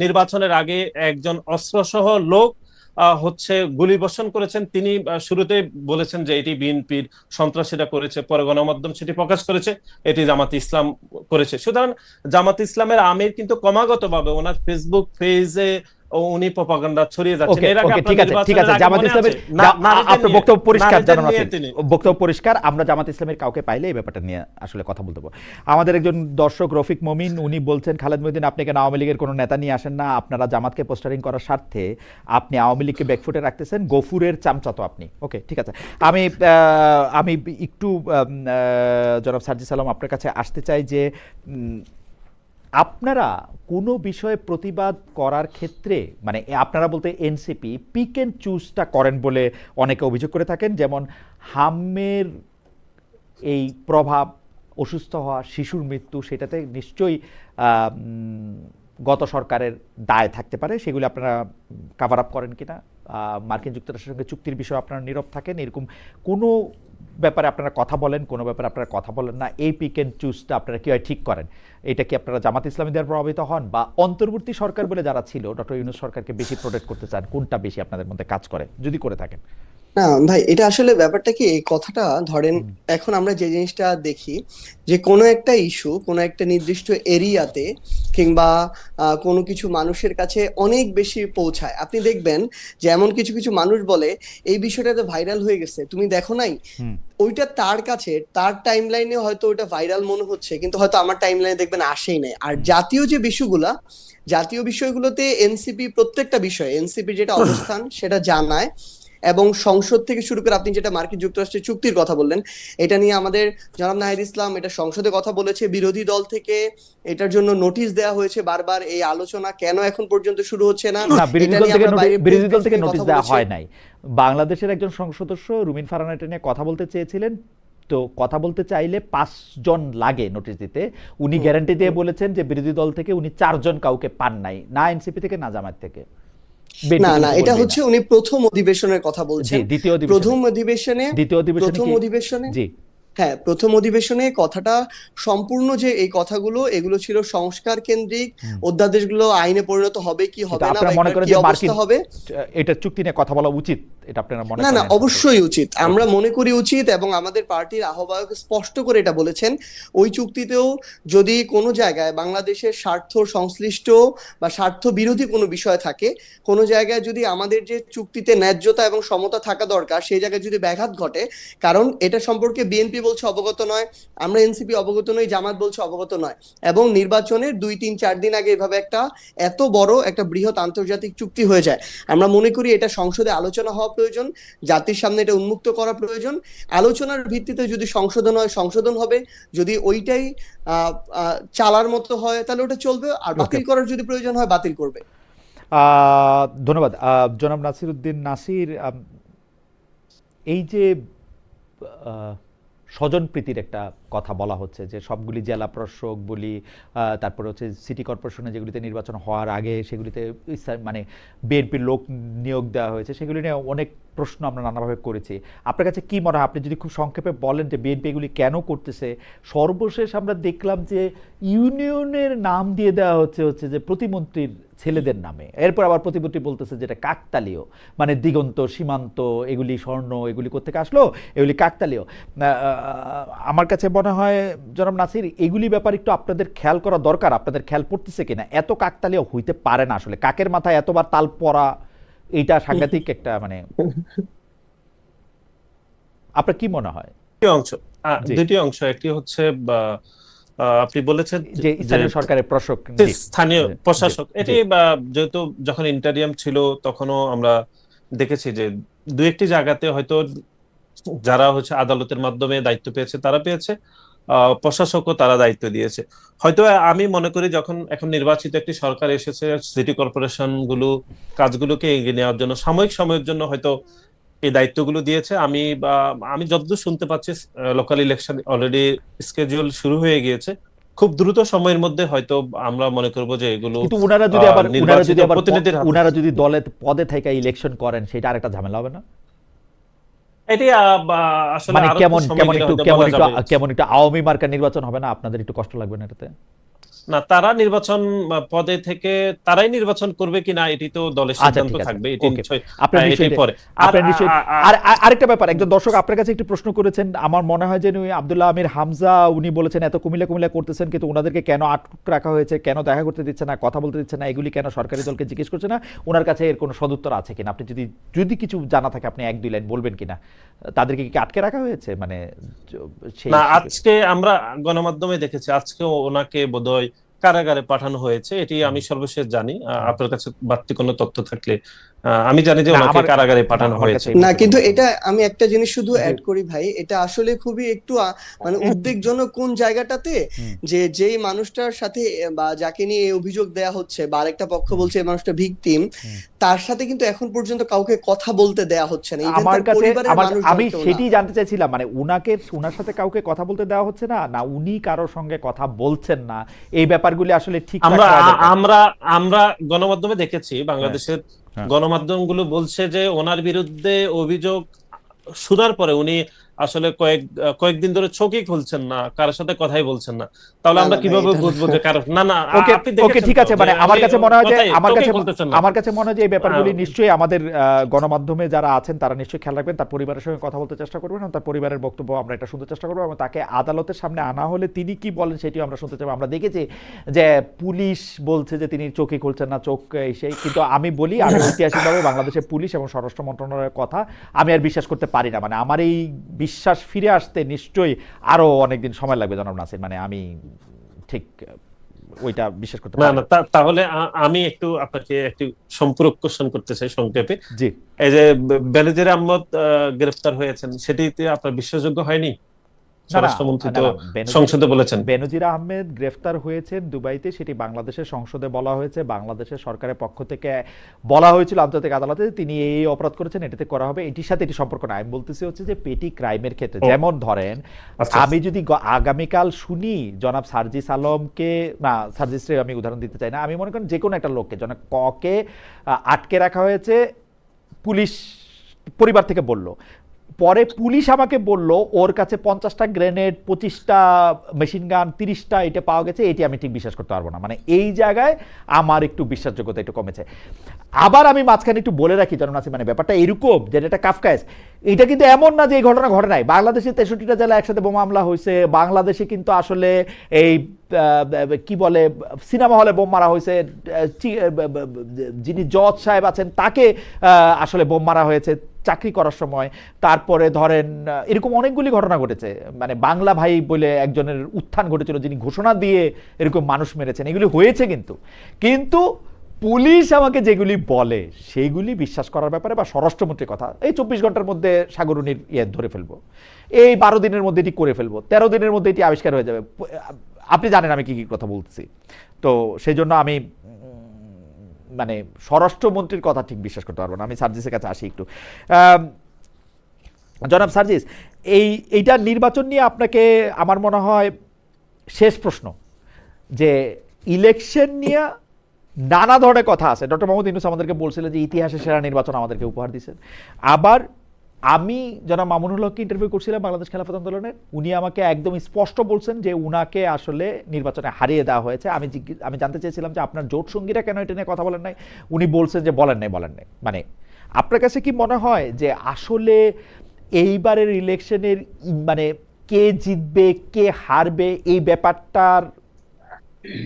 নির্বাচনের আগে একজন অস্ত্রসহ লোক গুলিবর্ষণ করেছেন, তিনি শুরুতে বলেছেন যে এটি বিএনপির সন্ত্রাসীরা করেছে, পরে গণমাধ্যম সেটি প্রকাশ করেছে এটি জামাত ইসলাম করেছে। সুতরাং জামাত ইসলামের আমির কিন্তু ক্রমাগতভাবে ওনার ফেসবুক পেজে উনি প্রপাগান্ডা ছড়িয়ে যাচ্ছেন। এর আগে ঠিক আছে, জামাত ইসলামের আপনার বক্তব্য পরিষ্কার, বক্তব্য পরিষ্কার। আমরা জামাত ইসলামের কাউকে পাইলে এই ব্যাপারটা নিয়ে আসলে কথা বলতে পারবো। আমাদের একজন দর্শক রফিক মমিন, উনি বলছেন খালেদ মহিউদ্দিন আপনি কেন আওয়ামী লীগের কোনো নেতা নিয়ে আসেন না? আপনারা জামাতকে পোস্টারিং করার স্বার্থে আপনি আওয়ামী লীগকে ব্যাকফুটে রাখতেছেন, গফুরের চামচা তো আপনি। ওকে ঠিক আছে, আমি একটু জনাব সার্জিস আলম আপনার কাছে আসতে চাই যে আপনারা কোনো বিষয়ে প্রতিবাদ করার ক্ষেত্রে, মানে আপনারা বলতে এনসিপি পিক অ্যান্ড চুজটা করেন বলে অনেকে অভিযোগ করে থাকেন, যেমন হামের এই প্রভাব, অসুস্থ হওয়া, শিশুর মৃত্যু, সেটাতে নিশ্চয়ই গত সরকারের দায় থাকতে পারে, সেগুলো আপনারা কাভার আপ করেন কিনা? মার্কিন যুক্তরাষ্ট্রের সঙ্গে চুক্তির বিষয়ে আপনারা নীরব থাকেন, এরকম কোনো ব্যাপারে আপনারা কথা বলেন, কোনো ব্যাপারে আপনারা কথা বলেন না, এই পিক অ্যান্ড চুজটা আপনারা কীভাবে ঠিক করেন? এটা কি আপনারা জামাত ইসলামী দ্বারা প্রভাবিত হন, বা অন্তর্বর্তী সরকার বলে যারা ছিল ডক্টর ইউনূস সরকারকে বেশি প্রোটেক্ট করতে চান? কোনটা বেশি আপনাদের মধ্যে কাজ করে যদি করে থাকেন? না ভাই, এটা আসলে ব্যাপারটা কি, এই কথাটা ধরেন এখন আমরা যে জিনিসটা দেখি যে কোনো একটা ইস্যু কোনো একটা নির্দিষ্ট এরিয়াতে কিংবা কোনো কিছু মানুষের কাছে অনেক বেশি পৌঁছায়। আপনি দেখবেন যে এমন কিছু কিছু মানুষ বলে এই বিষয়টা তো ভাইরাল হয়ে গেছে, তুমি দেখো নাই, ওইটা তার কাছে তার টাইম লাইনে হয়তো ওইটা ভাইরাল মনে হচ্ছে, কিন্তু হয়তো আমার টাইম লাইনে দেখবেন আসেই নাই। আর জাতীয় বিষয়গুলোতে এনসিপি প্রত্যেকটা বিষয়ে এনসিপি যেটা অবস্থান সেটা জানায়, এবং সংসদ থেকে শুরু করে আপনি যেটা মার্কিন যুক্তরাষ্ট্রের চুক্তির কথা বললেন, এটা নিয়ে আমাদের জনাব নাহিদ ইসলাম এটা সংসদে কথা বলেছে, বিরোধী দল থেকে এটার জন্য নোটিশ দেওয়া হয়েছে বারবার, এই আলোচনা কেন এখন পর্যন্ত শুরু হচ্ছে না? বিরোধী দল থেকে নোটিশ দেওয়া হয় নাই। বাংলাদেশের একজন সংসদ সদস্য রুমিন ফারহানা এটা নিয়ে কথা বলতে চেয়েছিলেন, তো কথা বলতে চাইলে 5 জন লাগে নোটিশ দিতে, উনি গ্যারান্টি দিয়ে বলেছেন যে বিরোধী দল থেকে উনি 4 জন কাউকে পান নাই, না এনসিপি থেকে না জামায়াত থেকে। না, এটা হচ্ছে উনি প্রথম অধিবেশনের কথা বলছেন। প্রথম অধিবেশনে হ্যাঁ, প্রথম অধিবেশনে কথাটা সম্পূর্ণ যে এই কথাগুলো এগুলো ছিল সংস্কার কেন্দ্রিক, অধ্যাদেশগুলো আইনে পরিণত হবে কি হবে না, কি অবস্থা হবে, এটা চুক্তি নিয়ে কথা বলা উচিত, এটা আপনারা মনে করেন? না, অবশ্যই উচিত, আমরা মনে করি উচিত, এবং আমাদের পার্টির আহ্বায়ক স্পষ্ট করে এটা বলেছেন। ওই চুক্তিতেও যদি কোনো জায়গায় বাংলাদেশের স্বার্থ সংশ্লিষ্ট বা স্বার্থ বিরোধী কোনো বিষয় থাকে, কোনো জায়গায় যদি আমাদের যে চুক্তিতে ন্যায্যতা এবং সমতা থাকা দরকার সেই জায়গায় যদি ব্যাঘাত ঘটে, কারণ এটা সম্পর্কে বিএনপি বলছে অবগত নয়, আমরা এনসিপি অবগত নই, জামাত বলছে অবগত নয়, এবং নির্বাচনের 2-3-4 দিন আগে এভাবে এত বড় একটা বৃহৎ আন্তর্জাতিক চুক্তি হয়ে যায়। আমরা মনে করি এটা সংসদে আলোচনা হওয়া প্রয়োজন, জাতির সামনে এটা উন্মুক্ত করা প্রয়োজন, আলোচনার ভিত্তিতে যদি সংশোধন হয় সংশোধন হবে, যদি ওইটাই চালার মতো হয় তাহলে ওটা চলবে, আর বাতিল করার যদি প্রয়োজন হয় বাতিল করবে। ধন্যবাদ। জনাব নাসির উদ্দিন নাসির, এই যে স্বজনপ্রীতির একটা কথা বলা হচ্ছে যে সবগুলি জেলা প্রশাসক বলি, তারপরে হচ্ছে সিটি কর্পোরেশনে যেগুলিতে নির্বাচন হওয়ার আগে সেগুলিতে মানে বিএনপির লোক নিয়োগ দেওয়া হয়েছে, সেগুলি নিয়ে অনেক প্রশ্ন আমরা নানাভাবে করেছি। আপনার কাছে কি মনে হয়, আপনি যদি খুব সংক্ষেপে বলেন যে বিএনপি এগুলি কেন করতেছে? সর্বশেষ আমরা দেখলাম যে ইউনিয়নের নাম দিয়ে দেওয়া হচ্ছে যে প্রতিমন্ত্রীর ছেলেদের নামে, এরপর আবার প্রতিমন্ত্রী বলতেছে যেটা কাকতালীয়, মানে দিগন্ত সীমান্ত এগুলি স্বর্ণ এগুলি কোত্থেকে আসলো, এগুলি কাকতালীয়। আমার কাছে মনে হয় জনাব নাসির, এগুলি ব্যাপার একটু আপনাদের খেয়াল করা দরকার, আপনাদের খেয়াল পড়তেছে কিনা। এত কাকতালীয় হইতে পারে না আসলে, কাকের মাথায় এতবার তাল পড়া, এইটা সাংঘাতিক একটা মানে, আপনার কি মনে হয়? দুটি অংশ, একটি হচ্ছে আপনি বলেছেন যে স্থানীয় সরকারের প্রশাসক, স্থানীয় প্রশাসক, এটি যেহেতু যখন ইন্টারিয়াম ছিল তখনও আমরা দেখেছি যে দু একটি জায়গাতে হয়তো যারা হচ্ছে আদালতের মাধ্যমে দায়িত্ব পেয়েছে তারা পেয়েছে, প্রশাসকও তারা দায়িত্ব দিয়েছে। হয়তো আমি মনে করি যখন এখন নির্বাচিত একটি সরকার এসেছে, সিটি কর্পোরেশন গুলো কাজগুলোকে এগিয়ে নেওয়ার জন্য সাময়িক সময়ের জন্য হয়তো এই দায়িত্বগুলো দিয়েছে। আমি যতদূর শুনতে পাচ্ছি লোকাল ইলেকশন অলরেডি স্কেডিউল শুরু হয়ে গিয়েছে, খুব দ্রুত সময়ের মধ্যে হয়তো আমরা মনে করব যে এগুলো, কিন্তু ওনারা যদি দলে পদে থেকে ইলেকশন করেন সেটা আরেকটা ঝামেলা হবে না? এটি আসলে মানে কেমন একটু আওয়ামী মার্কা নির্বাচন হবে না? আপনাদের একটু কষ্ট লাগবে না এটাতে? না, তারা নির্বাচন পদে থেকে তারাই নির্বাচন করবে কিনা এটি তো দলের সিদ্ধান্ত থাকবে। আরেকটা ব্যাপার, একজন দর্শক আপনার কাছে একটু প্রশ্ন করেছেন, আমার মনে হয় যে আব্দুল্লাহ আমির হামজা, উনি বলেছেন এত কুমিল্লা করতেছেন কিন্তু ওনাদেরকে কেন আটক রাখা হয়েছে, কেন দেখা করতে দিচ্ছে না, কথা বলতে দিচ্ছে না, এগুলি কেন সরকারি দলকে জিজ্ঞেস করছে না? ওনার কাছে এর কোনো সদুত্তর আছে কিনা? আপনি যদি কিছু জানা থাকে আপনি এক দুই লাইন বলবেন কিনা, তাদেরকে কি আটকে রাখা হয়েছে? মানে আজকে আমরা গণমাধ্যমে দেখেছি আজকে ওনাকে বোধহয় কারাগারে পাঠানো হয়েছে, এটি আমি সর্বশেষ জানি। আপনার কাছে বাড়তি কোনো তথ্য থাকলে আমি জানি যে ওনাকে কারাগারে পাঠানো হয়েছে। না, কিন্তু এটা আমি একটা জিনিস শুধু অ্যাড করি ভাই, এটা আসলে খুবই একটু মানে উদ্বেগজনক কোন জায়গাটাতে, যে যেই মানুষটার সাথে বা যাকে নিয়ে এই অভিযোগ দেয়া হচ্ছে বা আরেকটা পক্ষ বলছে এই মানুষটা ভিকটিম, তার সাথে কিন্তু এখন পর্যন্ত কাউকে কথা বলতে দেয়া হচ্ছে না। আমার কাছে আমি সেটাই জানতে চাইছিলাম, মানে উনার সাথে কাউকে কথা বলতে দেওয়া হচ্ছে না, না উনি কারোর সঙ্গে কথা বলছেন না, এই ব্যাপারগুলি আসলে ঠিক আমরা গণমাধ্যমে দেখেছি, বাংলাদেশের গণমাধ্যমগুলো বলছে যে ওনার বিরুদ্ধে অভিযোগ শোনার পরে উনি আসলে কয়েকদিন ধরে চোখই খুলছেন না, কারোর সাথে কথাই বলছেন না। তাহলে আমরা কিভাবে বুঝবো যে কারো না ওকে ঠিক আছে। মানে আমার কাছে মনে হয় যে এই ব্যাপারগুলি নিশ্চয়ই আমাদের গণমাধ্যমে যারা আছেন তারা নিশ্চয়ই খেয়াল রাখবেন, তার পরিবারের সঙ্গে কথা বলতে চেষ্টা করবেন, তার পরিবারের বক্তব্য আমরা এটা শুনতে চেষ্টা করবো, এবং তাকে আদালতের সামনে আনা হলে তিনি কি বলেন সেটিও আমরা শুনতে চাইবো। আমরা দেখেছি যে পুলিশ বলছে যে তিনি চোখই খুলছেন না, চোখ সেই, কিন্তু আমি বলি আমি ঐতিহাসিকভাবে বাংলাদেশের পুলিশ এবং স্বরাষ্ট্র মন্ত্রণালয়ের কথা আমি আর বিশ্বাস করতে পারি না। মানে আমার এই বিশ্বাস ফিরে আসতে নিশ্চয়ই আরো অনেকদিন সময় লাগবে জনাব নাসির, মানে আমি ঠিক ওইটা বিশ্বাস করতে পারি না। তাহলে আমি একটু আপনাকে একটি সম্পূরক কোশ্চেন করতে চাই সংক্ষেপে। জি, এই যে বেনজির আহমদ গ্রেফতার হয়েছেন, সেটিতে আপনার বিশ্বাসযোগ্য হয়নি? স্বরাষ্ট্রমন্ত্রী তো সংসদে বলেছেন বেনজির আহমেদ গ্রেফতার হয়েছেন দুবাইতে, সেটি বাংলাদেশের সংসদে বলা হয়েছে, বাংলাদেশের সরকারের পক্ষ থেকে বলা হয়েছিল আন্তর্জাতিক আদালতে তিনি এই অপরাধ করেছেন, এটাতে করা হবে, এটির সাথে এটি সম্পর্ক না। আমি বলতেছি হচ্ছে যে পেটি ক্রাইমের ক্ষেত্রে, যেমন ধরেন আমি যদি আগামীকাল শুনি জনাব সার্জিস আলমকে, না সার্জিসকে আমি উদাহরণ দিতে চাই না, আমি মনে করেন যে কোনো একটা লোককে, জনাব ককে আটকে রাখা হয়েছে, পুলিশ পরিবার থেকে বলল, পরে পুলিশ আমাকে বলল ওর কাছে 50টা গ্রেনেড, 25টা মেশিন গান, 30টা এটা পাওয়া গেছে, এটি আমি ঠিক বিশ্বাস করতে পারবো না। মানে এই জায়গায় আমার একটু বিশ্বাসযোগ্যতা একটু কমেছে। আবার আমি মাঝখানে একটু বলে রাখি জানুন আছে, মানে ব্যাপারটা এরকম যে এটা কাফকায়েস, এটা কিন্তু এমন না যে এই ঘটনা ঘটে নাই। বাংলাদেশে 63টা জেলায় একসাথে বোমা হামলা হয়েছে, বাংলাদেশে কিন্তু আসলে এই কি বলে সিনেমা হলে বোম মারা হয়েছে, যিনি জজ সাহেব আছেন তাকে আসলে বোম মারা হয়েছে চাকরি করার সময়, তারপরে ধরেন এরকম অনেকগুলি ঘটনা ঘটেছে। মানে বাংলা ভাই বলে একজনের উত্থান ঘটেছিল যিনি ঘোষণা দিয়ে এরকম মানুষ মেরেছেন, এগুলি হয়েছে। কিন্তু পুলিশ আমাকে যেগুলি বলে সেগুলি বিশ্বাস করার ব্যাপারে, বা স্বরাষ্ট্রমন্ত্রীর কথা এই 24 ঘন্টার মধ্যে সাগরুনির ধরে ফেলবো, এই 12 দিনের মধ্যে এটি করে ফেলবো, 13 দিনের মধ্যে এটি আবিষ্কার হয়ে যাবে, আপনি জানেন আমি কি কি কথা বলছি। তো সেই জন্য আমি মানে স্বরাষ্ট্রমন্ত্রীর কথা ঠিক বিশ্বাস করতে পারবো না। আমি সার্জিসের কাছে আসি একটু। জনাব সার্জিস, এইটা নির্বাচন নিয়ে আপনাকে আমার মনে হয় শেষ প্রশ্ন, যে ইলেকশন নিয়ে নানা ধরনের কথা আছে। ডক্টর মোহাম্মদ ইউনূস আমাদেরকে বলছিলেন যে ইতিহাসে সেরা নির্বাচন আমাদেরকে উপহার দিয়েছেন। আবার আমি জনাব মামুনুল হককে ইন্টারভিউ করছিলাম বাংলাদেশ খেলাফত আন্দোলনের, উনি আমাকে একদম স্পষ্ট বলছেন যে উনাকে আসলে নির্বাচনে হারিয়ে দেওয়া হয়েছে। আমি জানতে চেয়েছিলাম যে আপনার জোট সঙ্গীরা কেন এটা নিয়ে কথা বলেন নাই, উনি বলছেন যে বলেন নাই। মানে আপনার কাছে কি মনে হয় যে আসলে এইবারের ইলেকশনের মানে কে জিতবে কে হারবে এই ব্যাপারটার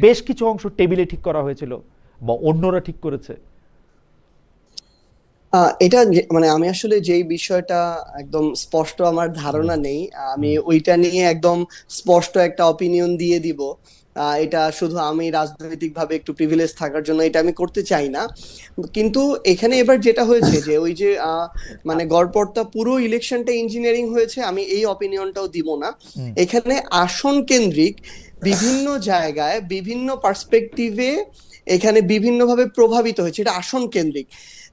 বেশ কিছু অংশ টেবিলে ঠিক করা হয়েছিল বা অন্যরা ঠিক করেছে? এটা মানে আমি আসলে যেই বিষয়টা একদম স্পষ্ট আমার ধারণা নেই, আমি ওইটা নিয়ে একদম স্পষ্ট একটা অপিনিয়ন দিয়ে দিব। এটা শুধু আমি রাজনৈতিক ভাবে একটু প্রিভিলেজ থাকার জন্য এটা আমি করতে চাই না। কিন্তু এখানে এবার যেটা হয়েছে যে ওই যে মানে গড়পড়তা পুরো ইলেকশনটা ইঞ্জিনিয়ারিং হয়েছে, আমি এই অপিনিয়নটাও দিব না। এখানে আসন কেন্দ্রিক বিভিন্ন জায়গায় বিভিন্ন পার্সপেক্টিভে এখানে বিভিন্নভাবে প্রভাবিত হয়েছে, এটা আসন কেন্দ্রিক।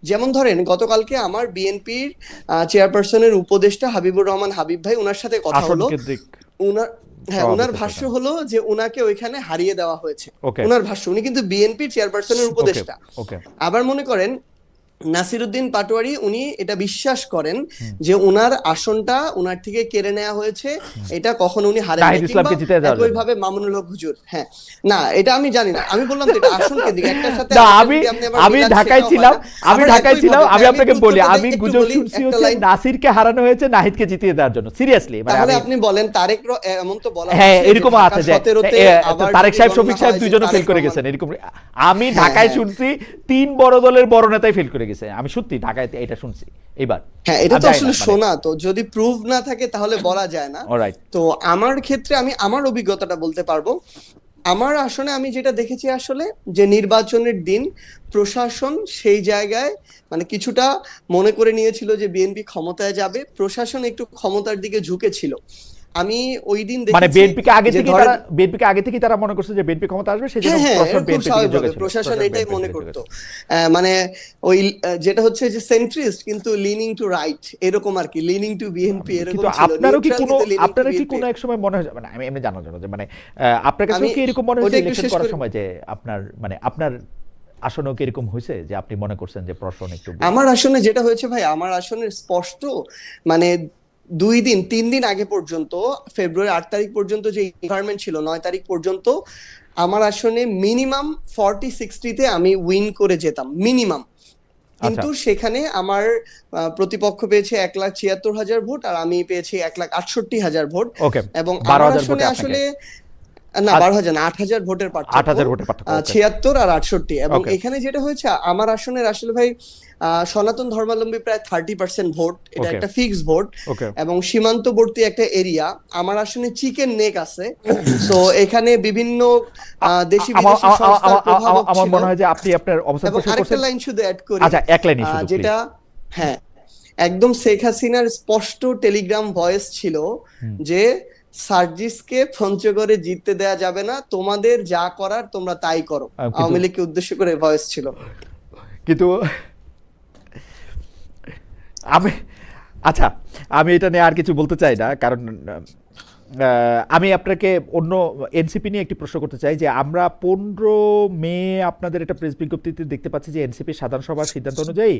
যেমন ধরেন গতকালকে আমার বিএনপির চেয়ারপারসনের উপদেষ্টা হাবিবুর রহমান হাবিব ভাই, ওনার সাথে কথা হলো। ওনার ভাষ্য হলো যে ওনাকে ওইখানে হারিয়ে দেওয়া হয়েছে। ওনার ভাষ্য, উনি কিন্তু বিএনপির চেয়ারপারসনের উপদেষ্টা। আবার মনে করেন নাসিরউদ্দিন পাটোয়ারি, উনি এটা বিশ্বাস করেন যে ওনার আসনটা ওনার থেকে কেড়ে নেওয়া হয়েছে, এটা কখনো উনি হারেন নাই। একইভাবে মামুনুল হক হুজুর, হ্যাঁ না এটা আমি জানি না, আমি বললাম তো এটা আসন কেন্দ্রিক। একটার সাথে আমি ঢাকায় ছিলাম, আমি আপনাকে বলি, আমি গুজব শুনছি হচ্ছে নাসিরকে হারানো হয়েছে নাহিদকে জিতিয়ে দেওয়ার জন্য। সিরিয়াসলি তাহলে আপনি বলেন তারেক এমন তো বলা, হ্যাঁ এরকম আছে যে তারেক সাহেব শফিক সাহেব দুইজনে ফেল করে গেছেন এরকম। আমি ঢাকায় শুনছি 3 বড় দলের বড় নেতাই ফেল করে গেছে, আমি সত্যি ঢাকায় এটা শুনছি এবার। হ্যাঁ এটা তো আসলে শোনা, তো যদি প্রুফ না থাকে তাহলে বলা যায় না। তো আমার ক্ষেত্রে আমি আমার অভিজ্ঞতাটা বলতে পারবো। আমার আসনে আমি যেটা দেখেছি আসলে যে নির্বাচনের দিন প্রশাসন সেই জায়গায় মানে কিছুটা মনে করে নিয়েছিল যে বিএনপি ক্ষমতায় যাবে, প্রশাসন একটু ক্ষমতার দিকে ঝুঁকেছিল। আমি ওই দিন দেখেছি মানে বিএনপিকে আগে থেকে তারা মনে করছে যে বিএনপি ক্ষমতা আসবে, সেজন্য প্রশাসন এটাই মনে করতো। মানে ওই যেটা হচ্ছে যে সেন্ট্রিস্ট কিন্তু লিনিং টু রাইট এরকম আর কি, লিনিং টু বিএনপি এরকম ছিল। আপনারা কি কোনো এক সময় মনে হয়, মানে আমি এমনি জানার জন্য যে মানে আপনার কাছে কি এরকম মনে হয়েছে ইলেকশন করার সময় যে আপনার আসনেও কি এরকম হয়েছে যে আপনি মনে করছেন যে প্রশাসন একটু? আমার আসনে যেটা হয়েছে ভাই, আমার আসনের স্পষ্ট মানে 2-3 দিন আগে পর্যন্ত, ফেব্রুয়ারি 8 তারিখ পর্যন্ত যে এনভায়রনমেন্ট ছিল, 9 তারিখ পর্যন্ত আমার আসনে মিনিমাম 40-60-তে আমি উইন করে যেতাম মিনিমাম। কিন্তু সেখানে আমার প্রতিপক্ষ পেয়েছে 1,76,000 ভোট আর আমি পেয়েছি 1,68,000 ভোট। এবং আমার আসনে আসলে না 12,000 না 8,000 ভোটের পার্থক্য, 76 আর 68। এবং এখানে যেটা হয়েছে আমার আসনের আসলে ভাই সনাতন ধর্মাবলম্বী প্রায় 30% ভোট, এটা একটা ফিক্সড ভোট। এবং সীমান্তবর্তী একটা এরিয়া, আমার আসনে চিকেন নেক আছে। তো এখানে বিভিন্ন দেশি বিদেশি সংস্থার প্রভাব ছিল। আমার মনে হয় যে আপনি আপনার অবস্থান প্রশ্ন করছেন। আরেকটা লাইন শুধু অ্যাড করি, আচ্ছা এক লাইন শুধু যেটা হ্যাঁ একদম শেখ হাসিনার স্পষ্ট টেলিগ্রাম ভয়েস ছিল যে সার্জিসকে পঞ্চগড়ে জিততে দেয়া যাবে না, তোমাদের যা করার তোমরা তাই করো। আওয়ামী লীগকে উদ্দেশ্য করে ভয়েস ছিল। কিন্তু আমি এটা নিয়ে আর কিছু বলতে চাই না, কারণ আমি আপনাকে অন্য এনসিপি নিয়ে একটি প্রশ্ন করতে চাই যে আমরা 15 মে আপনাদের একটা প্রেস বিজ্ঞপ্তিতে দেখতে পাচ্ছি যে এনসিপি সাধারণ সভার সিদ্ধান্ত অনুযায়ী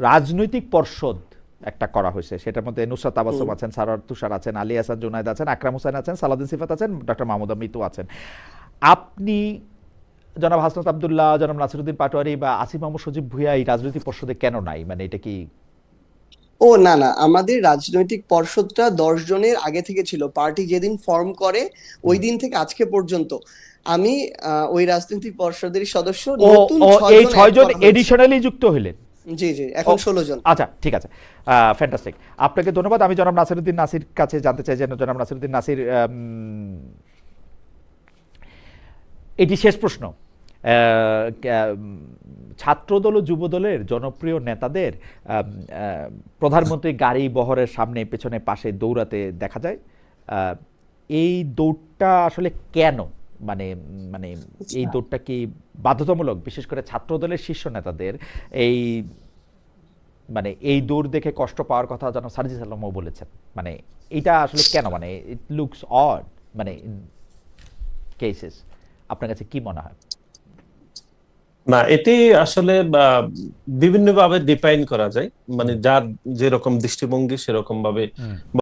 রাজনৈতিক পর্ষদ একটা করা হয়েছে, সেটার মধ্যে নুসরাত তাবাসসুম আছেন, সারোয়ার তুষার আছেন, আলী হাসান জুনায়েদ আছেন, আকরাম হোসেন আছেন, সালাউদ্দিন সিফাত আছেন, ডক্টর মাহমুদ মিতু আছেন। আপনি জনাব হাসনাত আব্দুল্লাহ, জনাব নাসিরউদ্দিন পাটোয়ারি বা আসিফ মাহমুদ সজীব ভুঁইয়া এই রাজনৈতিক পর্ষদে কেন নাই? মানে এটা কি? ও না না, আমাদের রাজনৈতিক পর্ষদটা 10 জনের আগে থেকে ছিল। পার্টি যেদিন ফর্ম করে ওই দিন থেকে আজকে পর্যন্ত আমি ওই রাজনৈতিক পর্ষদের সদস্য। নতুন 6 জন এডিশনালি যুক্ত হলেন? জি জি, এখন 16 জন। আচ্ছা ঠিক আছে, ফ্যান্টাস্টিক, আপনাকে ধন্যবাদ। আমি জনাব নাসিরউদ্দিন নাসির কাছে জানতে চাই যে জনাব নাসিরউদ্দিন নাসির, এটি শেষ প্রশ্ন। ছাত্রদল ও যুবদলের জনপ্রিয় নেতাদের প্রধানমন্ত্রী গাড়ি বহরের সামনে পেছনে পাশে দৌড়াতে দেখা যায়, এই দৌড়টা আসলে কেন? মানে এই দৌড়টা কি বাধ্যতামূলক, বিশেষ করে ছাত্রদলের শীর্ষ নেতাদের এই মানে এই দৌড় দেখে কষ্ট পাওয়ার কথা যেন সার্জিস আলমও বলেছেন, মানে এটা আসলে কেন, মানে ইট লুকস অড, মানে কেসেস আপনার কাছে কি মনে হয়? না, এটি আসলে বিভিন্নভাবে ডিফাইন করা যায়, মানে যার যেরকম দৃষ্টিভঙ্গি সেরকম ভাবে